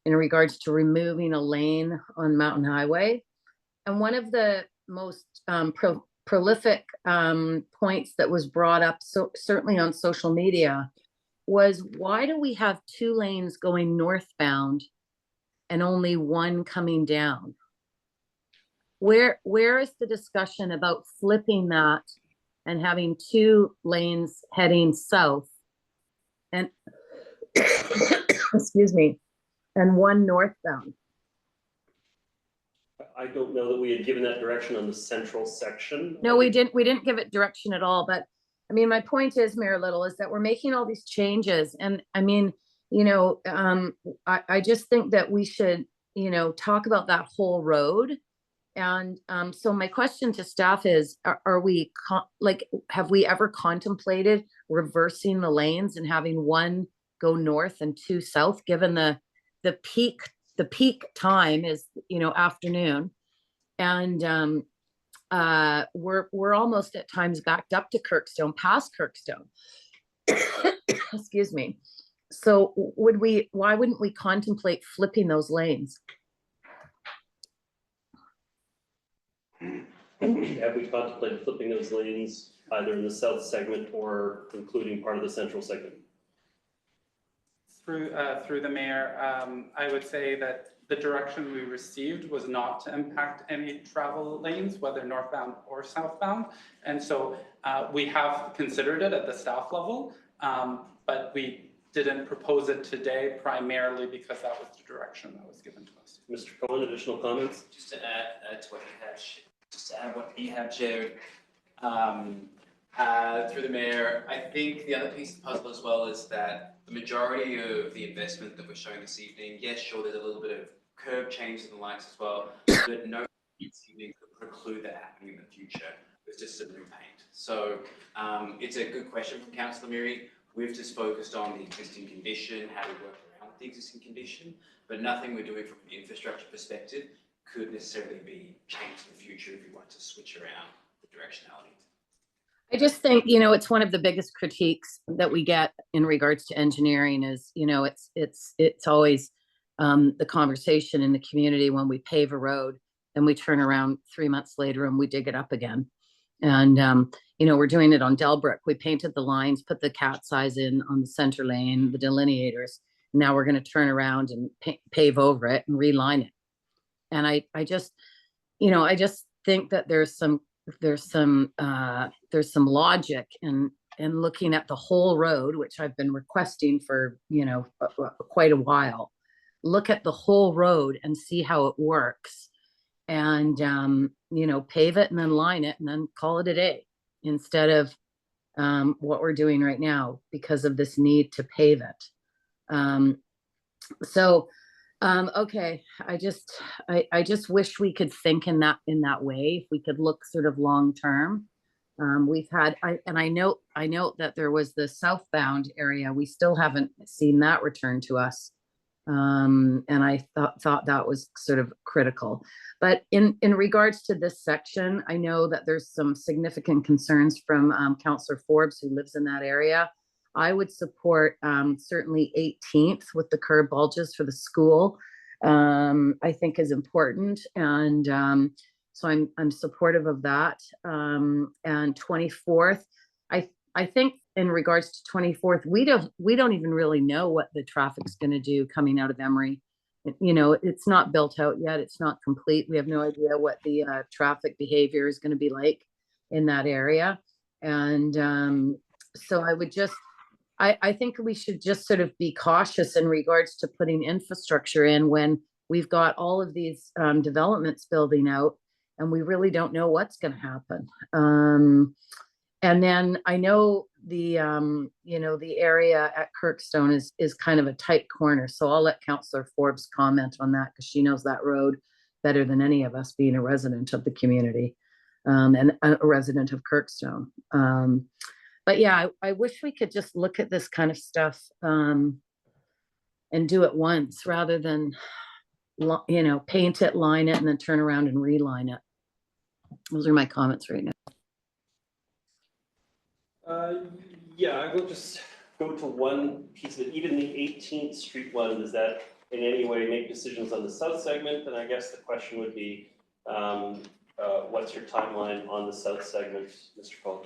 in regards to removing a lane on Mountain Highway. And one of the most prolific points that was brought up, certainly on social media, was why do we have 2 lanes going northbound and only 1 coming down? Where is the discussion about flipping that and having 2 lanes heading south and excuse me, and 1 northbound? I don't know that we had given that direction on the central section. No, we didn't give it direction at all. But I mean, my point is, Mayor Little, is that we're making all these changes. And I mean, I just think that we should, talk about that whole road. And so my question to staff is, have we ever contemplated reversing the lanes and having 1 go north and 2 south, given the peak time is, afternoon. And we're almost at times backed up to Kirkstone, past Kirkstone. Excuse me. So why wouldn't we contemplate flipping those lanes? Have we contemplated flipping those lanes either in the south segment or including part of the central segment? Through the mayor, I would say that the direction we received was not to impact any travel lanes, whether northbound or southbound. And so we have considered it at the staff level, but we didn't propose it today primarily because that was the direction that was given to us. Mr. Cohen, additional comments? Just to add to what he had shared, through the mayor, I think the other piece of the puzzle as well is that the majority of the investment that we're showing this evening, yes, sure, there's a little bit of curb changes and the likes as well, but no evening could preclude that happening in the future with just some new paint. So it's a good question from Councillor Murray. We've just focused on the existing condition, how we work around the existing condition, but nothing we're doing from an infrastructure perspective could necessarily be changed in the future if we want to switch around the directionality. I just think, it's one of the biggest critiques that we get in regards to engineering is, it's always the conversation in the community when we pave a road and we turn around 3 months later and we dig it up again. And, we're doing it on Delbrook. We painted the lines, put the cat's eyes in on the center lane, the delineators. Now we're going to turn around and pave over it and reline it. And I just think that there's some logic in looking at the whole road, which I've been requesting for, quite a while. Look at the whole road and see how it works, and, pave it and then line it and then call it a day, instead of what we're doing right now because of this need to pave it. Okay, I just wish we could think in that way. If we could look sort of long term. We've had, I note that there was the southbound area. We still haven't seen that return to us. And I thought that was sort of critical. But in regards to this section, I know that there's some significant concerns from Councillor Forbes, who lives in that area. I would support certainly 18th with the curb bulges for the school. I think is important, and so I'm supportive of that. And 24th, I think in regards to 24th, we don't even really know what the traffic's going to do coming out of Emery. You know, it's not built out yet. It's not complete. We have no idea what the traffic behavior is going to be like in that area. And so I would just, I think we should just sort of be cautious in regards to putting infrastructure in when we've got all of these developments building out and we really don't know what's going to happen. And then I know the, you know, the area at Kirkstone is kind of a tight corner. So I'll let Councillor Forbes comment on that because she knows that road better than any of us, being a resident of the community and a resident of Kirkstone. But yeah, I wish we could just look at this kind of stuff and do it once rather than, you know, paint it, line it, and then turn around and reline it. Those are my comments right now. Yeah, I will just go to one piece of it. Even the 18th Street one, does that in any way make decisions on the south segment? And I guess the question would be, what's your timeline on the south segment, Mr. Cole?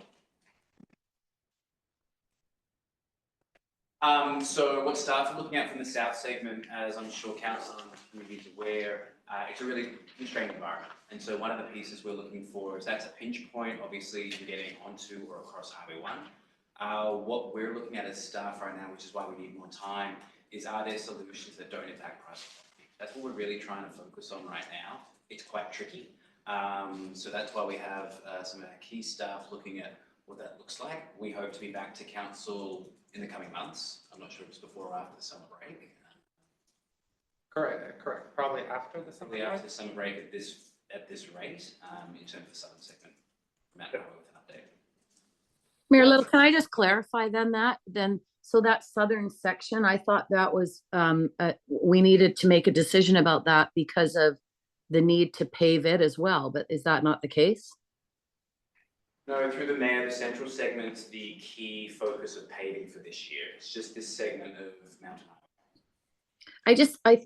So what staff are looking at from the south segment, as I'm sure council and the community is aware, it's a really constrained environment. And so one of the pieces we're looking for is that's a pinch point, obviously, you're getting onto or across Highway 1. What we're looking at as staff right now, which is why we need more time, is are there solutions that don't impact private property? That's what we're really trying to focus on right now. It's quite tricky. So that's why we have some of our key staff looking at what that looks like. We hope to be back to council in the coming months. I'm not sure if it's before or after the summer break. Correct. Probably after the summer Probably break. after the summer break at this rate, in terms of the southern segment. Matt, with an update. Mayor Little, can I just clarify then so that southern section, I thought that was we needed to make a decision about that because of the need to pave it as well, but is that not the case? No, through the mayor, the central segment's the key focus of paving for this year. It's just this segment of Mountain Highway.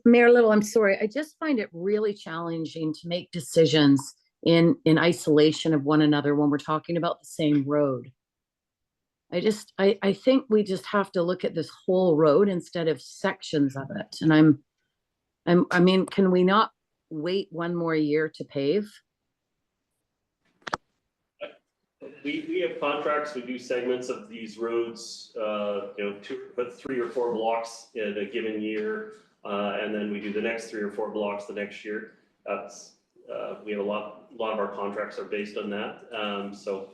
Mayor Little, I'm sorry. I just find it really challenging to make decisions in isolation of one another when we're talking about the same road. I think we just have to look at this whole road instead of sections of it. And I mean, can we not wait one more year to pave? We have contracts, we do segments of these roads, you know, 3 or 4 blocks in a given year, and then we do the next 3 or 4 blocks the next year. That's we have a lot of our contracts are based on that. So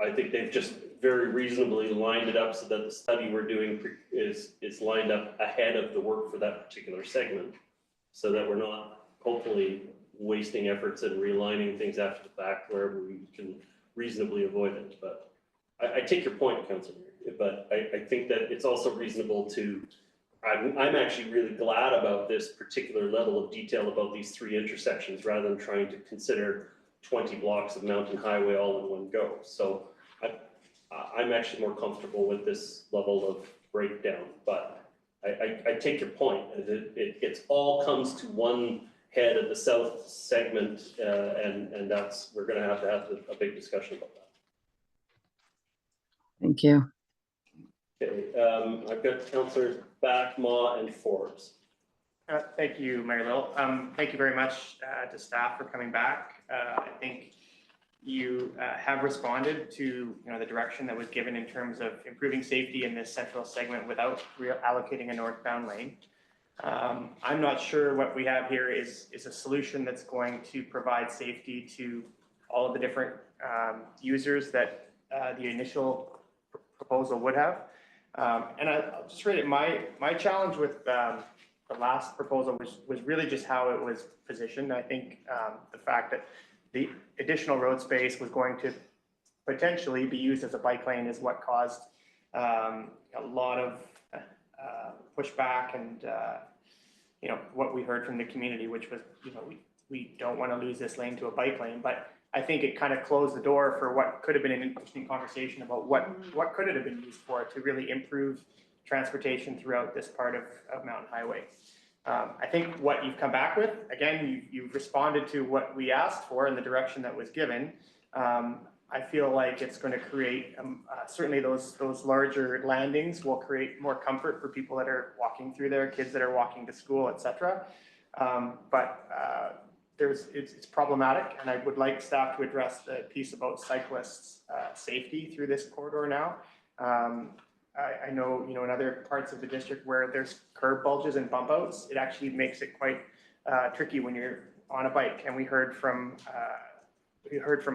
I think they've just very reasonably lined it up so that the study we're doing is lined up ahead of the work for that particular segment, so that we're not hopefully wasting efforts and realigning things after the fact wherever we can reasonably avoid it. But I take your point, Councillor, but I think that it's also reasonable to, I'm actually really glad about this particular level of detail about these 3 intersections rather than trying to consider 20 blocks of Mountain Highway all in one go. So I'm actually more comfortable with this level of breakdown, but I take your point. It all comes to one head of the south segment, and that's, we're going to have a big discussion about that. Thank you. Okay, I've got Councillors Back, Ma, and Forbes. Thank you, Mayor Little. Thank you very much to staff for coming back. I think you have responded to the direction that was given in terms of improving safety in this central segment without allocating a northbound lane. I'm not sure what we have here is a solution that's going to provide safety to all of the different users that the initial proposal would have. And I'll just read it. My challenge with the last proposal was really just how it was positioned. I think the fact that the additional road space was going to potentially be used as a bike lane is what caused a lot of pushback and what we heard from the community, which was we don't want to lose this lane to a bike lane. But I think it kind of closed the door for what could have been an interesting conversation about what could it have been used for to really improve transportation throughout this part of Mountain Highway. I think what you've come back with, again, you've responded to what we asked for in the direction that was given. I feel like it's going to create, certainly those larger landings will create more comfort for people that are walking through there, kids that are walking to school, et cetera. It's problematic, and I would like staff to address the piece about cyclists' safety through this corridor now. I know, in other parts of the district where there's curb bulges and bump outs, it actually makes it quite tricky when you're on a bike. And we heard from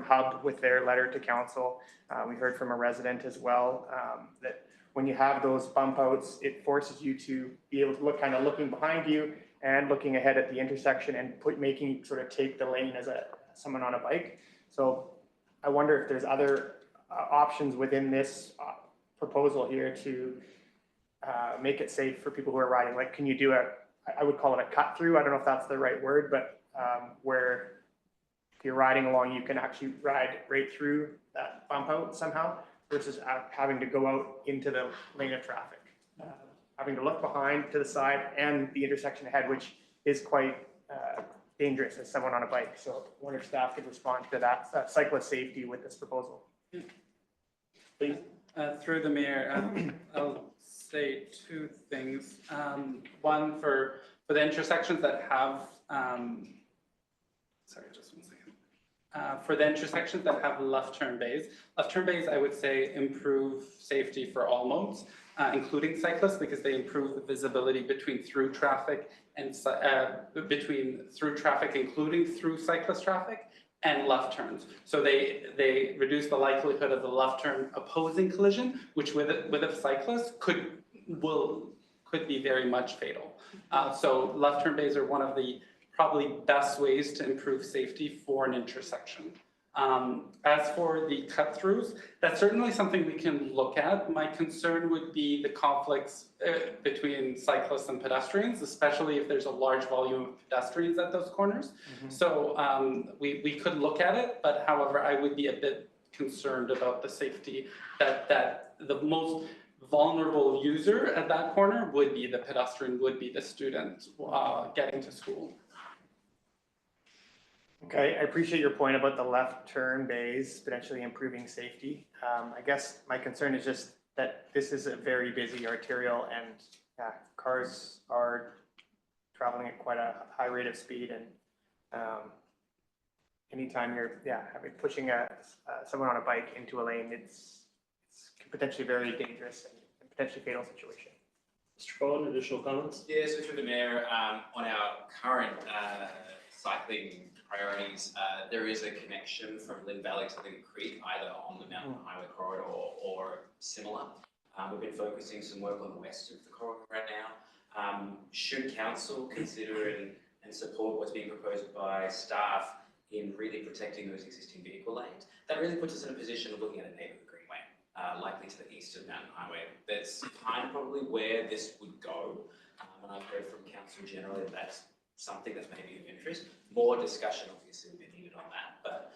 Hub with their letter to council. We heard from a resident as well, that when you have those bump outs, it forces you to be able to look, kind of looking behind you and looking ahead at the intersection and making you sort of take the lane as someone on a bike. So I wonder if there's other options within this proposal here to make it safe for people who are riding. Like, can you do I would call it a cut through. I don't know if that's the right word, but where if you're riding along, you can actually ride right through that bump out somehow versus having to go out into the lane of traffic. Having to look behind, to the side, and the intersection ahead, which is quite dangerous as someone on a bike. So I wonder if staff could respond to that cyclist safety with this proposal. Please. Through the mayor, I'll say two things. One, for the intersections that have, sorry, just one second. For the intersections that have left turn bays, I would say improve safety for all modes, including cyclists, because they improve the visibility between through traffic and including through cyclist traffic and left turns. So they reduce the likelihood of the left turn opposing collision, which with a cyclist could be very much fatal. So left turn bays are one of the probably best ways to improve safety for an intersection. As for the cut throughs, that's certainly something we can look at. My concern would be the conflicts between cyclists and pedestrians, especially if there's a large volume of pedestrians at those corners. Mm-hmm. So we could look at it, but however, I would be a bit concerned about the safety that the most vulnerable user at that corner would be the pedestrian, would be the student getting to school. Okay, I appreciate your point about the left turn bays potentially improving safety. I guess my concern is just that this is a very busy arterial and cars are traveling at quite a high rate of speed, and anytime you're pushing someone on a bike into a lane, it's potentially very dangerous and potentially fatal situation. Mr. Cohen, additional comments? Yeah, so through the mayor, on our current cycling priorities, there is a connection from Lynn Valley to Lynn Creek, either on the Mountain Highway corridor or similar. We've been focusing some work on the west of the corridor right now. Should council consider and support what's being proposed by staff in really protecting those existing vehicle lanes, that really puts us in a position of looking at a neighbourhood greenway, likely to the east of Mountain Highway. That's kind of probably where this would go. And I've heard from council generally that that's something that's maybe of interest. More discussion obviously will be needed on that, but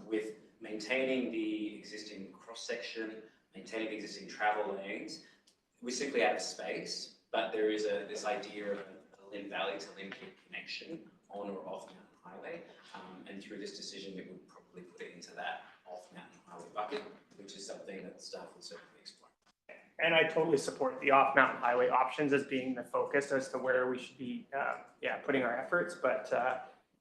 with maintaining the existing cross-section, maintaining the existing travel lanes, we simply have space, but there is this idea of a Lynn Valley to Lynn Creek connection on or off Mountain Highway, and through this decision it would probably put it into that off Mountain Highway bucket, which is something that staff will certainly explore. And I totally support the off Mountain Highway options as being the focus as to where we should be putting our efforts. But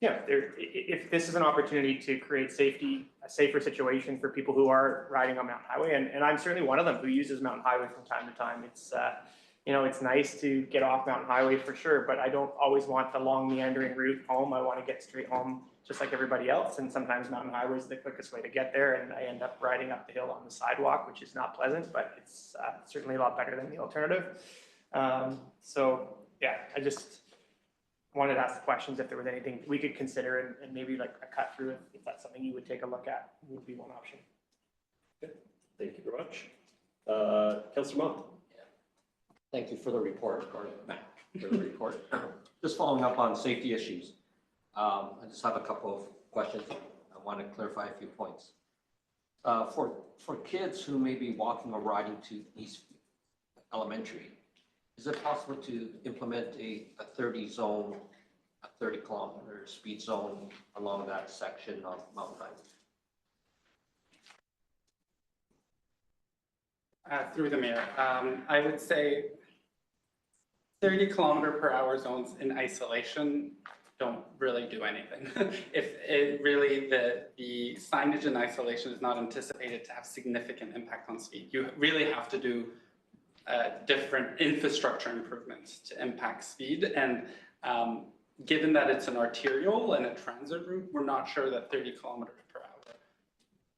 if this is an opportunity to create a safer situation for people who are riding on Mountain Highway, and I'm certainly one of them who uses Mountain Highway from time to time. It's nice to get off Mountain Highway for sure, but I don't always want the long meandering route home. I want to get straight home just like everybody else. And sometimes Mountain Highway is the quickest way to get there. And I end up riding up the hill on the sidewalk, which is not pleasant, but it's certainly a lot better than the alternative. I just wanted to ask the questions if there was anything we could consider and maybe like a cut through if that's something you would take a look at, would be one option. Good. Thank you very much. Councillor Mott. Thank you for the report, or Matt, for the report. Just following up on safety issues. I just have a couple of questions. I want to clarify a few points. For kids who may be walking or riding to East Elementary, is it possible to implement a 30 kilometer speed zone along that section of Mountain Highway? Through the mayor, I would say 30 km/h zones in isolation don't really do anything. If it really, the signage in isolation is not anticipated to have significant impact on speed. You really have to do different infrastructure improvements to impact speed. And given that it's an arterial and a transit route, we're not sure that 30 km/h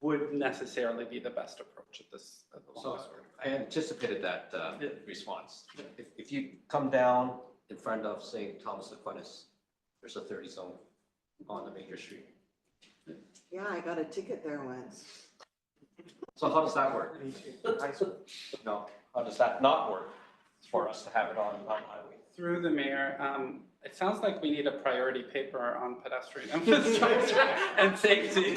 would necessarily be the best approach at this. At the So longest route. I anticipated that response. If you come down in front of, say, Thomas Aquinas, there's a 30 zone on the major street. Yeah, I got a ticket there once. So how does that work? No, how does that not work for us to have it on highway? Through the mayor, it sounds like we need a priority paper on pedestrian infrastructure and safety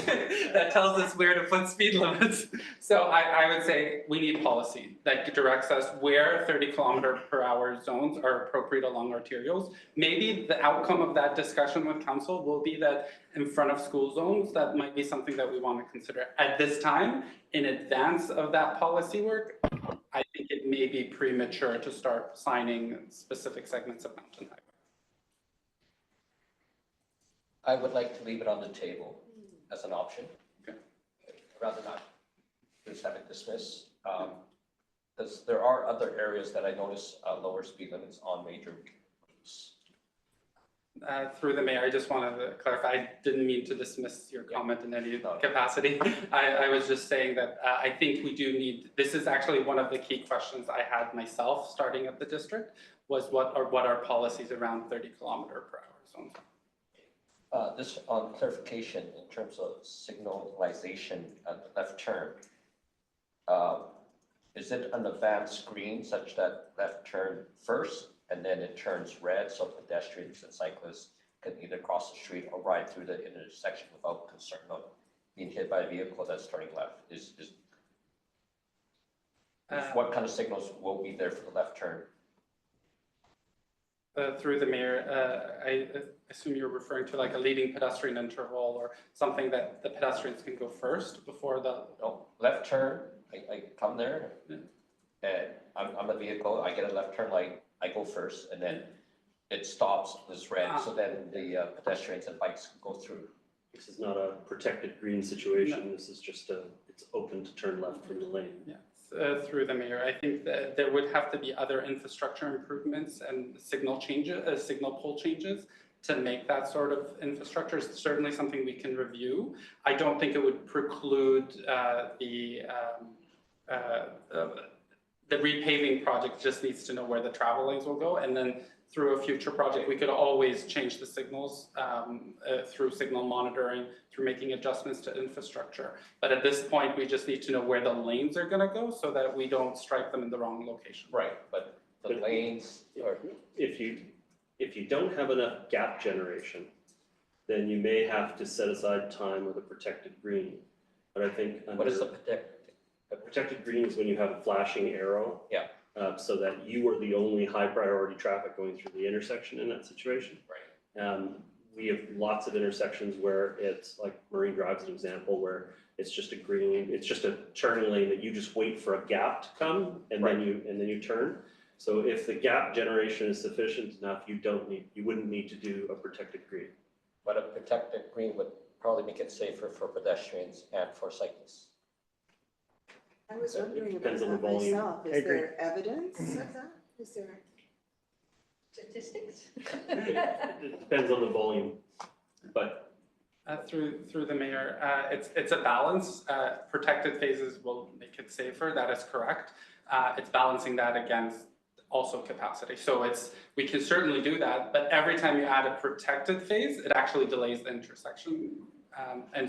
that tells us where to put speed limits. So I would say we need policy that directs us where 30 km/h zones are appropriate along arterials. Maybe the outcome of that discussion with council will be that in front of school zones, that might be something that we want to consider. At this time, in advance of that policy work, I think it may be premature to start signing specific segments of Mountain Highway. I would like to leave it on the table as an option. Okay. Rather not just have it dismissed. Because there are other areas that I notice lower speed limits on major routes. Through the mayor, I just wanted to clarify, I didn't mean to dismiss your comment in any capacity. I was just saying that I think we do need, this is actually one of the key questions I had myself starting at the district, was what are policies around 30 km/h zones? This on clarification in terms of signalization at the left turn. Is it an advanced green such that left turn first and then it turns red so pedestrians and cyclists can either cross the street or ride through the intersection without concern of being hit by a vehicle that's turning left? What kind of signals will be there for the left turn? Through the mayor, I assume you're referring to like a leading pedestrian interval or something that the pedestrians can go first before the... No, left turn, I come there and I'm a vehicle, I get a left turn light, I go first and then it stops this red, so then the pedestrians and bikes can go through. This is not a protected green situation. This is just it's open to turn left from the lane. Yeah. Through the mayor, I think that there would have to be other infrastructure improvements and signal changes, signal pole changes to make that sort of infrastructure. Is certainly something we can review. I don't think it would preclude the repaving project. Just needs to know where the travel lanes will go, and then through a future project, we could always change the signals through signal monitoring, through making adjustments to infrastructure. But at this point, we just need to know where the lanes are going to go so that we don't strike them in the wrong location. Right, but the lanes are... If you don't have enough gap generation, then you may have to set aside time with a protected green. But I think What is the protected? a protected green is when you have a flashing arrow. Yeah. So that you are the only high priority traffic going through the intersection in that situation. Right. We have lots of intersections where it's like Marine Drive's an example where it's just a green, it's just a turning lane that you just wait for a gap to come and then you turn. So if the gap generation is sufficient enough, you wouldn't need to do a protected green. But a protected green would probably make it safer for pedestrians and for cyclists. I was wondering about Depends on the that volume. myself. Is there evidence of that? Is there? Statistics? It depends on the volume, but Through the mayor, it's a balance. Protected phases will make it safer. That is correct. It's balancing that against also capacity. So we can certainly do that, but every time you add a protected phase, it actually delays the intersection. And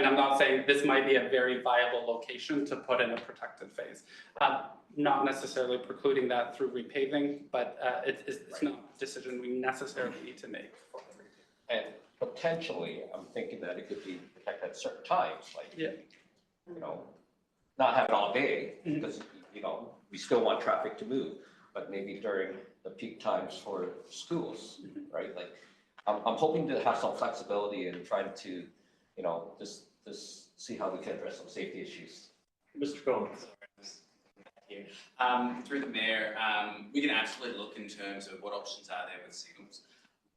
I'm not saying this might be a very viable location to put in a protected phase. Not necessarily precluding that through repaving, but it's not a decision we necessarily need to make. And potentially, I'm thinking that it could be protected at certain times, like, not have it all day, because, we still want traffic to move, but maybe during the peak times for schools, right? Like, I'm hoping to have some flexibility in trying to, just see how we can address some safety issues. Mr. Collins. here. Through the mayor, we can absolutely look in terms of what options are there with signals.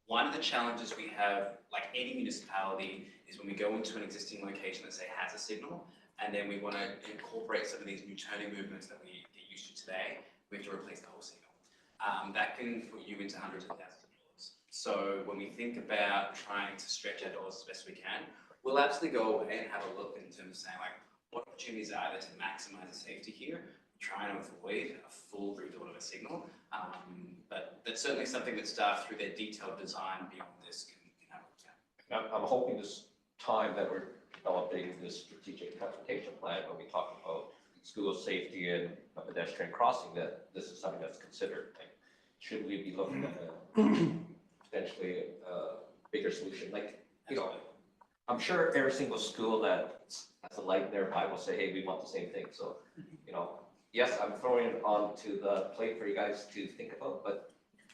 One of the challenges we have, like any municipality, is when we go into an existing location that say has a signal, and then we want to incorporate some of these new turning movements that we get used to today, we have to replace the whole signal. That can put you into hundreds of thousands of dollars. So when we think about trying to stretch our dollars as best we can, we'll absolutely go away and have a look in terms of saying, like, what opportunities are there to maximize the safety here, try and avoid a full rebuild of a signal. But that's certainly something that staff, through their detailed design beyond this, can have a look at. I'm hoping this time that we're developing this strategic transportation plan, when we talk about school safety and a pedestrian crossing, that this is something that's considered. Like, should we be looking at potentially a bigger solution? Like, you know, I'm sure every single school that has a light nearby will say, hey, we want the same thing. So, you know, yes, I'm throwing it onto the plate for you guys to think about, but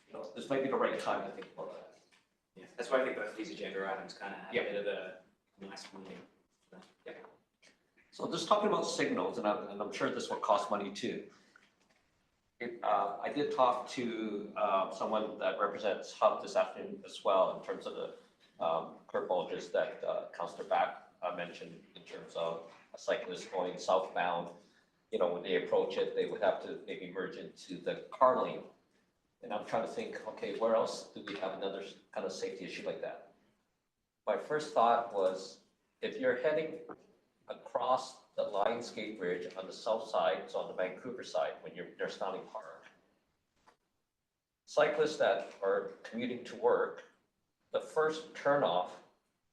you know, this might be the right time to think about that. Yeah, that's why I think both these agenda items kind of have a bit of a nice moving. Yeah. So just talking about signals, and I'm sure this will cost money too. I did talk to someone that represents Hub this afternoon as well, in terms of the curb bulges that Councillor Back mentioned, in terms of a cyclist going southbound. You know, when they approach it, they would have to maybe merge into the car lane. And I'm trying to think, okay, where else do we have another kind of safety issue like that? My first thought was, if you're heading across the Lionsgate Bridge on the south side, so on the Vancouver side, when you're near Stanley Park, cyclists that are commuting to work, the first turnoff,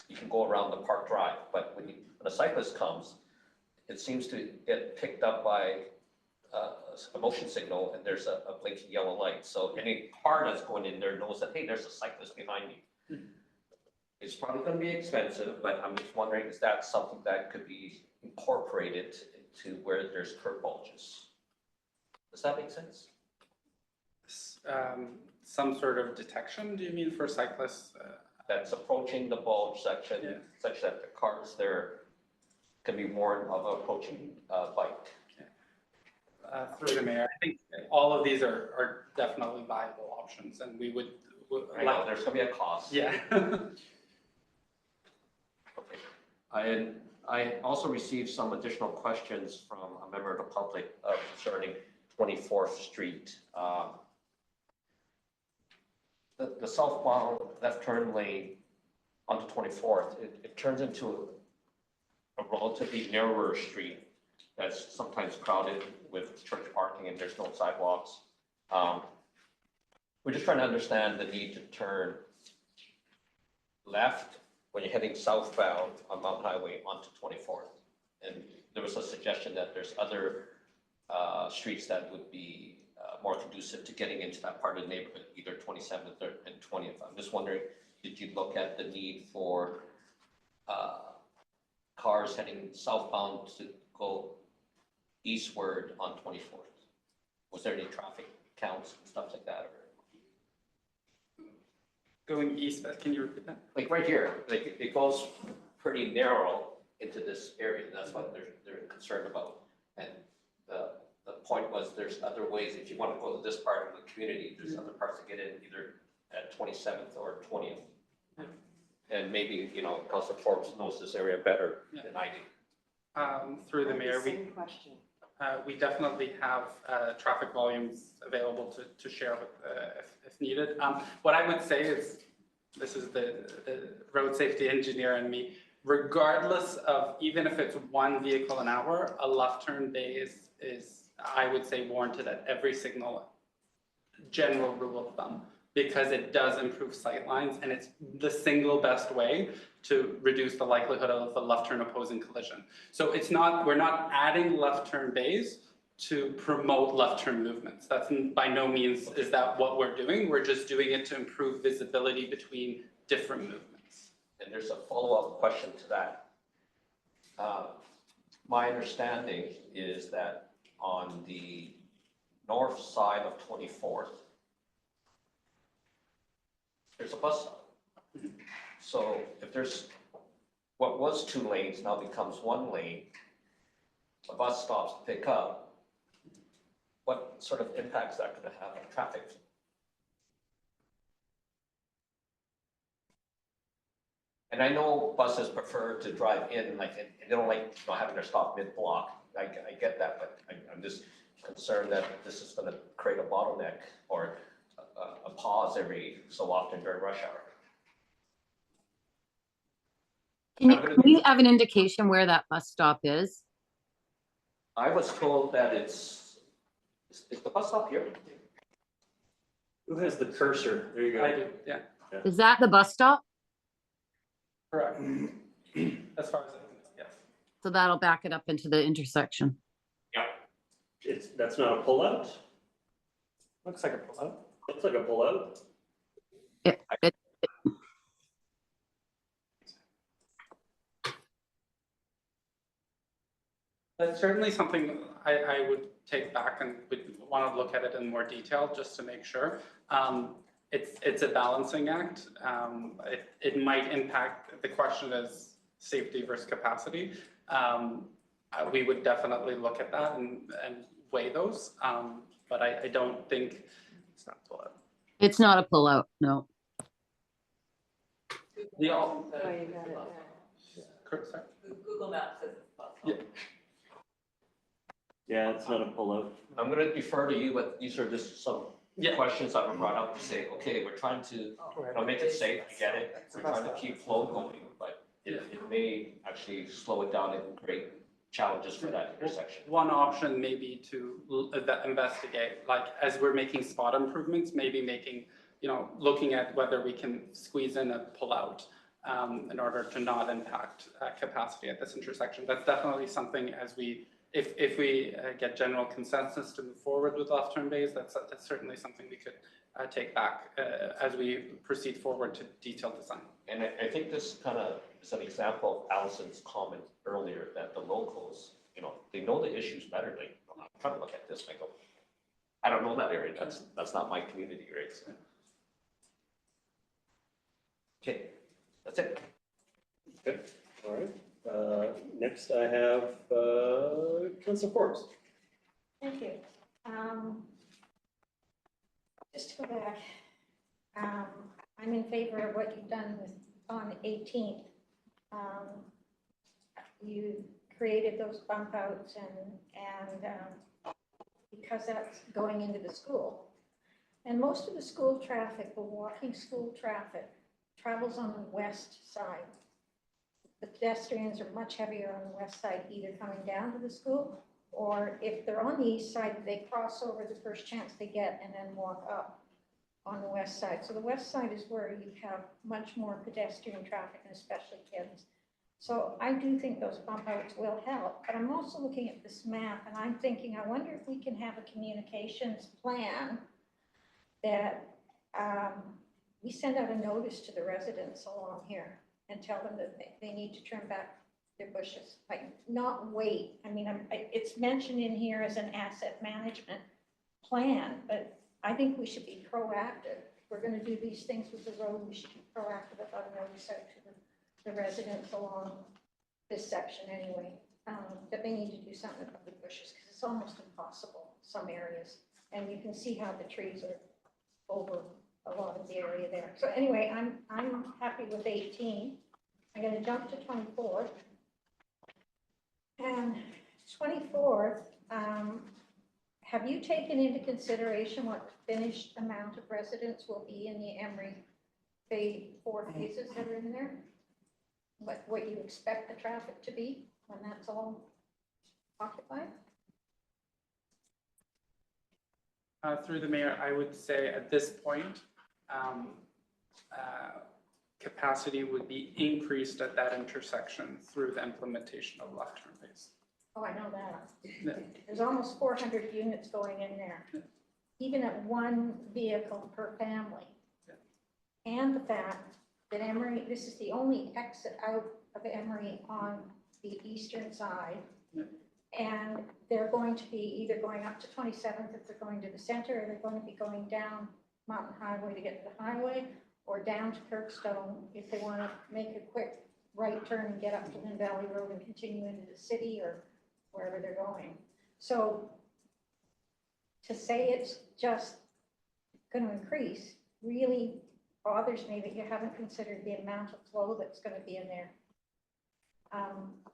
you can go around the Park Drive, but when a cyclist comes, it seems to get picked up by a motion signal, and there's a blinking yellow light. So any car that's going in there knows that, hey, there's a cyclist behind me. It's probably going to be expensive, but I'm just wondering, is that something that could be incorporated into where there's curb bulges? Does that make sense? Some sort of detection, do you mean, for cyclists? That's approaching the bulge section, such that the cars there can be warned of approaching bike. Through the mayor, I think all of these are definitely viable options, and we would I know there's going to be a cost. Yeah. Okay. I also received some additional questions from a member of the public concerning 24th Street. The southbound left turn lane onto 24th, it turns into a relatively narrower street that's sometimes crowded with church parking, and there's no sidewalks. We're just trying to understand the need to turn left when you're heading southbound on Mountain Highway onto 24th. And there was a suggestion that there's other streets that would be more conducive to getting into that part of the neighborhood, either 27th and 20th. I'm just wondering, did you look at the need for cars heading southbound to go eastward on 24th? Was there any traffic counts and stuff like that? Or? Going east, can you repeat that? Like right here, like it goes pretty narrow into this area. That's what they're concerned about. And the point was, there's other ways. If you want to go to this part of the community, there's other parts to get in, either at 27th or 20th. And maybe, you know, Councilor Forbes knows this area better than I do. Through the mayor, Same question. we definitely have traffic volumes available to share with, if needed. What I would say is, this is the road safety engineer in me, regardless of, even if it's one vehicle an hour, a left turn bay is I would say warranted at every signal, general rule of thumb, because it does improve sight lines, and it's the single best way to reduce the likelihood of a left turn opposing collision. So it's not, we're not adding left turn bays to promote left turn movements. That's by no means is that what we're doing. We're just doing it to improve visibility between different movements. And there's a follow-up question to that. My understanding is that on the north side of 24th, there's a bus stop. So if there's what was 2 lanes now becomes 1 lane, a bus stops to pick up. what sort of impacts that going to have on traffic? And I know buses prefer to drive in, like, and they don't like, having their stop mid-block. I get that, but I'm just concerned that this is going to create a bottleneck or a pause every so often during rush hour. Can you have an indication where that bus stop is? I was told that is the bus stop here? Who has the cursor? There you I go. do, yeah, Is that the bus stop? correct. As far as I can, yes. So that'll back it up into the intersection. That's not a pullout? Looks like a pullout. Looks like a pullout. That's certainly something I would take back and would want to look at it in more detail just to make sure. It's a balancing act. It might impact, the question is safety versus capacity. We would definitely look at that and weigh those, but I don't think it's not pull out. It's not a pullout, no. The all, Oh, you got it there. sorry. Google Maps says it's possible. Yeah. Yeah, it's not a pullout. I'm going to defer to you, but these are just some Yeah. questions that were brought up to say, okay, we're trying to make it safe, I get it. We're trying to keep flow going, but it may actually slow it down and create challenges for that intersection. One option may be to investigate, like as we're making spot improvements, maybe making, looking at whether we can squeeze in a pullout in order to not impact capacity at this intersection. That's definitely something as we, if we get general consensus to move forward with left turn bays, that's certainly something we could take back as we proceed forward to detailed design. And I think this kind of is an example of Allison's comment earlier that the locals, they know the issues better. Like, I'm trying to look at this, I go, I don't know that area. That's not my community, right? So. Okay, that's it. Okay, all right. Next I have Councilor Forbes. Thank you. Just to go back, I'm in favor of what you've done on the 18th. You created those bump outs and because that's going into the school. And most of the school traffic, the walking school traffic, travels on the west side. The pedestrians are much heavier on the west side, either coming down to the school, or if they're on the east side, they cross over the first chance they get and then walk up on the west side. So the west side is where you have much more pedestrian traffic, and especially kids. So I do think those bump outs will help, but I'm also looking at this map and I'm thinking, I wonder if we can have a communications plan that we send out a notice to the residents along here and tell them that they need to turn back their bushes, like not wait. I mean, it's mentioned in here as an asset management plan, but I think we should be proactive. If we're going to do these things with the road, we should be proactive about a notice out to the residents along this section anyway, that they need to do something about the bushes because it's almost impossible some areas. And you can see how the trees are over a lot of the area there. So anyway, I'm happy with 18. I'm going to jump to 24th. And 24th, have you taken into consideration what the finished amount of residents will be in the Emery four phases that are in there? What you expect the traffic to be when that's all occupied? Through the mayor, I would say at this point, capacity would be increased at that intersection through the implementation of left turn bays. Oh, I know that. Yeah. There's almost 400 units going in there, even at one vehicle per family. Yeah. And the fact that Emery, this is the only exit out of Emery on the eastern side. Yeah. And they're going to be either going up to 27th if they're going to the center, or they're going to be going down Mountain Highway to get to the highway, or down to Kirkstone if they want to make a quick right turn and get up to Lynn Valley Road and continue into the city or wherever they're going. So to say it's just going to increase really bothers me that you haven't considered the amount of flow that's going to be in there.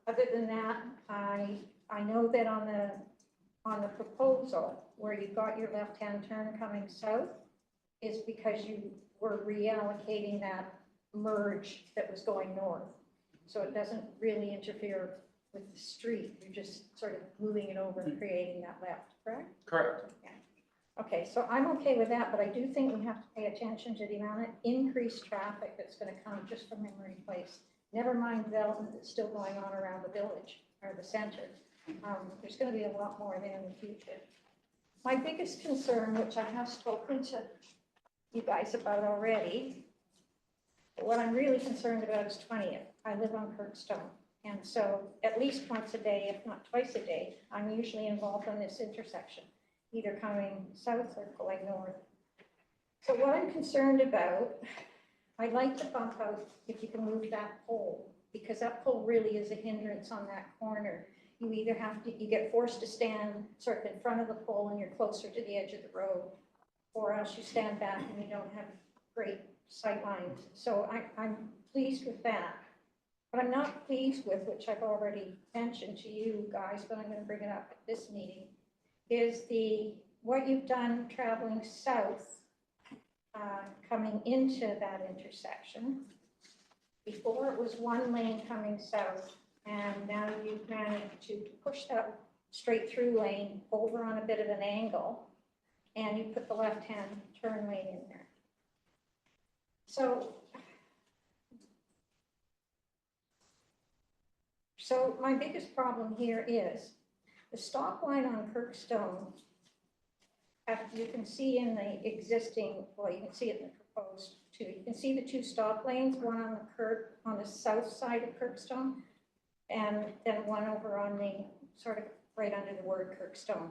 Other than that, I know that on the proposal where you got your left-hand turn coming south is because you were reallocating that merge that was going north. So it doesn't really interfere with the street. You're just sort of moving it over and creating that left, correct? Correct. Okay, so I'm okay with that, but I do think we have to pay attention to the amount of increased traffic that's going to come just from Memory Place. Never mind development that's still going on around the village or the center. There's going to be a lot more there in the future. My biggest concern, which I have spoken to you guys about already, what I'm really concerned about is 20th. I live on Kirkstone. And so at least once a day, if not twice a day, I'm usually involved in this intersection, either coming south or going north. So what I'm concerned about, I'd like to bump out if you can move that pole, because that pole really is a hindrance on that corner. You either have to, you get forced to stand sort of in front of the pole and you're closer to the edge of the road, or else you stand back and you don't have great sight lines. So I'm pleased with that. What I'm not pleased with, which I've already mentioned to you guys, but I'm going to bring it up at this meeting, is what you've done traveling south, coming into that intersection. Before it was one lane coming south, and now you've managed to push that straight through lane over on a bit of an angle, and you put the left-hand turn lane in there. So my biggest problem here is the stop line on Kirkstone. You can see in the existing, well, you can see it in the proposed too. You can see the two stop lanes, one on the south side of Kirkstone, and then one over on the sort of right under the word Kirkstone.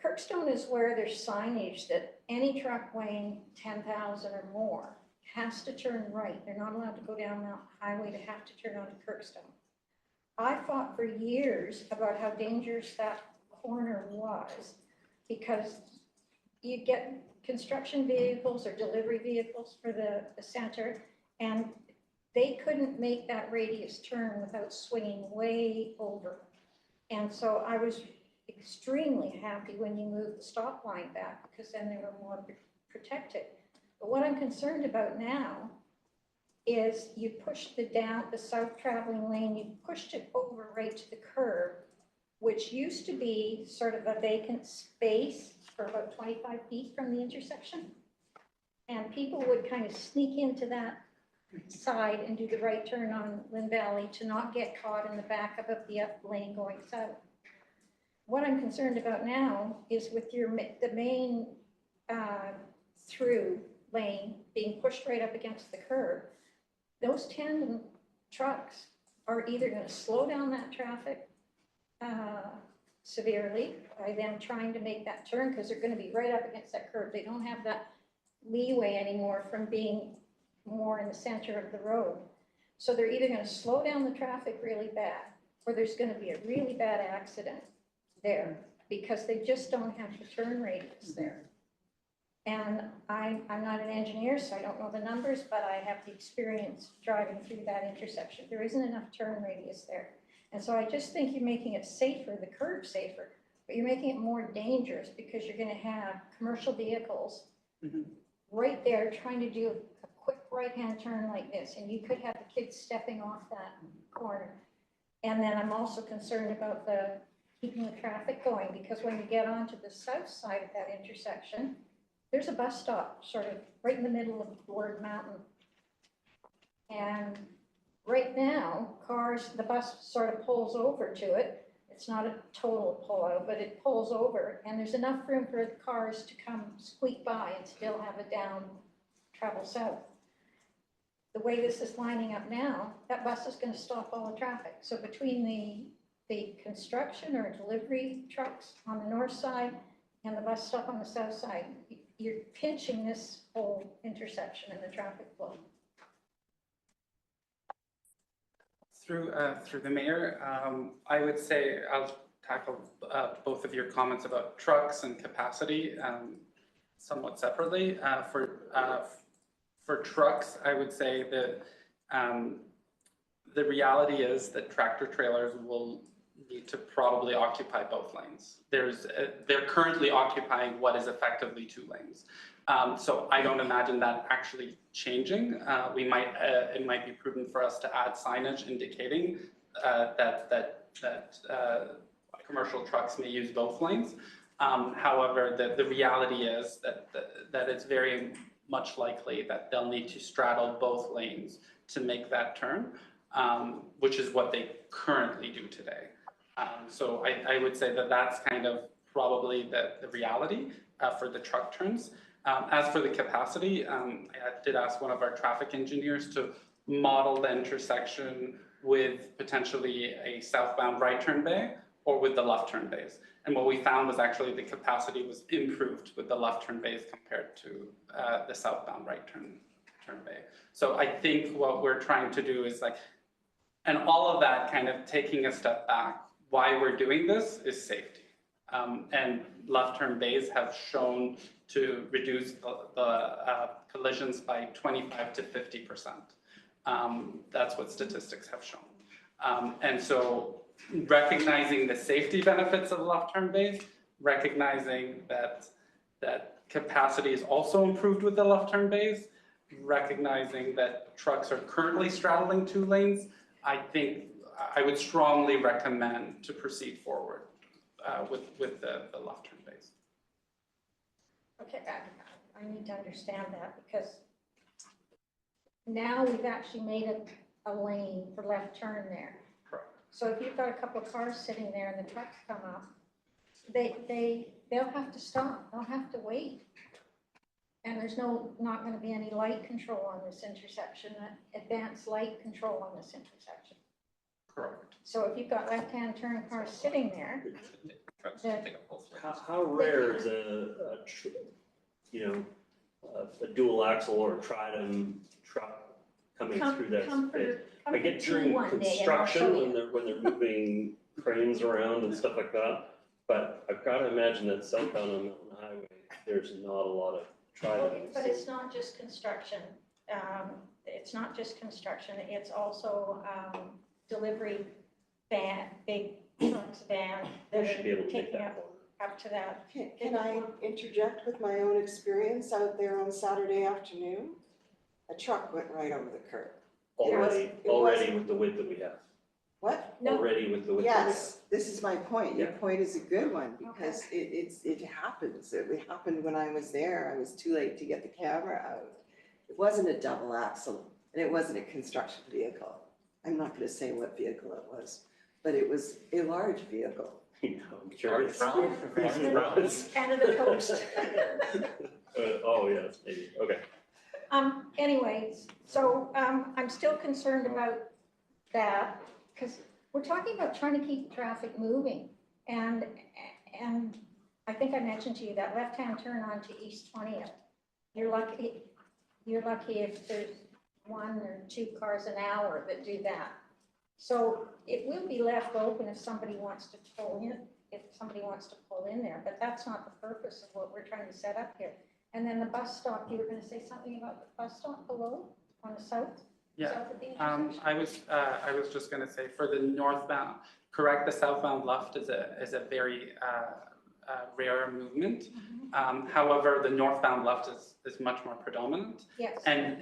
Kirkstone is where there's signage that any truck weighing 10,000 or more has to turn right. They're not allowed to go down Mountain Highway. They have to turn onto Kirkstone. I fought for years about how dangerous that corner was, because you get construction vehicles or delivery vehicles for the center, and they couldn't make that radius turn without swinging way over. And so I was extremely happy when you moved the stop line back, because then they were more protected. But what I'm concerned about now is you pushed the south traveling lane, you pushed it over right to the curb, which used to be sort of a vacant space for about 25 feet from the intersection. And people would kind of sneak into that side and do the right turn on Lynn Valley to not get caught in the backup of the up lane going south. What I'm concerned about now is with the main through lane being pushed right up against the curb. Those tandem trucks are either going to slow down that traffic severely by them trying to make that turn, because they're going to be right up against that curb. They don't have that leeway anymore from being more in the center of the road. So they're either going to slow down the traffic really bad, or there's going to be a really bad accident there, because they just don't have the turn radius there. And I'm not an engineer, so I don't know the numbers, but I have the experience driving through that intersection. There isn't enough turn radius there. And so I just think you're making it safer, the curb safer, but you're making it more dangerous, because you're going to have commercial vehicles right there trying to do a quick right-hand turn like this, and you could have the kids stepping off that corner. And then I'm also concerned about keeping the traffic going, because when you get onto the south side of that intersection, there's a bus stop sort of right in the middle of Ward Mountain. And right now, the bus sort of pulls over to it. It's not a total pullout, but it pulls over, and there's enough room for the cars to come squeak by and still have a down travel south. The way this is lining up now, that bus is going to stop all the traffic. So between the construction or delivery trucks on the north side and the bus stop on the south side, you're pinching this whole intersection in the traffic flow. Through the mayor, I would say, tackle both of your comments about trucks and capacity somewhat separately. For trucks, I would say that the reality is that tractor trailers will need to probably occupy both lanes. They're currently occupying what is effectively 2 lanes. So I don't imagine that actually changing. It might be prudent for us to add signage indicating that commercial trucks may use both lanes. However, the reality is that it's very much likely that they'll need to straddle both lanes to make that turn, which is what they currently do today. So I would say that that's kind of probably the reality for the truck turns. As for the capacity, I did ask one of our traffic engineers to model the intersection with potentially a southbound right turn bay or with the left turn bays. And what we found was actually the capacity was improved with the left turn bays compared to the southbound right turn bay. So I think what we're trying to do is and all of that kind of taking a step back, why we're doing this is safety. And left turn bays have shown to reduce the collisions by 25 to 50%. That's what statistics have shown. And so recognizing the safety benefits of left turn bays, recognizing that capacity is also improved with the left turn bays, recognizing that trucks are currently straddling 2 lanes, I think I would strongly recommend to proceed forward with the left turn bays. Okay, I need to understand that because now we've actually made a lane for left turn there. Correct. So if you've got a couple of cars sitting there and the trucks come up, they'll have to stop, they'll have to wait. And there's not going to be any light control on this intersection, advanced light control on this intersection. Correct. So if you've got left-hand turn cars sitting there, then How rare is a dual axle or a tridem truck coming through that space? I get during construction when they're moving cranes around and stuff like that, but I've got to imagine that southbound on Mountain Highway, there's not a lot of tridems. But it's not just construction. It's not just construction. It's also delivery van, big trucks, van that should be able are to take taking that up to that. Can I interject with my own experience out there on Saturday afternoon? A truck went right over the curb. Already wasn't- with the width that we have. What? No. Already with the width that we have. Yes, this is my point. Your Yeah. point is a good one because it happens. It happened when I was there. I was too late to get the camera out. It wasn't a double axle and it wasn't a construction vehicle. I'm not going to say what vehicle it was, but it was a large vehicle. I'm curious. Canada Coast. Oh, yes, maybe, okay. Anyways, so I'm still concerned about that because we're talking about trying to keep traffic moving. And I think I mentioned to you that left-hand turn onto East 20th. You're lucky if there's 1 or 2 cars an hour that do that. So it will be left open if somebody wants to pull in, there, but that's not the purpose of what we're trying to set up here. And then the bus stop, you were going to say something about the bus stop below on the south? Yeah, South of the intersection? I was just going to say for the northbound, correct, the southbound left is a very rare movement. However, the northbound left is much more predominant. Yes. And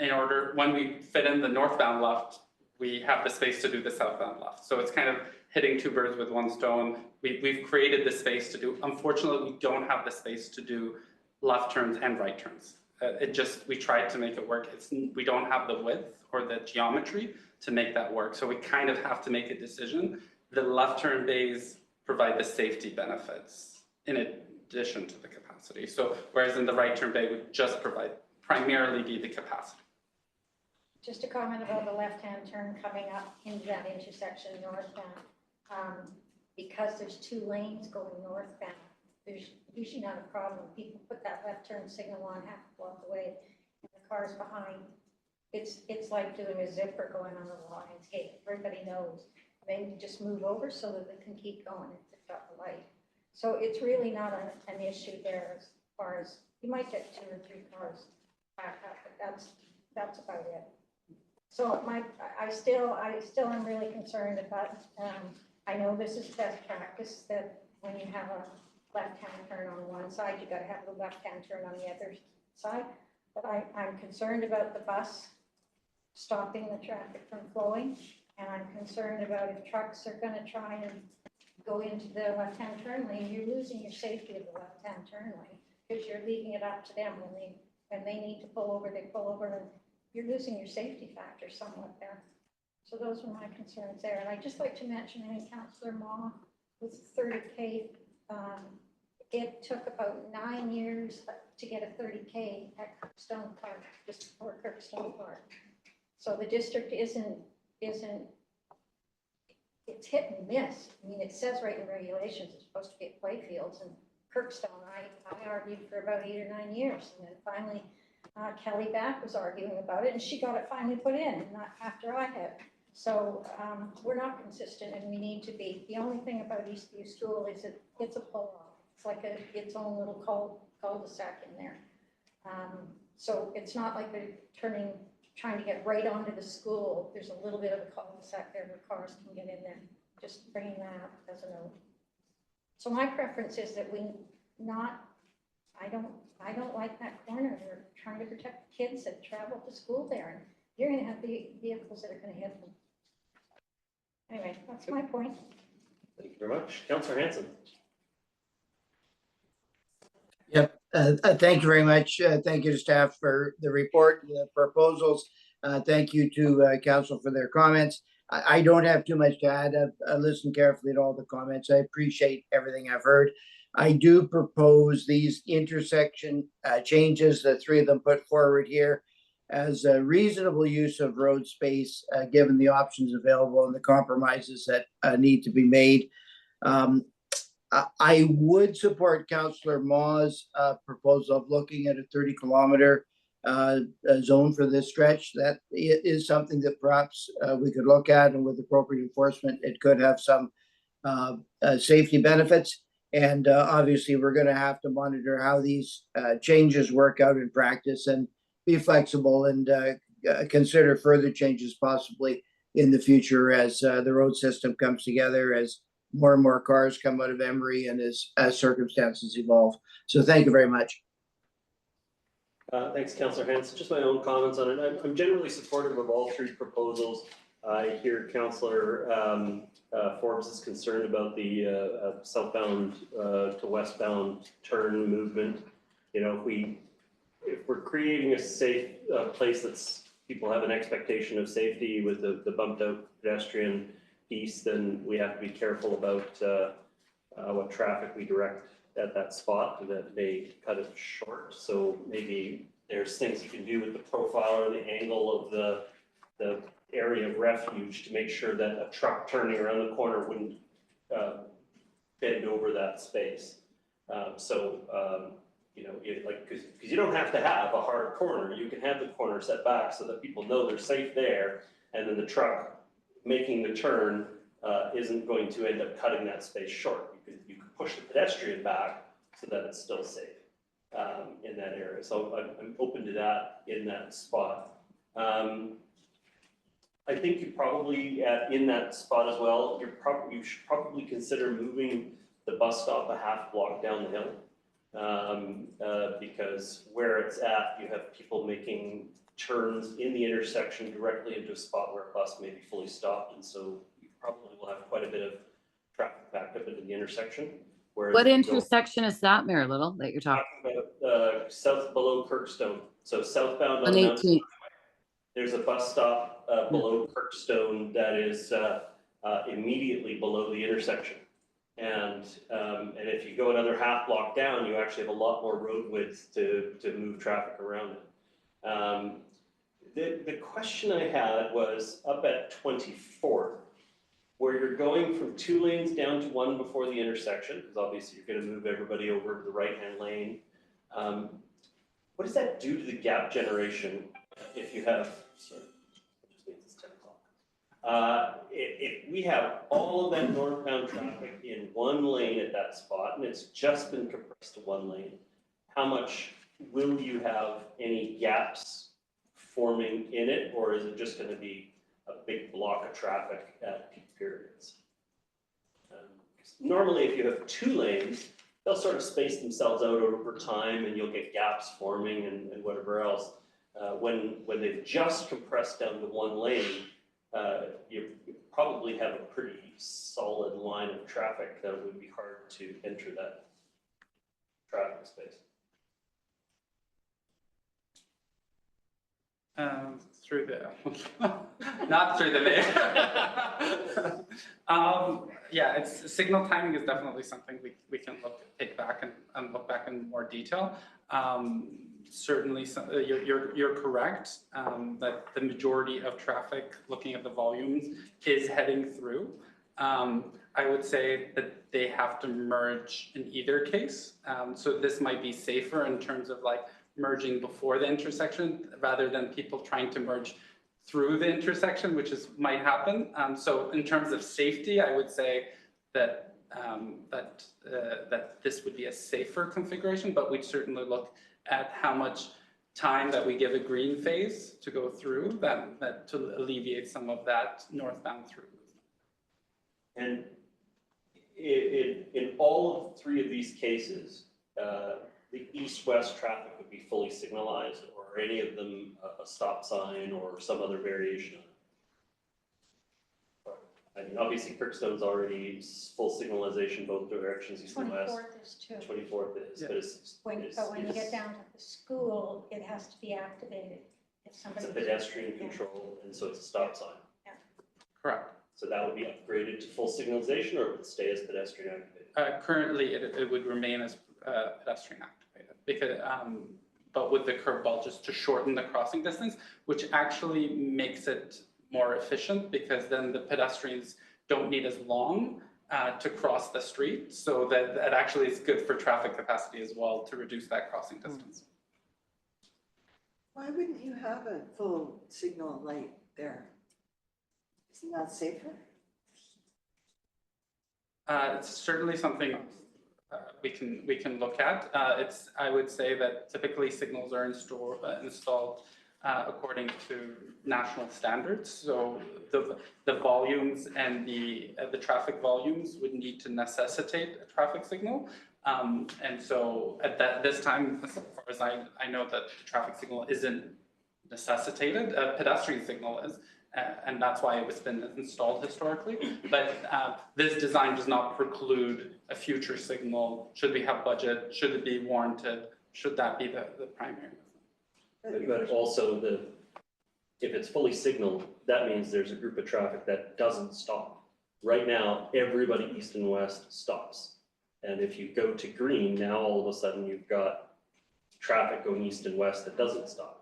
when we fit in the northbound left, we have the space to do the southbound left. So it's kind of hitting 2 birds with 1 stone. We've created the space to do, unfortunately, we don't have the space to do left turns and right turns. We tried to make it work. We don't have the width or the geometry to make that work. So we kind of have to make a decision. The left turn bays provide the safety benefits in addition to the capacity. So whereas in the right turn bay would just primarily be the capacity. Just a comment about the left-hand turn coming up into that intersection northbound. Because there's 2 lanes going northbound, there's usually not a problem. People put that left turn signal on half a block away and the cars behind. It's like doing a zipper going on the Lions Gate. Everybody knows. They just move over so that they can keep going. It's got the light. So it's really not an issue there as far as, you might get 2 or 3 cars back up, but that's about it. So I still am really concerned about, I know this is best practice that when you have a left-hand turn on one side, you gotta have the left-hand turn on the other side. But I'm concerned about the bus stopping the traffic from flowing. And I'm concerned about if trucks are gonna try and go into the left-hand turn lane, you're losing your safety of the left-hand turn lane because you're leaving it up to them when they need to pull over, they pull over, and you're losing your safety factor somewhat there. So those were my concerns there. And I'd just like to mention, I think Councillor Ma with 30K, it took about 9 years to get a 30K at Kirkstone Park, just before Kirkstone Park. So the district isn't, it's hit and miss. I mean, it says right in regulations, it's supposed to be at playfields, and Kirkstone, I argued for about 8 or 9 years, and then finally Kelly Back was arguing about it, and she got it finally put in, not after I had. So we're not consistent, and we need to be. The only thing about Eastview School is it's a pull-off. It's like its own little cul-de-sac in there. So it's not like they're trying to get right onto the school. There's a little bit of a cul-de-sac there where cars can get in there. Just bringing that up as a note. So my preference is that I don't like that corner. We're trying to protect the kids that travel to school there, and you're going to have the vehicles that are going to hit them. Anyway, that's my point. Thank you very much. Councillor Hanson. Yep. Thank you very much. Thank you to staff for the report, the proposals. Thank you to council for their comments. I don't have too much to add. I've listened carefully to all the comments. I appreciate everything I've heard. I do propose these intersection changes, the 3 of them put forward here, as a reasonable use of road space, given the options available and the compromises that need to be made. I would support Councillor Ma's proposal of looking at a 30-kilometer zone for this stretch. That is something that perhaps we could look at, and with appropriate enforcement, it could have some safety benefits. And obviously, we're going to have to monitor how these changes work out in practice and be flexible and consider further changes possibly in the future as the road system comes together, as more and more cars come out of Emery, and as circumstances evolve. So thank you very much. Thanks, Councillor Hanson. Just my own comments on it. I'm generally supportive of all 3 proposals. I hear Councillor Forbes is concerned about the southbound to westbound turn movement. You know, if we're creating a safe place that's people have an expectation of safety with the bumped out pedestrian piece, then we have to be careful about what traffic we direct at that spot that may cut it short. So maybe there's things you can do with the profile or the angle of the area of refuge to make sure that a truck turning around the corner wouldn't bend over that space. You know, because you don't have to have a hard corner. You can have the corner set back so that people know they're safe there, and then the truck making the turn isn't going to end up cutting that space short. You could push the pedestrian back so that it's still safe in that area. So I'm open to that in that spot. I think you probably in that spot as well, you should probably consider moving the bus stop a half block down the hill, because where it's at, you have people making turns in the intersection directly into a spot where a bus may be fully stopped, and so you probably will have quite a bit of traffic backed up into the intersection. Whereas What intersection is that, Mayor Little, that you're talking about? South below Kirkstone, so southbound on on 18th. There's a bus stop below Kirkstone that is immediately below the intersection. And if you go another half block down, you actually have a lot more road width to move traffic around it. The question I had was up at 24th, where you're going from 2 lanes down to 1 before the intersection, because obviously you're going to move everybody over to the right-hand lane. What does that do to the gap generation if you have, sorry, it just means it's 10 o'clock. we have all of that northbound traffic in one lane at that spot, and it's just been compressed to one lane. How much will you have any gaps forming in it, or is it just gonna be a big block of traffic at peak periods? Normally, if you have two lanes, they'll sort of space themselves out over time and you'll get gaps forming and whatever else. When they've just compressed down to one lane, you probably have a pretty solid line of traffic that would be hard to enter that traffic space. Through the, not through the mayor. Yeah, it's signal timing is definitely something we can take back and look back in more detail. Certainly, you're correct that the majority of traffic, looking at the volumes, is heading through. I would say that they have to merge in either case. So this might be safer in terms of like merging before the intersection rather than people trying to merge through the intersection, which might happen. So in terms of safety, I would say that that this would be a safer configuration, but we'd certainly look at how much time that we give a green phase to go through that to alleviate some of that northbound through. And in all of three of these cases, the east-west traffic would be fully signalized, or any of them a stop sign or some other variation of it. I mean, obviously Kirkstone's already full signalization both directions, east and west. 24th is too. 24th is, Yeah. but it's. But when you get down to the school, it has to be activated if somebody. It's a pedestrian control, and so it's a stop sign. Correct. So that would be upgraded to full signalization, or would it stay as pedestrian activated? Currently, it would remain as pedestrian activated because, but with the curb ball just to shorten the crossing distance, which actually makes it more efficient because then the pedestrians don't need as long to cross the street. So that actually is good for traffic capacity as well to reduce that crossing distance. Why wouldn't you have a full signal light there? Isn't that safer? It's certainly something we can look at. I would say that typically signals are installed according to national standards. So the volumes and the traffic volumes would need to necessitate a traffic signal. And so at this time, as far as I know, that the traffic signal isn't necessitated. A pedestrian signal is. And that's why it's been installed historically. But this design does not preclude a future signal. Should we have budget? Should it be warranted? Should that be the primary? But also if it's fully signaled, that means there's a group of traffic that doesn't stop. Right now, everybody east and west stops. And if you go to green, now all of a sudden you've got traffic going east and west that doesn't stop.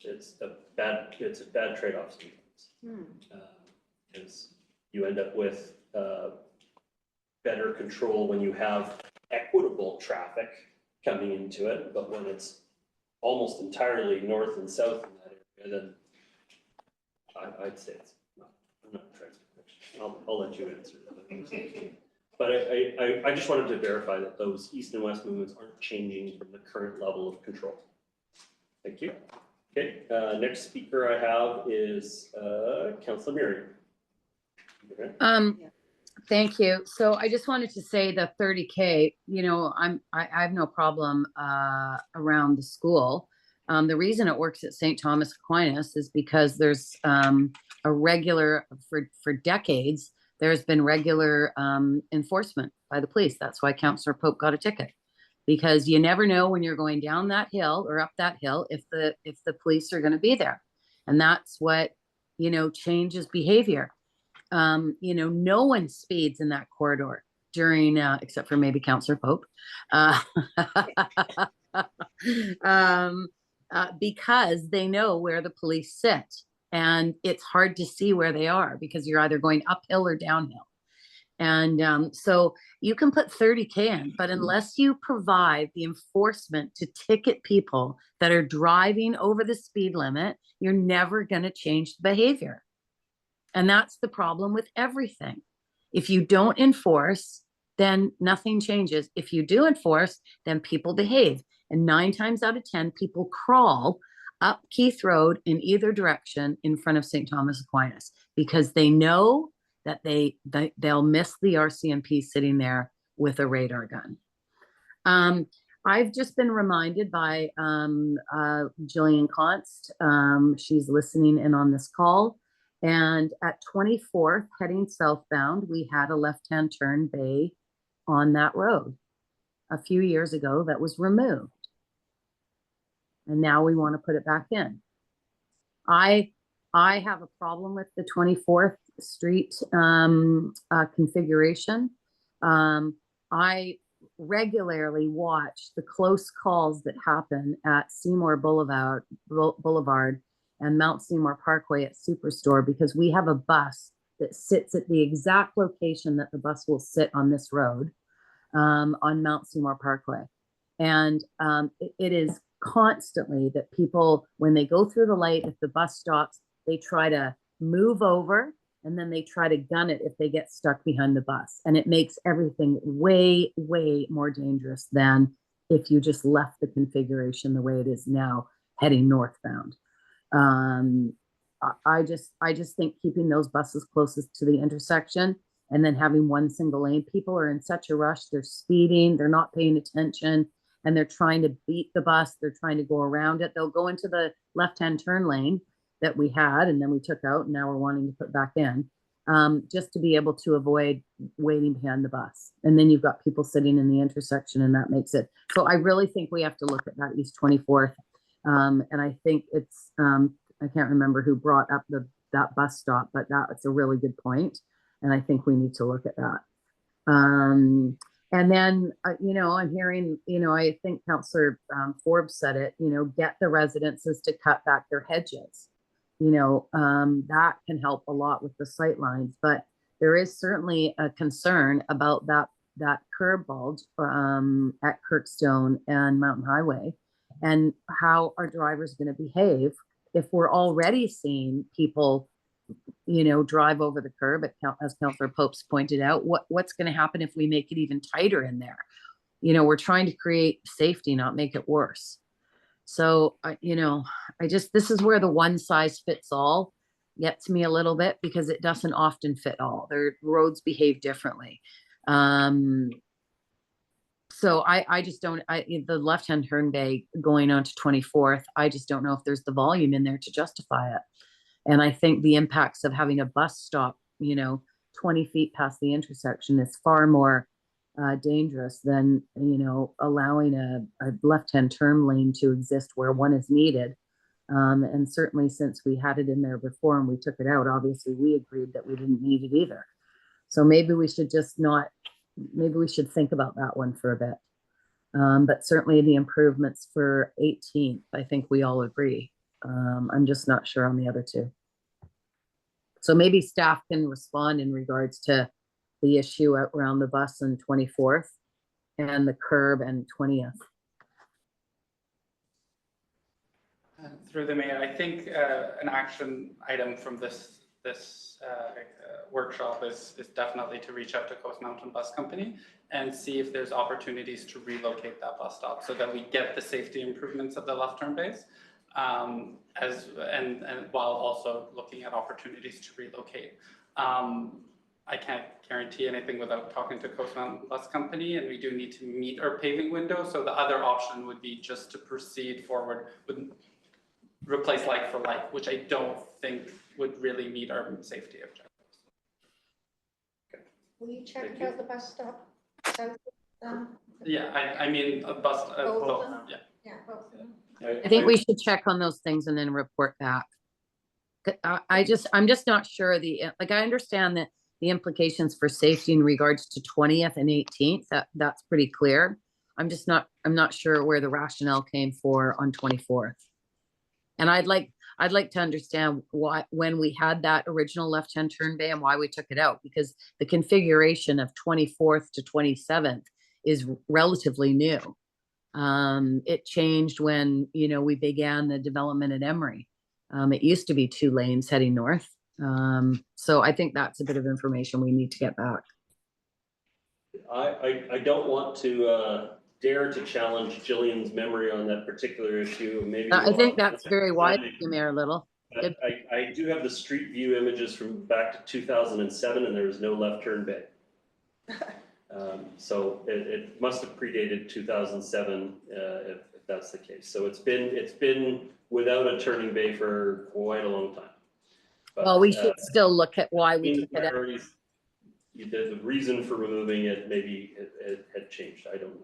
It's a bad trade-off sometimes. Because you end up with better control when you have equitable traffic coming into it, but when it's almost entirely north and south in that area, then I'd say it's not. I'm not trying to. I'll let you answer that. But I just wanted to verify that those east and west movements aren't changing from the current level of control. Thank you. Okay, next speaker I have is Councillor Miriam. Okay. Thank you. So I just wanted to say the 30K, you know, I have no problem around the school. The reason it works at St. Thomas Aquinas is because there's a regular, for decades, there's been regular enforcement by the police. That's why Councillor Pope got a ticket. Because you never know when you're going down that hill or up that hill if the police are going to be there. And that's what, you know, changes behavior. You know, no one speeds in that corridor during, except for maybe Councillor Pope, because they know where the police sit. And it's hard to see where they are because you're either going uphill or downhill. And so you can put 30K in, but unless you provide the enforcement to ticket people that are driving over the speed limit, you're never going to change the behavior. And that's the problem with everything. If you don't enforce, then nothing changes. If you do enforce, then people behave. And 9 times out of 10, people crawl up Keith Road in either direction in front of St. Thomas Aquinas because they know that they'll miss the RCMP sitting there with a radar gun. I've just been reminded by Jillian Const. She's listening in on this call. And at 24th, heading southbound, we had a left-hand turn bay on that road. A few years ago, that was removed. And now we want to put it back in. I have a problem with the 24th Street configuration. I regularly watch the close calls that happen at Seymour Boulevard and Mount Seymour Parkway at Superstore, because we have a bus that sits at the exact location that the bus will sit on this road, on Mount Seymour Parkway. And it is constantly that people, when they go through the light, if the bus stops, they try to move over and then they try to gun it if they get stuck behind the bus. And it makes everything way, way more dangerous than if you just left the configuration the way it is now, heading northbound. I just think keeping those buses closest to the intersection and then having one single lane, people are in such a rush, they're speeding, they're not paying attention, and they're trying to beat the bus, they're trying to go around it. They'll go into the left-hand turn lane that we had, and then we took out, and now we're wanting to put back in, just to be able to avoid waiting behind the bus. And then you've got people sitting in the intersection, and that makes it. So I really think we have to look at that East 24th. And I think it's, I can't remember who brought up that bus stop, but that's a really good point. And I think we need to look at that. And then, I'm hearing, I think Councillor Forbes said it, get the residences to cut back their hedges. That can help a lot with the sight lines, but there is certainly a concern about that curb bulge at Kirkstone and Mountain Highway, and how are drivers going to behave if we're already seeing people, drive over the curb, as Councillor Popes pointed out. What's going to happen if we make it even tighter in there? We're trying to create safety, not make it worse. So, this is where the one size fits all gets me a little bit, because it doesn't often fit all. Their roads behave differently. So I just don't, the left-hand turn bay going on to 24th, I just don't know if there's the volume in there to justify it. And I think the impacts of having a bus stop, 20 feet past the intersection is far more dangerous than, allowing a left-hand turn lane to exist where one is needed. And certainly since we had it in there before and we took it out, obviously we agreed that we didn't need it either. So maybe we should maybe we should think about that one for a bit. But certainly the improvements for 18th, I think we all agree. I'm just not sure on the other two. So maybe staff can respond in regards to the issue around the bus on 24th and the curb and 20th. Through the mayor, I think an action item from this workshop is definitely to reach out to Coast Mountain Bus Company and see if there's opportunities to relocate that bus stop so that we get the safety improvements of the left turn bays, and while also looking at opportunities to relocate. I can't guarantee anything without talking to Coast Mountain Bus Company, and we do need to meet our paving window. So the other option would be just to proceed forward with replace like for like, which I don't think would really meet our safety objectives. Will you check out the bus stop? Yeah, I mean a bus. Both. Yeah. Yeah, both. I think we should check on those things and then report back. I'm just not sure I understand that the implications for safety in regards to 20th and 18th, that's pretty clear. I'm not sure where the rationale came for on 24th. And I'd like to understand why, when we had that original left-hand turn bay, and why we took it out, because the configuration of 24th to 27th is relatively new. It changed when, we began the development at Emery. It used to be 2 lanes heading north, So I think that's a bit of information we need to get back. I don't want to dare to challenge Jillian's memory on that particular issue. Maybe I we'll think have that's very wise time. of you, Mayor Little. But I do have the street view images from back to 2007, and there was no left turn bay. So it must have predated 2007, if that's the case. So it's been without a turning bay for quite a long time. But, Well, we should still look at why we in took it out. priorities, the reason for removing it, maybe it had changed, I don't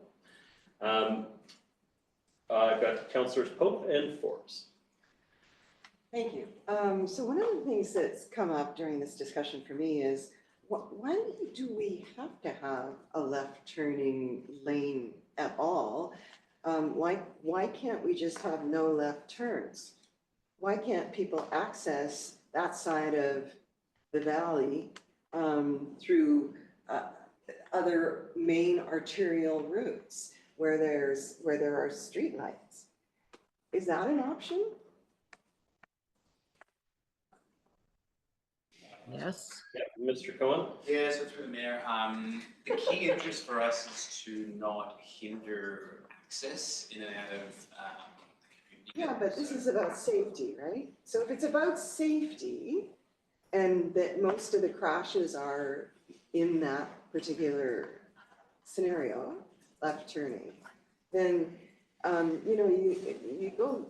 know. I've got Councillors Pope and Forbes. Thank you. So one of the things that's come up during this discussion for me is, why do we have to have a left turning lane at all? Why can't we just have no left turns? Why can't people access that side of the valley through other main arterial routes where there are streetlights? Is that an option? Yes. Yeah, Mr. Cohen? Yeah, so through the mayor, the key interest for us is to not hinder access in and out of the community. Yeah, but this is about safety, right? So if it's about safety and that most of the crashes are in that particular scenario, left turning, then, you go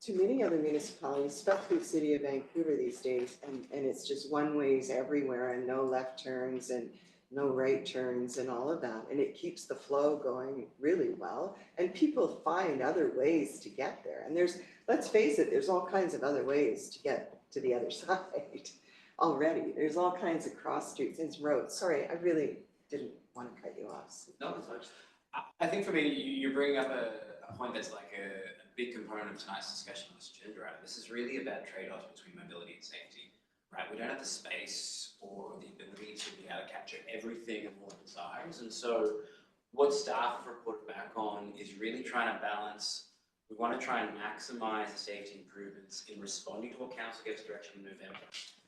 to many other municipalities, especially the city of Vancouver these days, and it's just one ways everywhere and no left turns and no right turns and all of that. And it keeps the flow going really well. And people find other ways to get there. And let's face it, there's all kinds of other ways to get to the other side already. There's all kinds of cross streets and roads. Sorry, I really didn't want to cut you off. No, that's fine. I think for me, you're bringing up a point that's like a big component of tonight's discussion on this agenda. Right? This is really about trade-offs between mobility and safety, right? We don't have the space or the ability to be able to capture everything and all the desires. And so what staff have reported back on is really trying to balance. We want to try and maximize the safety improvements in responding to what council gives direction in November.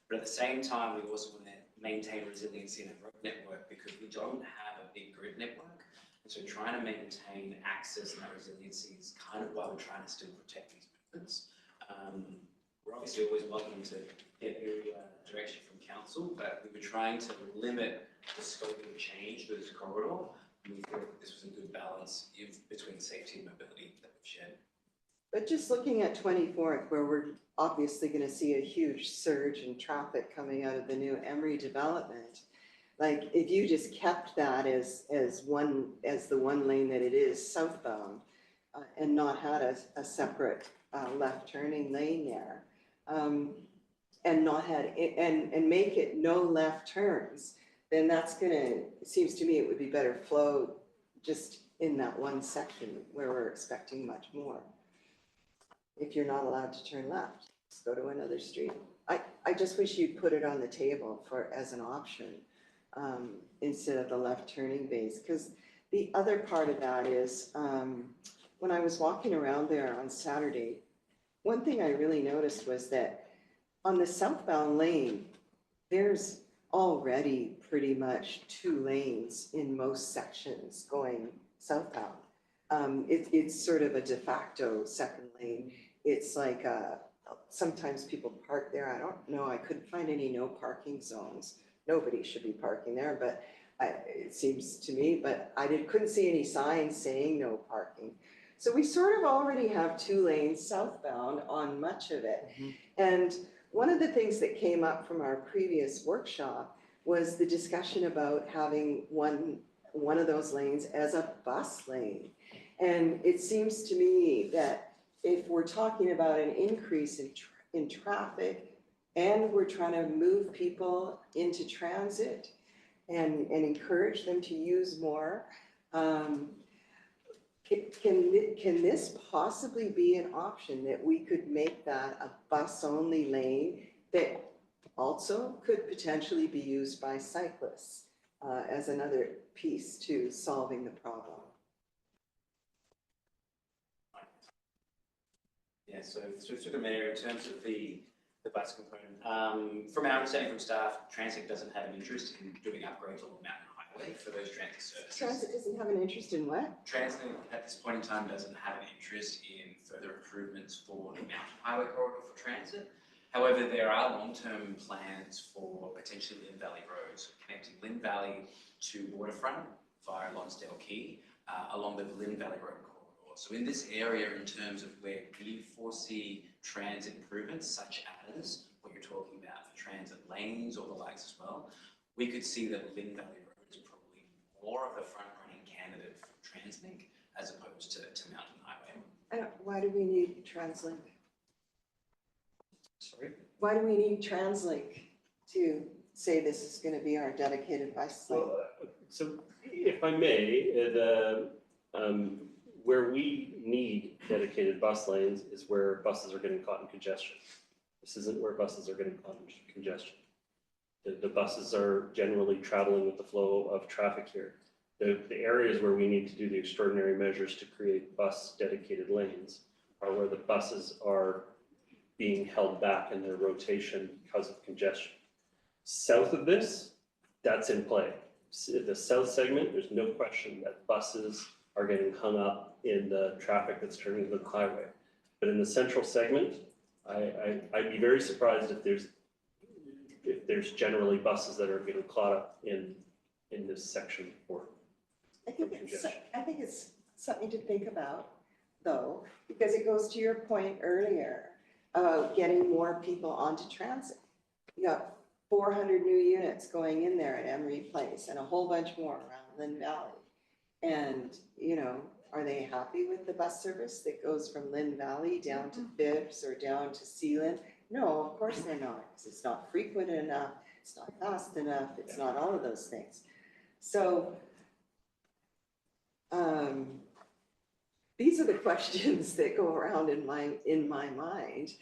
But at the same time, we also want to maintain resiliency in a road network because we don't have a big grid network. And so trying to maintain access and that resiliency is kind of why we're trying to still protect these movements. We're obviously always welcome to get new direction from council, but we were trying to limit the scope of change to this corridor. And we thought this was a good balance between safety and mobility that we've shared. But just looking at 24th, where we're obviously going to see a huge surge in traffic coming out of the new Emery development, like if you just kept that as the one lane that it is southbound, and not had a separate left turning lane there, and not had and make it no left turns, then that's it seems to me it would be better flow just in that one section where we're expecting much more. If you're not allowed to turn left, just go to another street. I just wish you'd put it on the table as an option instead of the left turning base. Because the other part of that is when I was walking around there on Saturday, one thing I really noticed was that on the southbound lane, there's already pretty much 2 lanes in most sections going southbound. It's sort of a de facto second lane. It's like sometimes people park there. I don't know. I couldn't find any no parking zones. Nobody should be parking there, but it seems to me. But I couldn't see any signs saying no parking. So we sort of already have 2 lanes southbound on much of it. Mm-hmm. And one of the things that came up from our previous workshop was the discussion about having one of those lanes as a bus lane. And it seems to me that if we're talking about an increase in traffic and we're trying to move people into transit and encourage them to use more, can this possibly be an option that we could make that a bus-only lane that also could potentially be used by cyclists as another piece to solving the problem? Yeah, so through the mayor, in terms of the The bus component. From our understanding from staff, Transit doesn't have an interest in doing upgrades along Mountain Highway for those transit services. Transit doesn't have an interest in what? Transit at this point in time doesn't have an interest in further improvements for the Mountain Highway corridor for transit. However, there are long-term plans for potentially Lynn Valley roads, connecting Lynn Valley to Waterfront via Lonsdale Quay along the Lynn Valley Road corridor. So in this area, in terms of where we foresee transit improvements, such as what you're talking about for transit lanes or the likes as well, we could see that Lynn Valley Road is probably more of the front-running candidate for TransLink as opposed to Mountain Highway. Why do we need TransLink? Sorry? Why do we need TransLink to say this is going to be our dedicated bus lane? Well, so if I may, where we need dedicated bus lanes is where buses are getting caught in congestion. This isn't where buses are getting caught in congestion. The buses are generally traveling with the flow of traffic here. The areas where we need to do the extraordinary measures to create bus dedicated lanes are where the buses are being held back in their rotation because of congestion. South of this, that's in play. The south segment, there's no question that buses are getting hung up in the traffic that's turning to the highway. But in the central segment, I'd be very surprised if there's generally buses that are getting caught up in this section for I think it's something to think about, though, because it goes to your point earlier about getting more people onto transit. You got 400 new units going in there at Emery Place and a whole bunch more around Lynn Valley. And, you know, are they happy with the bus service that goes from Lynn Valley down to Bibbs or down to Sealand? No, of course they're not, because it's not frequent enough, it's not fast enough, it's not all of those things. So these are the questions that go around in my mind.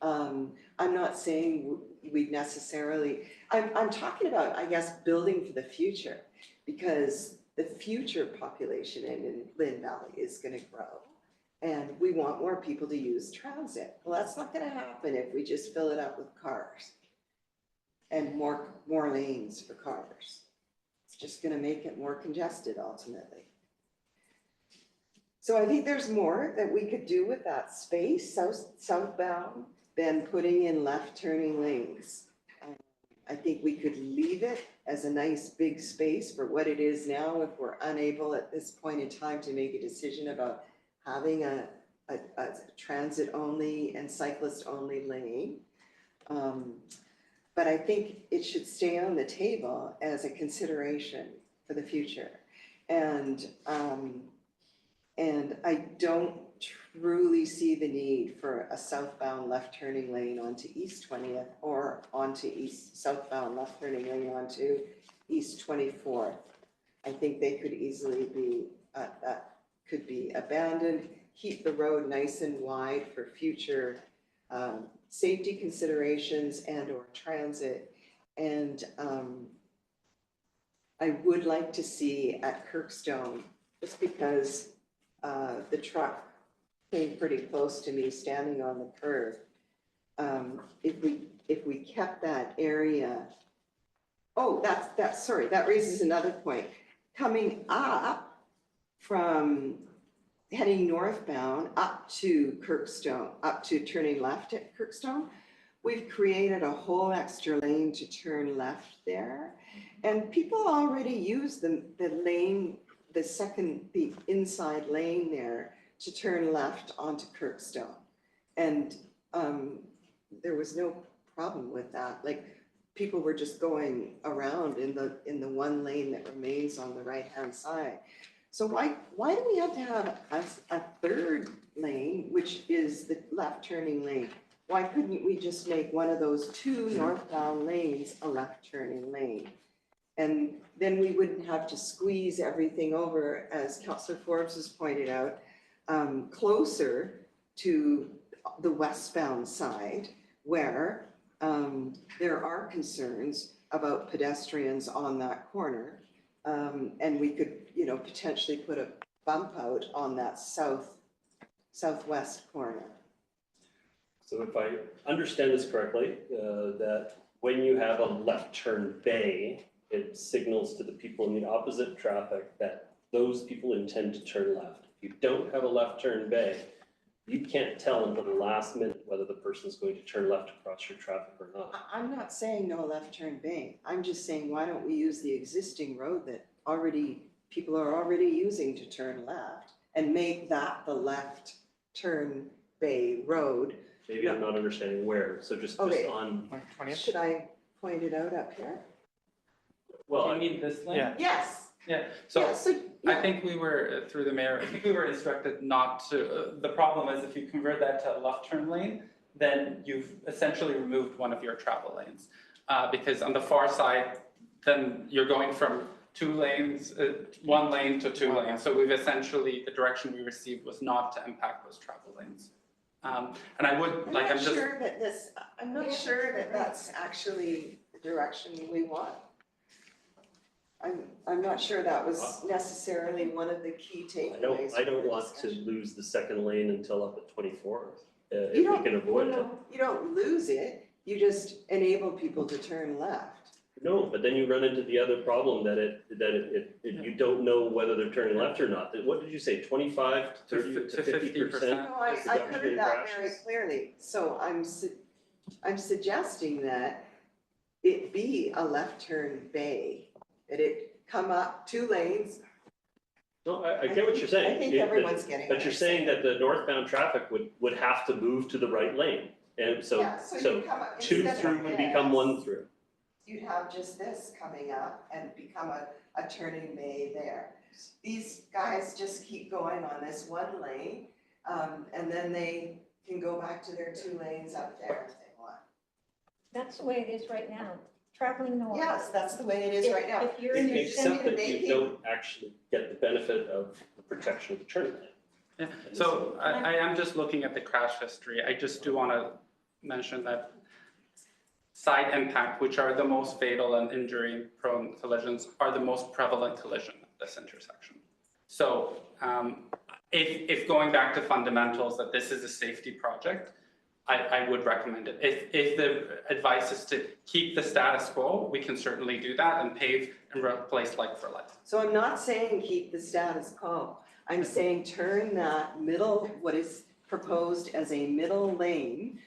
I'm not saying we'd necessarily, I'm talking about, I guess, building for the future, because the future population in Lynn Valley is going to grow, and we want more people to use transit. Well, that's not going to happen if we just fill it up with cars and more lanes for cars. It's just going to make it more congested ultimately. So I think there's more that we could do with that space southbound than putting in left turning lanes. I think we could leave it as a nice big space for what it is now if we're unable at this point in time to make a decision about having a transit only and cyclist only lane. But I think it should stay on the table as a consideration for the future. And I don't truly see the need for a southbound left turning lane onto East 20th or onto southbound left turning lane onto East 24th. I think they could easily be, that could be abandoned, keep the road nice and wide for future safety considerations and or transit. And I would like to see at Kirkstone, just because the truck came pretty close to me standing on the curb. If we kept that area, sorry, that raises another point. Coming up from heading northbound up to Kirkstone, up to turning left at Kirkstone, we've created a whole extra lane to turn left there. And people already use the lane, the inside lane there to turn left onto Kirkstone. And there was no problem with that. Like, people were just going around in the one lane that remains on the right-hand side. So why do we have to have a third lane, which is the left turning lane? Why couldn't we just make one of those two northbound lanes a left turning lane? And then we wouldn't have to squeeze everything over, as Councillor Forbes has pointed out, closer to the westbound side, where there are concerns about pedestrians on that corner. And we could, potentially put a bump out on that southwest corner. So if I understand this correctly, that when you have a left turn bay, it signals to the people in the opposite traffic that those people intend to turn left. If you don't have a left turn bay, you can't tell until the last minute whether the person's going to turn left across your traffic or not. I'm not saying no left turn bay. I'm just saying, why don't we use the existing road that people are already using to turn left and make that the left turn bay road? Maybe I'm not understanding where, so just Okay. on, Like 20th? Should I point it out up here? well, Do I you mean this lane? Yeah. Yes. Yeah, Yeah, so I yeah. think we were, through the mayor, I think we were instructed not to, the problem is if you convert that to a left turn lane, then you've essentially removed one of your travel lanes. Because on the far side, then you're going from 2 lanes, 1 lane to 2 lanes. So we've essentially, the direction we received was not to impact those travel lanes. And I would, I'm like, not I'm just. sure that I'm not sure that that's actually the direction we want. I'm not sure that was necessarily one of the key takeaways. I don't from the want to discussion. lose the second lane until up at 24th, if You we don't- can avoid it. You don't lose it, you just enable people to turn left. No, but then you run into the other problem that you don't know whether they're turning left or not. What did you say, 25 to 30 to 50%? No, I reduction heard in that very crashes? clearly, so I'm suggesting that it be a left turn bay, that it come up 2 lanes. No, I get what you're saying. I think everyone's getting what But you're I'm saying that the northbound traffic would have to move to the right lane. And so, Yeah, you come up, 2 instead through of would become this, 1 through. you'd have just this coming up and become a turning bay there. These guys just keep going on this 1 lane, and then they can go back to their 2 lanes up there if they want. That's the way it is right now, traveling north. Yes, that's the way it is right now. If you're in your Except that making- you don't actually get the benefit of the protection of the turn lane. Yeah, so I am just looking at the crash history. I just do want to mention that side impact, which are the most fatal and injury prone collisions, are the most prevalent collision at this intersection. So if going back to fundamentals that this is a safety project, I would recommend it. If the advice is to keep the status quo, we can certainly do that and pave and replace like for like. So I'm not saying keep the status quo. I'm saying turn that middle, what is proposed as a middle lane,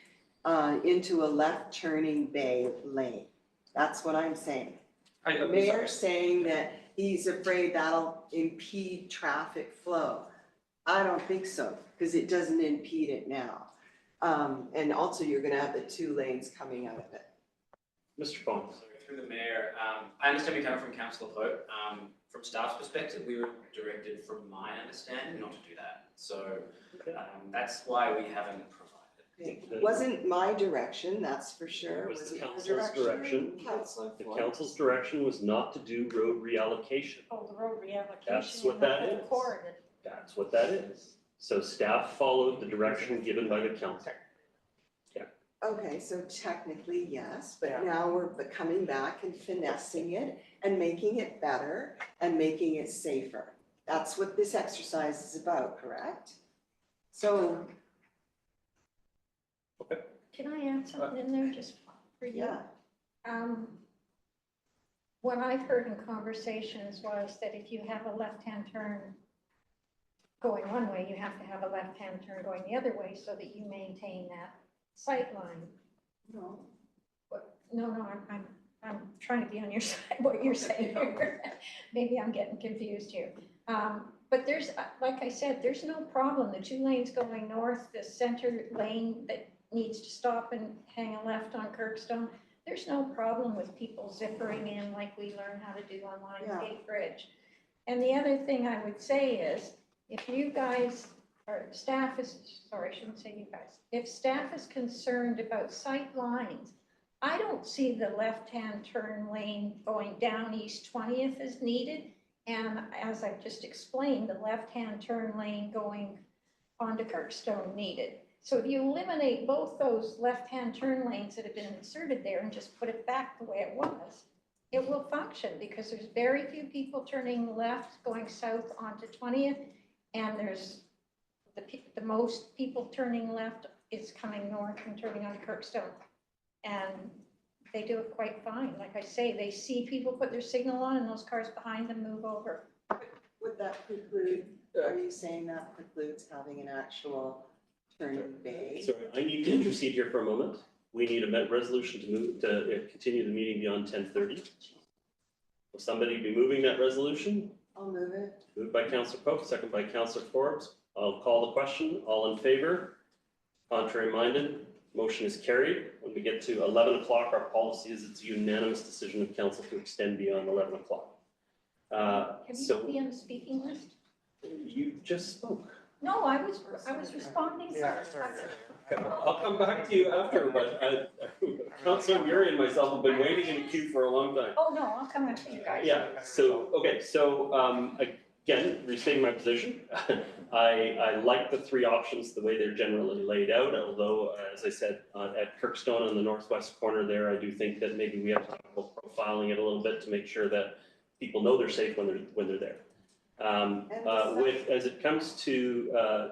into a left turning bay lane. That's what I'm saying. The mayor's saying that he's afraid that'll impede traffic flow. I don't think so, because it doesn't impede it now. And also you're gonna have the 2 lanes coming out of it. Mr. Pons. Through the mayor, I understand we come from councillor vote. From staff's perspective, we were directed, from my understanding, not to do that. So that's why we haven't provided. It wasn't my direction, that's for sure. It was the your council's direction. Councillor The Ford? council's direction was not to do road reallocation. Oh, the road reallocation. That's what and the that whole is. corridor. That's what that is. So staff followed the direction given by the council. Okay, so technically, yes, Yeah. but now we're coming back and finessing it and making it better and making it safer. That's what this exercise is about, correct? So, Can I add something in there just for you? yeah, What I've heard in conversations was that if you have a left-hand turn going one way, you have to have a left-hand turn going the other way so that you maintain that sight line. no, No, I'm trying to be on your side, what you're saying here. Maybe I'm getting confused here. But there's, like I said, there's no problem. The 2 lanes going north, the center lane that needs to stop and hang a left on Kirkstone, there's no problem with people zippering in like we learn how to do on Lionsgate Bridge. And the other thing I would say is, if you guys, or staff is, sorry, I shouldn't say you guys, if staff is concerned about sight lines, I don't see the left-hand turn lane going down East 20th as needed. And as I just explained, the left-hand turn lane going onto Kirkstone needed. So if you eliminate both those left-hand turn lanes that have been inserted there and just put it back the way it was, it will function because there's very few people turning left going south onto 20th. And there's the most people turning left is coming north and turning on Kirkstone. And they do it quite fine. Like I say, they see people put their signal on and those cars behind them move over. Would that preclude, are you saying that precludes having an actual turning bay? Sorry, I need to intercede here for a moment. We need a resolution to move, to continue the meeting beyond 10:30. Will somebody be moving that resolution? I'll move it. Moved by Councillor Pope, second by Councillor Forbes. I'll call the question. All in favor? Contrary minded? Motion is carried. When we get to 11 o'clock, our policy is it's a unanimous decision of council to extend beyond 11 o'clock. Can you So be on the speaking list? you just spoke. No, I was responding. Yeah, Sorry. I'll come back to you after, but Councillor Murray and myself have been waiting in a queue for a long time. Oh, no, I'll come after you guys. Yeah, so, okay, so, again, restating my position, I like the three options, the way they're generally laid out, although, as I said, at Kirkstone on the northwest corner there, I do think that maybe we have to talk about profiling it a little bit to make sure that people know they're safe when they're there. As it comes to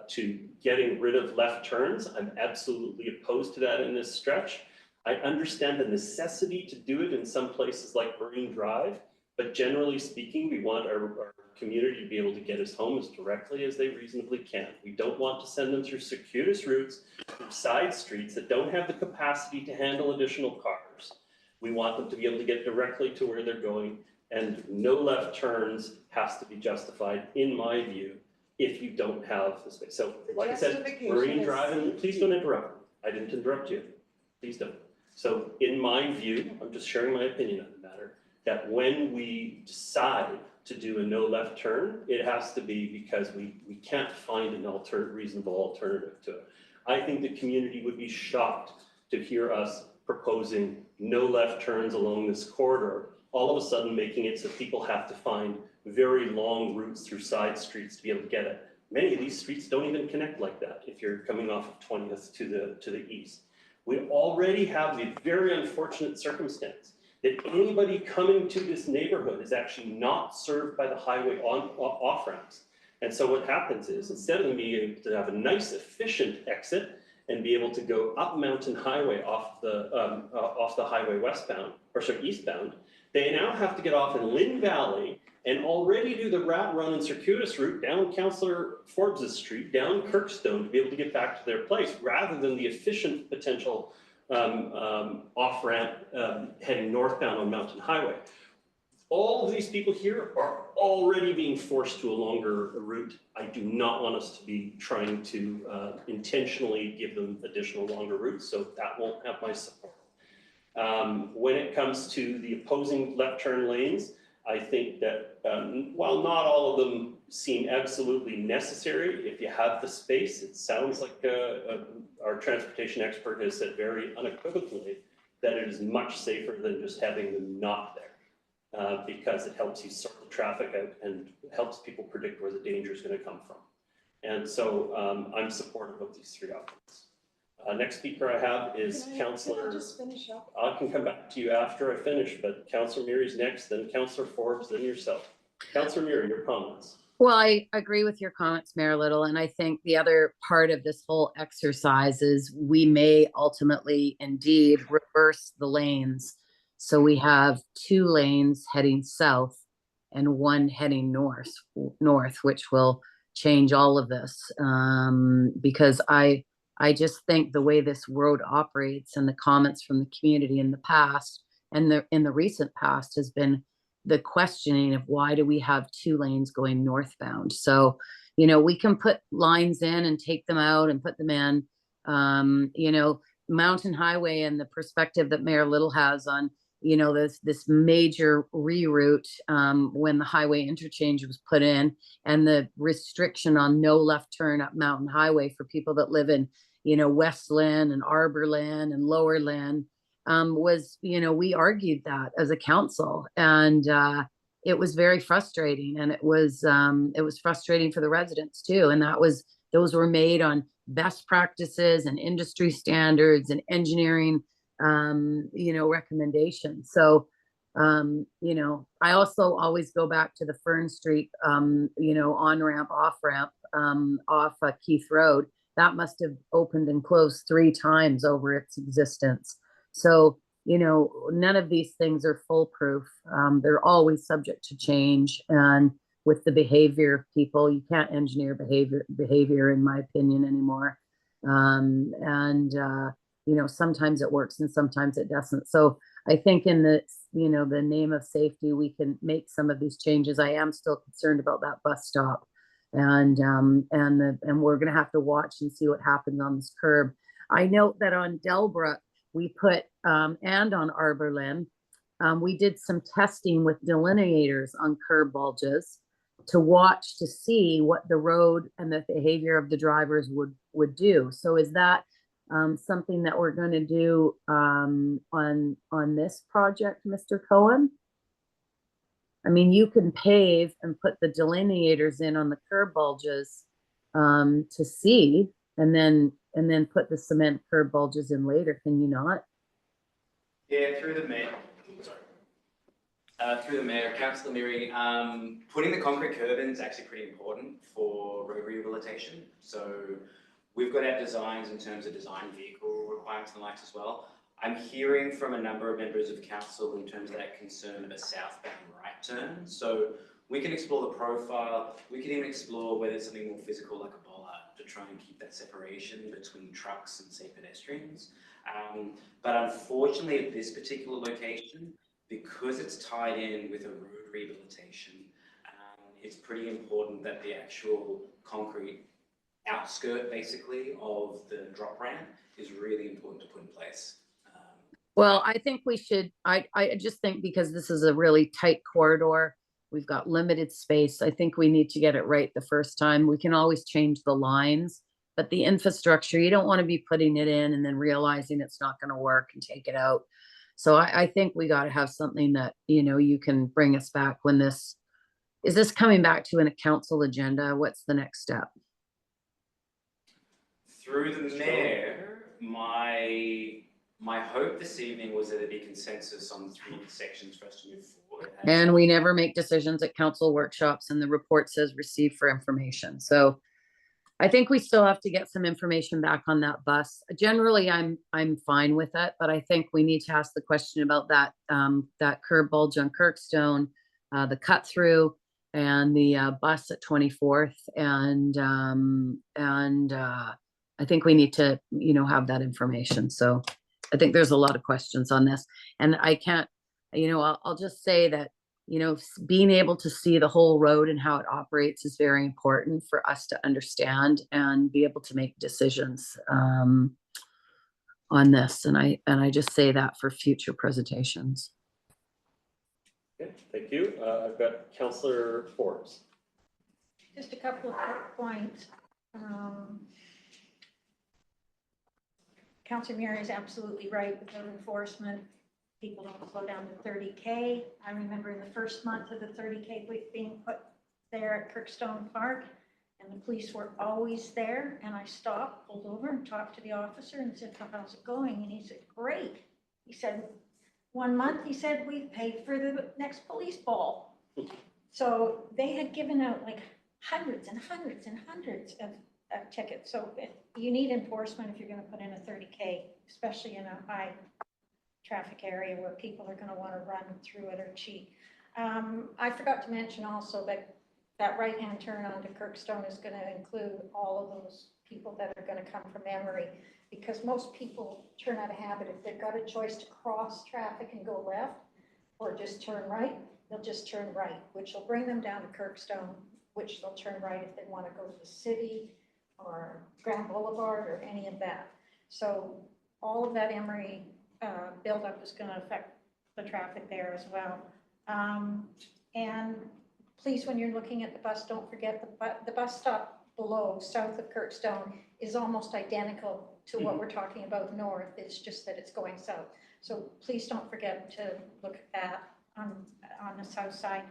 getting rid of left turns, I'm absolutely opposed to that in this stretch. I understand the necessity to do it in some places like Marine Drive, but generally speaking, we want our community to be able to get us home as directly as they reasonably can. We don't want to send them through circuitous routes, through side streets that don't have the capacity to handle additional cars. We want them to be able to get directly to where they're going, and no left turns has to be justified, in my view, if you don't have the space. So, like I said, Marine Drive, and please don't interrupt. I didn't interrupt you. Please don't. So, in my view, I'm just sharing my opinion on the matter, that when we decide to do a no left turn, it has to be because we can't find an reasonable alternative to it. I think the community would be shocked to hear us proposing no left turns along this corridor, all of a sudden making it so people have to find very long routes through side streets to be able to get it. Many of these streets don't even connect like that if you're coming off of 20th to the east. We already have the very unfortunate circumstance that anybody coming to this neighborhood is actually not served by the highway off ramps. And so what happens is, instead of them being able to have a nice efficient exit and be able to go up Mountain Highway off the highway westbound, or sorry, eastbound, they now have to get off in Lynn Valley and already do the rat run and circuitous route down Councillor Forbes' street, down Kirkstone to be able to get back to their place, rather than the efficient potential off-ramp heading northbound on Mountain Highway. All of these people here are already being forced to a longer route. I do not want us to be trying to intentionally give them additional longer routes, so that won't have my support. When it comes to the opposing left turn lanes, I think that while not all of them seem absolutely necessary, if you have the space, it sounds like our transportation expert has said very unequivocally that it is much safer than just having them not there, because it helps you sort the traffic out and helps people predict where the danger is going to come from. And so I'm supportive of these three options. Next speaker I have is Councillor. Can I just finish up? I can come back to you after I finish, but Councillor Murray's next, then Councillor Forbes, then yourself. Councillor Murray, your comments. Well, I agree with your comments, Mayor Little, and I think the other part of this whole exercise is we may ultimately indeed reverse the lanes. So we have 2 lanes heading south and 1 heading north, which will change all of this. Because I just think the way this road operates and the comments from the community in the past and in the recent past has been the questioning of why do we have 2 lanes going northbound? So, you know, we can put lines in and take them out and put them in. You know, Mountain Highway and the perspective that Mayor Little has on, you know, this major reroute when the highway interchange was put in, and the restriction on no left turn up Mountain Highway for people that live in, you know, West Lynn and Arbor Lynn and Lower Lynn, was, you know, we argued that as a council, and it was very frustrating, and it was frustrating for the residents too. And those were made on best practices and industry standards and engineering, you know, recommendations. So, you know, I also always go back to the Fern Street, you know, on-ramp, off-ramp, off Keith Road. that must have opened and closed 3 times over its existence. So, you know, none of these things are foolproof. They're always subject to change. And with the behavior of people, you can't engineer behavior, in my opinion, anymore. You know, sometimes it works and sometimes it doesn't. So I think in the, you know, the name of safety, we can make some of these changes. I am still concerned about that bus stop, and we're going to have to watch and see what happens on this curb. I note that on Delbrook, we put, and on Arbor Lynn, we did some testing with delineators on curb bulges to watch to see what the road and the behavior of the drivers would do. So is that something that we're going to do on this project, Mr. Cohen? I mean, you can pave and put the delineators in on the curb bulges to see, and then put the cement curb bulges in later. Can you not? Yeah, through the mayor. Through the mayor, Councillor Miri, putting the concrete curb in is actually pretty important for road rehabilitation. So we've got our designs in terms of design vehicle requirements and the likes as well. I'm hearing from a number of members of council in terms of that concern of a southbound right turn. So we can explore the profile. We can even explore whether it's something more physical like a bollard to try and keep that separation between trucks and say pedestrians. But unfortunately at this particular location, because it's tied in with a road rehabilitation, it's pretty important that the actual concrete outskirt basically of the drop ramp is really important to put in place. Well, I think we should, I just think because this is a really tight corridor, we've got limited space. I think we need to get it right the first time. We can always change the lines, but the infrastructure, you don't want to be putting it in and then realizing it's not going to work and take it out. So I think we got to have something that, you know, you can bring us back when this, is this coming back to a council agenda? What's the next step? Through the mayor, my hope this evening was that there'd be consensus on 3 sections for us to move forward. And we never make decisions at council workshops, and the report says receive for information. So I think we still have to get some information back on that bus. Generally, I'm fine with it, but I think we need to ask the question about that that curb bulge on Kirkstone, the cut through, and the bus at 24th, and I think we need to, you know, have that information. So I think there's a lot of questions on this, and I can't, you know, I'll just say that, you know, being able to see the whole road and how it operates is very important for us to understand and be able to make decisions on this. And I just say that for future presentations. Okay, thank you. I've got Councillor Forbes. Just a couple of quick points. Councillor Miri is absolutely right with road enforcement. People don't slow down to 30K. I remember in the first month of the 30K being put there at Kirkstone Park, and the police were always there, and I stopped, pulled over and talked to the officer and said, how's it going? And he said, great. He said, 1 month, he said, we've paid for the next police ball. So they had given out like hundreds and hundreds and hundreds of tickets. So you need enforcement if you're going to put in a 30K, especially in a high traffic area where people are going to want to run through it or cheat. I forgot to mention also that that right-hand turn onto Kirkstone is going to include all of those people that are going to come from Emery, because most people turn out of habit. If they've got a choice to cross traffic and go left or just turn right, they'll just turn right, which will bring them down to Kirkstone, which they'll turn right if they want to go to the city or Grand Boulevard or any of that. So all of that Emery buildup is going to affect the traffic there as well. And please, when you're looking at the bus, don't forget the bus stop below, south of Kirkstone, is almost identical to what we're talking about north. It's just that it's going south. So please don't forget to look at that on the south side.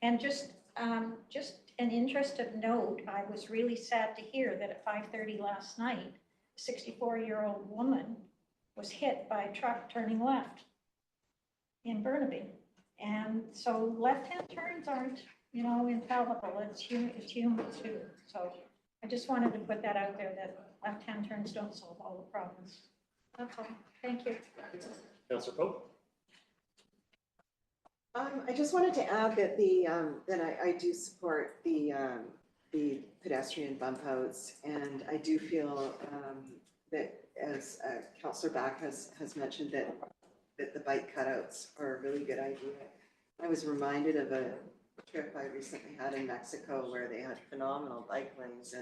And just an interest of note, I was really sad to hear that at 5:30 last night, a 64-year-old woman was hit by a truck turning left in Burnaby. And so left-hand turns aren't, you know, infallible. It's human too. So I just wanted to put that out there, that left-hand turns don't solve all the problems. That's all. Thank you. Councillor Pope? I just wanted to add that that I do support the pedestrian bump outs, and I do feel, that as Councillor Back has mentioned, that the bike cutouts are a really good idea. I was reminded of a trip I recently had in Mexico where they had phenomenal bike lanes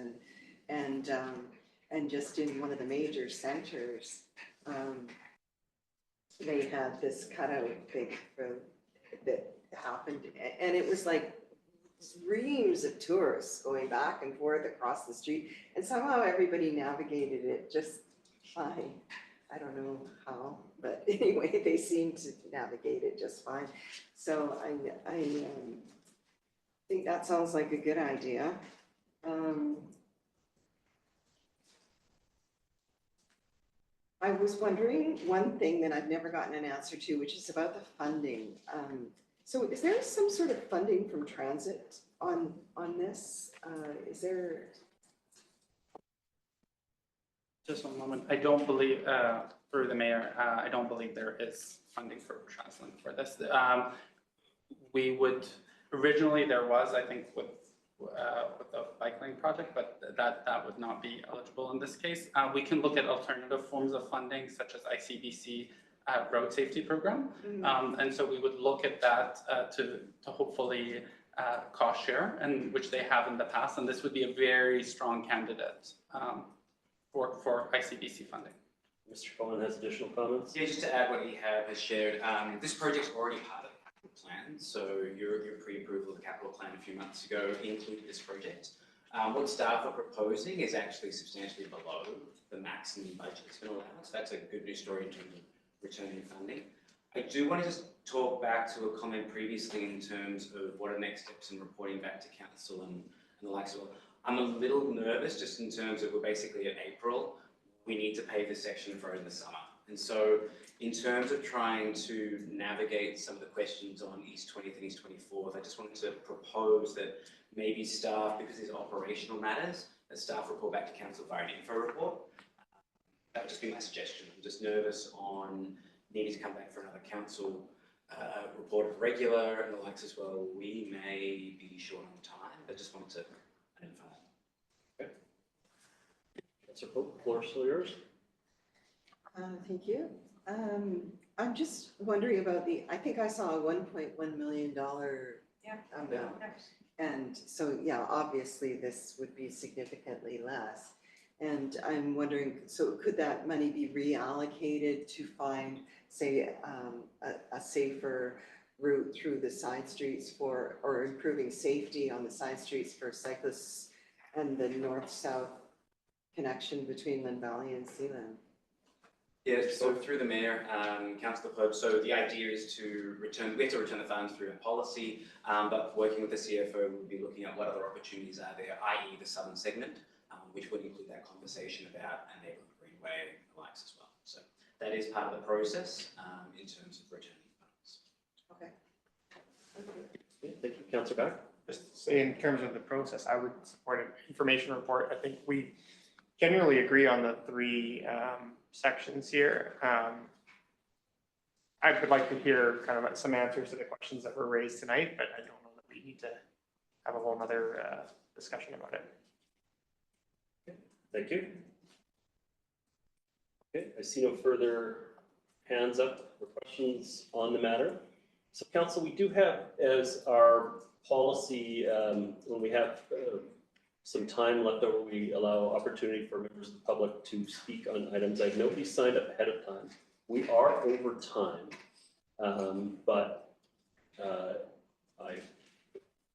and just in one of the major centers, they had this cutout thing that happened, and it was like reams of tourists going back and forth across the street, and somehow everybody navigated it just fine. I don't know how, but anyway, they seemed to navigate it just fine. So I think that sounds like a good idea. I was wondering one thing that I've never gotten an answer to, which is about the funding. So is there some sort of funding from transit on this? Is there? Just one moment. I don't believe, through the mayor, I don't believe there is funding for TransLink for this. We would, originally there was, I think, with the bike lane project, but that would not be eligible in this case. We can look at alternative forms of funding, such as ICBC road safety program. And so we would look at that to hopefully cost share, and which they have in the past. And this would be a very strong candidate for ICBC funding. Mr. Cohen has additional comments? Yeah, just to add what Ehab has shared, this project's already part of the capital plan. So your pre-approval of the capital plan a few months ago included this project. What staff are proposing is actually substantially below the maximum budget that's been allowed. So that's a good news story in terms of returning funding. I do want to just talk back to a comment previously in terms of what are next steps in reporting back to council and the likes of. I'm a little nervous just in terms of we're basically at April. We need to pay this section for in the summer. And so in terms of trying to navigate some of the questions on East 20th and East 24th, I just wanted to propose that maybe staff, because these are operational matters, that staff report back to council via an info report. That would just be my suggestion. I'm just nervous on needing to come back for another council report of regular and the likes as well. We may be short on time, but just wanted to identify. Okay. Councillor Pope, floor is still yours. Thank you. I'm just wondering about I think I saw a $1.1 million amount. And so, yeah, obviously this would be significantly less. And I'm wondering, so could that money be reallocated to find, say, a safer route through the side streets or improving safety on the side streets for cyclists and the north-south connection between Lynn Valley and Sealand? Yeah, so through the mayor, Councillor Pope, so the idea is we have to return the funds through a policy, but working with the CFO, we'll be looking at what other opportunities are there, i.e. the southern segment, which would include that conversation about a neighbourhood greenway and the likes as well. So that is part of the process in terms of returning funds. Okay. Okay, thank you, Councillor Back. Just to say, in terms of the process, I would support an information report. I think we generally agree on the three sections here. I would like to hear kind of some answers to the questions that were raised tonight, but I don't know that we need to have a whole nother discussion about it. Thank you. Okay, I see no further hands up or questions on the matter. So council, we do have as our policy, when we have some time left over, we allow opportunity for members of the public to speak on items. I have nobody signed up ahead of time. We are over time, but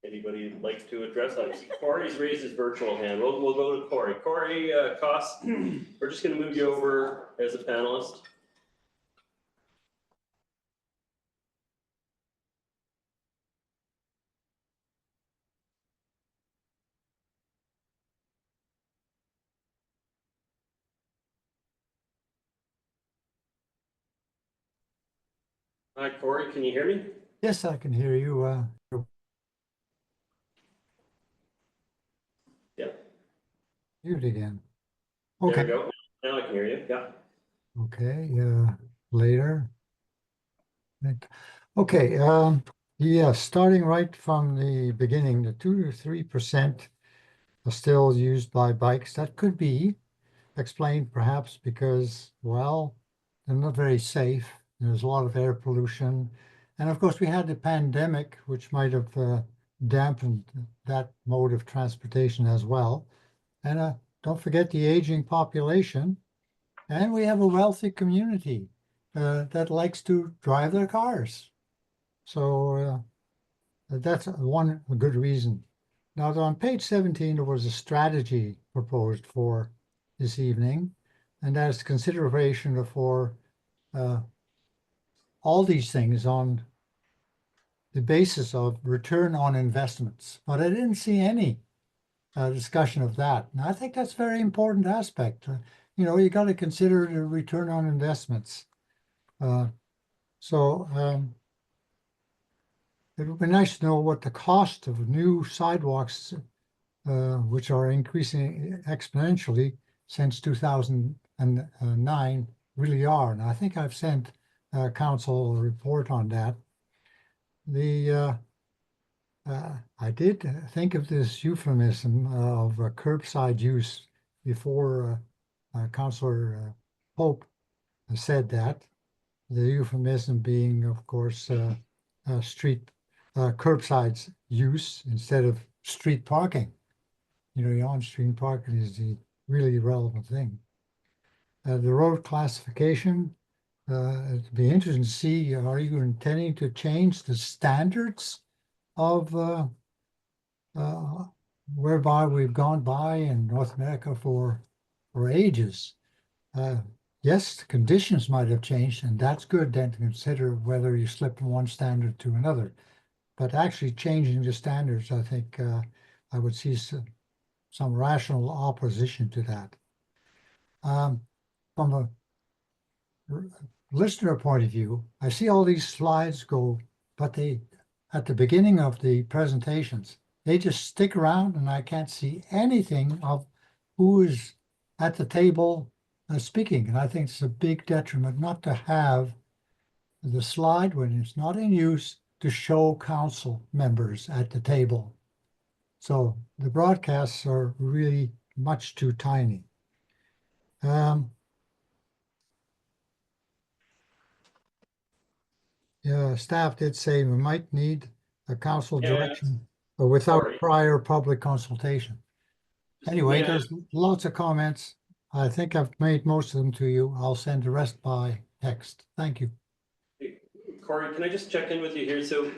anybody like to address? I see Corey's raised his virtual hand. We'll go to Corey. Corey, Koss, we're just going to move you over as a panelist. Hi, Corey, can you hear me? Yes, I can hear you. Yeah. Mute again. There we Okay, go. Now I can hear you. Yeah. okay, later. Okay, yeah, starting right from the beginning, the 2 to 3% are still used by bikes. That could be explained perhaps because, well, they're not very safe. There's a lot of air pollution. And of course, we had the pandemic, which might have dampened that mode of transportation as well. And don't forget the aging population. And we have a wealthy community that likes to drive their cars. So that's one good reason. Now, on page 17, there was a strategy proposed for this evening, and that's consideration for all these things on the basis of return on investments. But I didn't see any discussion of that. And I think that's a very important aspect. You know, you got to consider the return on investments. It would be nice to know what the cost of new sidewalks, which are increasing exponentially since 2009, really are. And I think I've sent council a report on that. I did think of this euphemism of curbside use before Councillor Pope said that. The euphemism being, of course, street curbside use instead of street parking. You know, on-street parking is the really relevant thing. The road classification, it'd be interesting to see, are you intending to change the standards of whereby we've gone by in North America for ages? Yes, conditions might have changed, and that's good then to consider whether you slip from one standard to another. But actually changing the standards, I think I would see some rational opposition to that. From a listener point of view, I see all these slides go, but they, at the beginning of the presentations, they just stick around and I can't see anything of who is at the table speaking. And I think it's a big detriment not to have the slide when it's not in use to show council members at the table. So the broadcasts are really much too tiny. Yeah, staff did say we might need a council direction without Sorry. prior public consultation. Anyway, Yeah. there's lots of comments. I think I've made most of them to you. I'll send the rest by text. Thank you. Corey, can I just check in with you here? So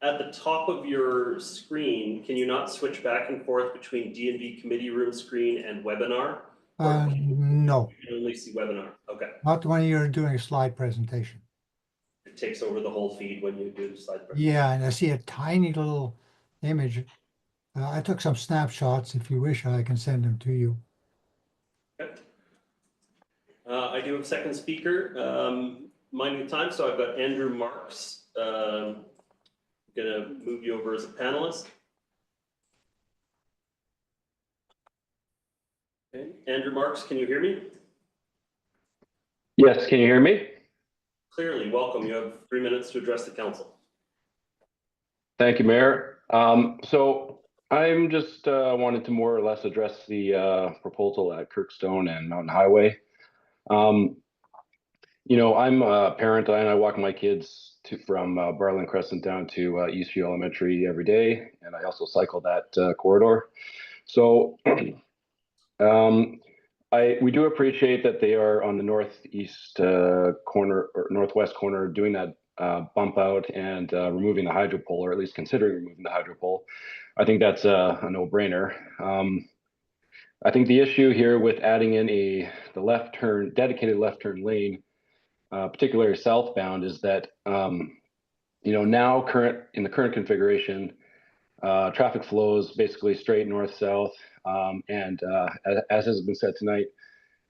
at the top of your screen, can you not switch back and forth between D&B committee room screen and webinar? No, You can only see webinar. Okay. not when you're doing a slide presentation. It takes over the whole feed when you do the slide presentation. Yeah, and I see a tiny little image. I took some snapshots. If you wish, I can send them to you. Okay. I do have a second speaker. Minding the time, so I've got Andrew Marks. I'm gonna move you over as a panelist. Okay. Andrew Marks, can you hear me? Yes, can you hear me? Clearly, welcome. You have 3 minutes to address the council. Thank you, Mayor. So I'm just wanted to more or less address the proposal at Kirkstone and Mountain Highway. You know, I'm a parent and I walk my kids from Barland Crescent down to Eastview Elementary every day, and I also cycle that corridor. So we do appreciate that they are on the northeast corner or northwest corner doing that bump out and removing the hydro pole, or at least considering removing the hydro pole. I think that's a no-brainer. I think the issue here with adding in the left turn, dedicated left turn lane, particularly southbound, is that you know, now in the current configuration, traffic flows basically straight north-south, and as has been said tonight,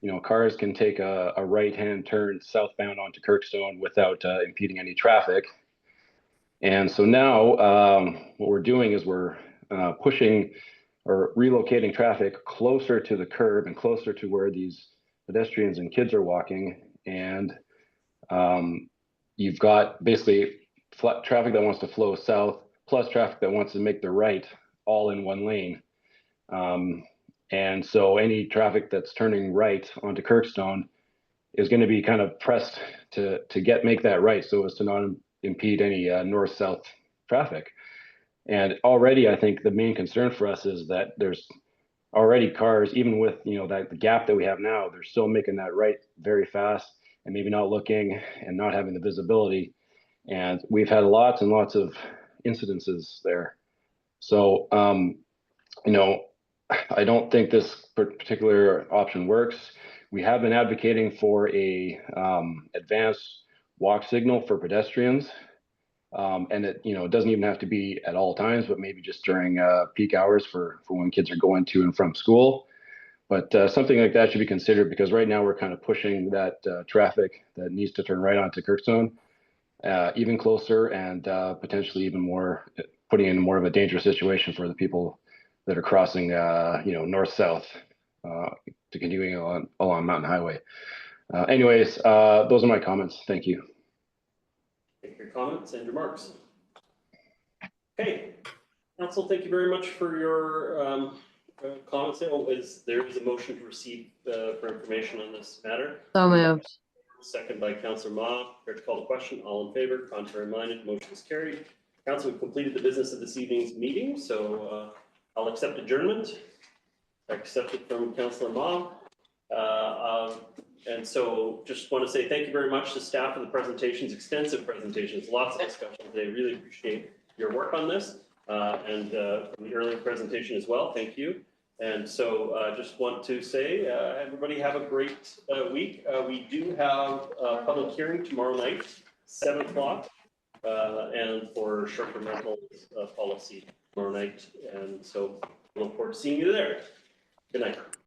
you know, cars can take a right-hand turn southbound onto Kirkstone without impeding any traffic. And so now what we're doing is we're pushing or relocating traffic closer to the curb and closer to where these pedestrians and kids are walking. And you've got basically traffic that wants to flow south plus traffic that wants to make the right all in one lane. And so any traffic that's turning right onto Kirkstone is going to be kind of pressed to make that right so as to not impede any north-south traffic. And already, I think the main concern for us is that there's already cars, even with that the gap that we have now, they're still making that right very fast and maybe not looking and not having the visibility. And we've had lots and lots of incidences there. So I don't think this particular option works. We have been advocating for a advanced walk signal for pedestrians. And it doesn't even have to be at all times, but maybe just during peak hours for when kids are going to and from school. But something like that should be considered, because right now we're kind of pushing that traffic that needs to turn right onto Kirkstone even closer, and potentially even more, putting in more of a dangerous situation for the people that are crossing north-south to continuing along Mountain Highway. Anyways, those are my comments. Thank you. Thank you for your comments and remarks. Okay, council, thank you very much for your comments. There is a motion to receive for information on this matter. So moved. Second by Councillor Ma. Prepared to call the question. All in favor? Contrary minded? Motion is carried. Council, we've completed the business of this evening's meeting, so I'll accept adjournment. I accept it from Councillor Ma. And so just want to say thank you very much to staff for the presentations, extensive presentations, lots of discussion today. Really appreciate your work on this and from the earlier presentation as well. Thank you. And so just want to say, everybody have a great week. We do have a public hearing tomorrow night, 7 o'clock, and for short-term rental policy tomorrow night. And so look forward to seeing you there. Good night.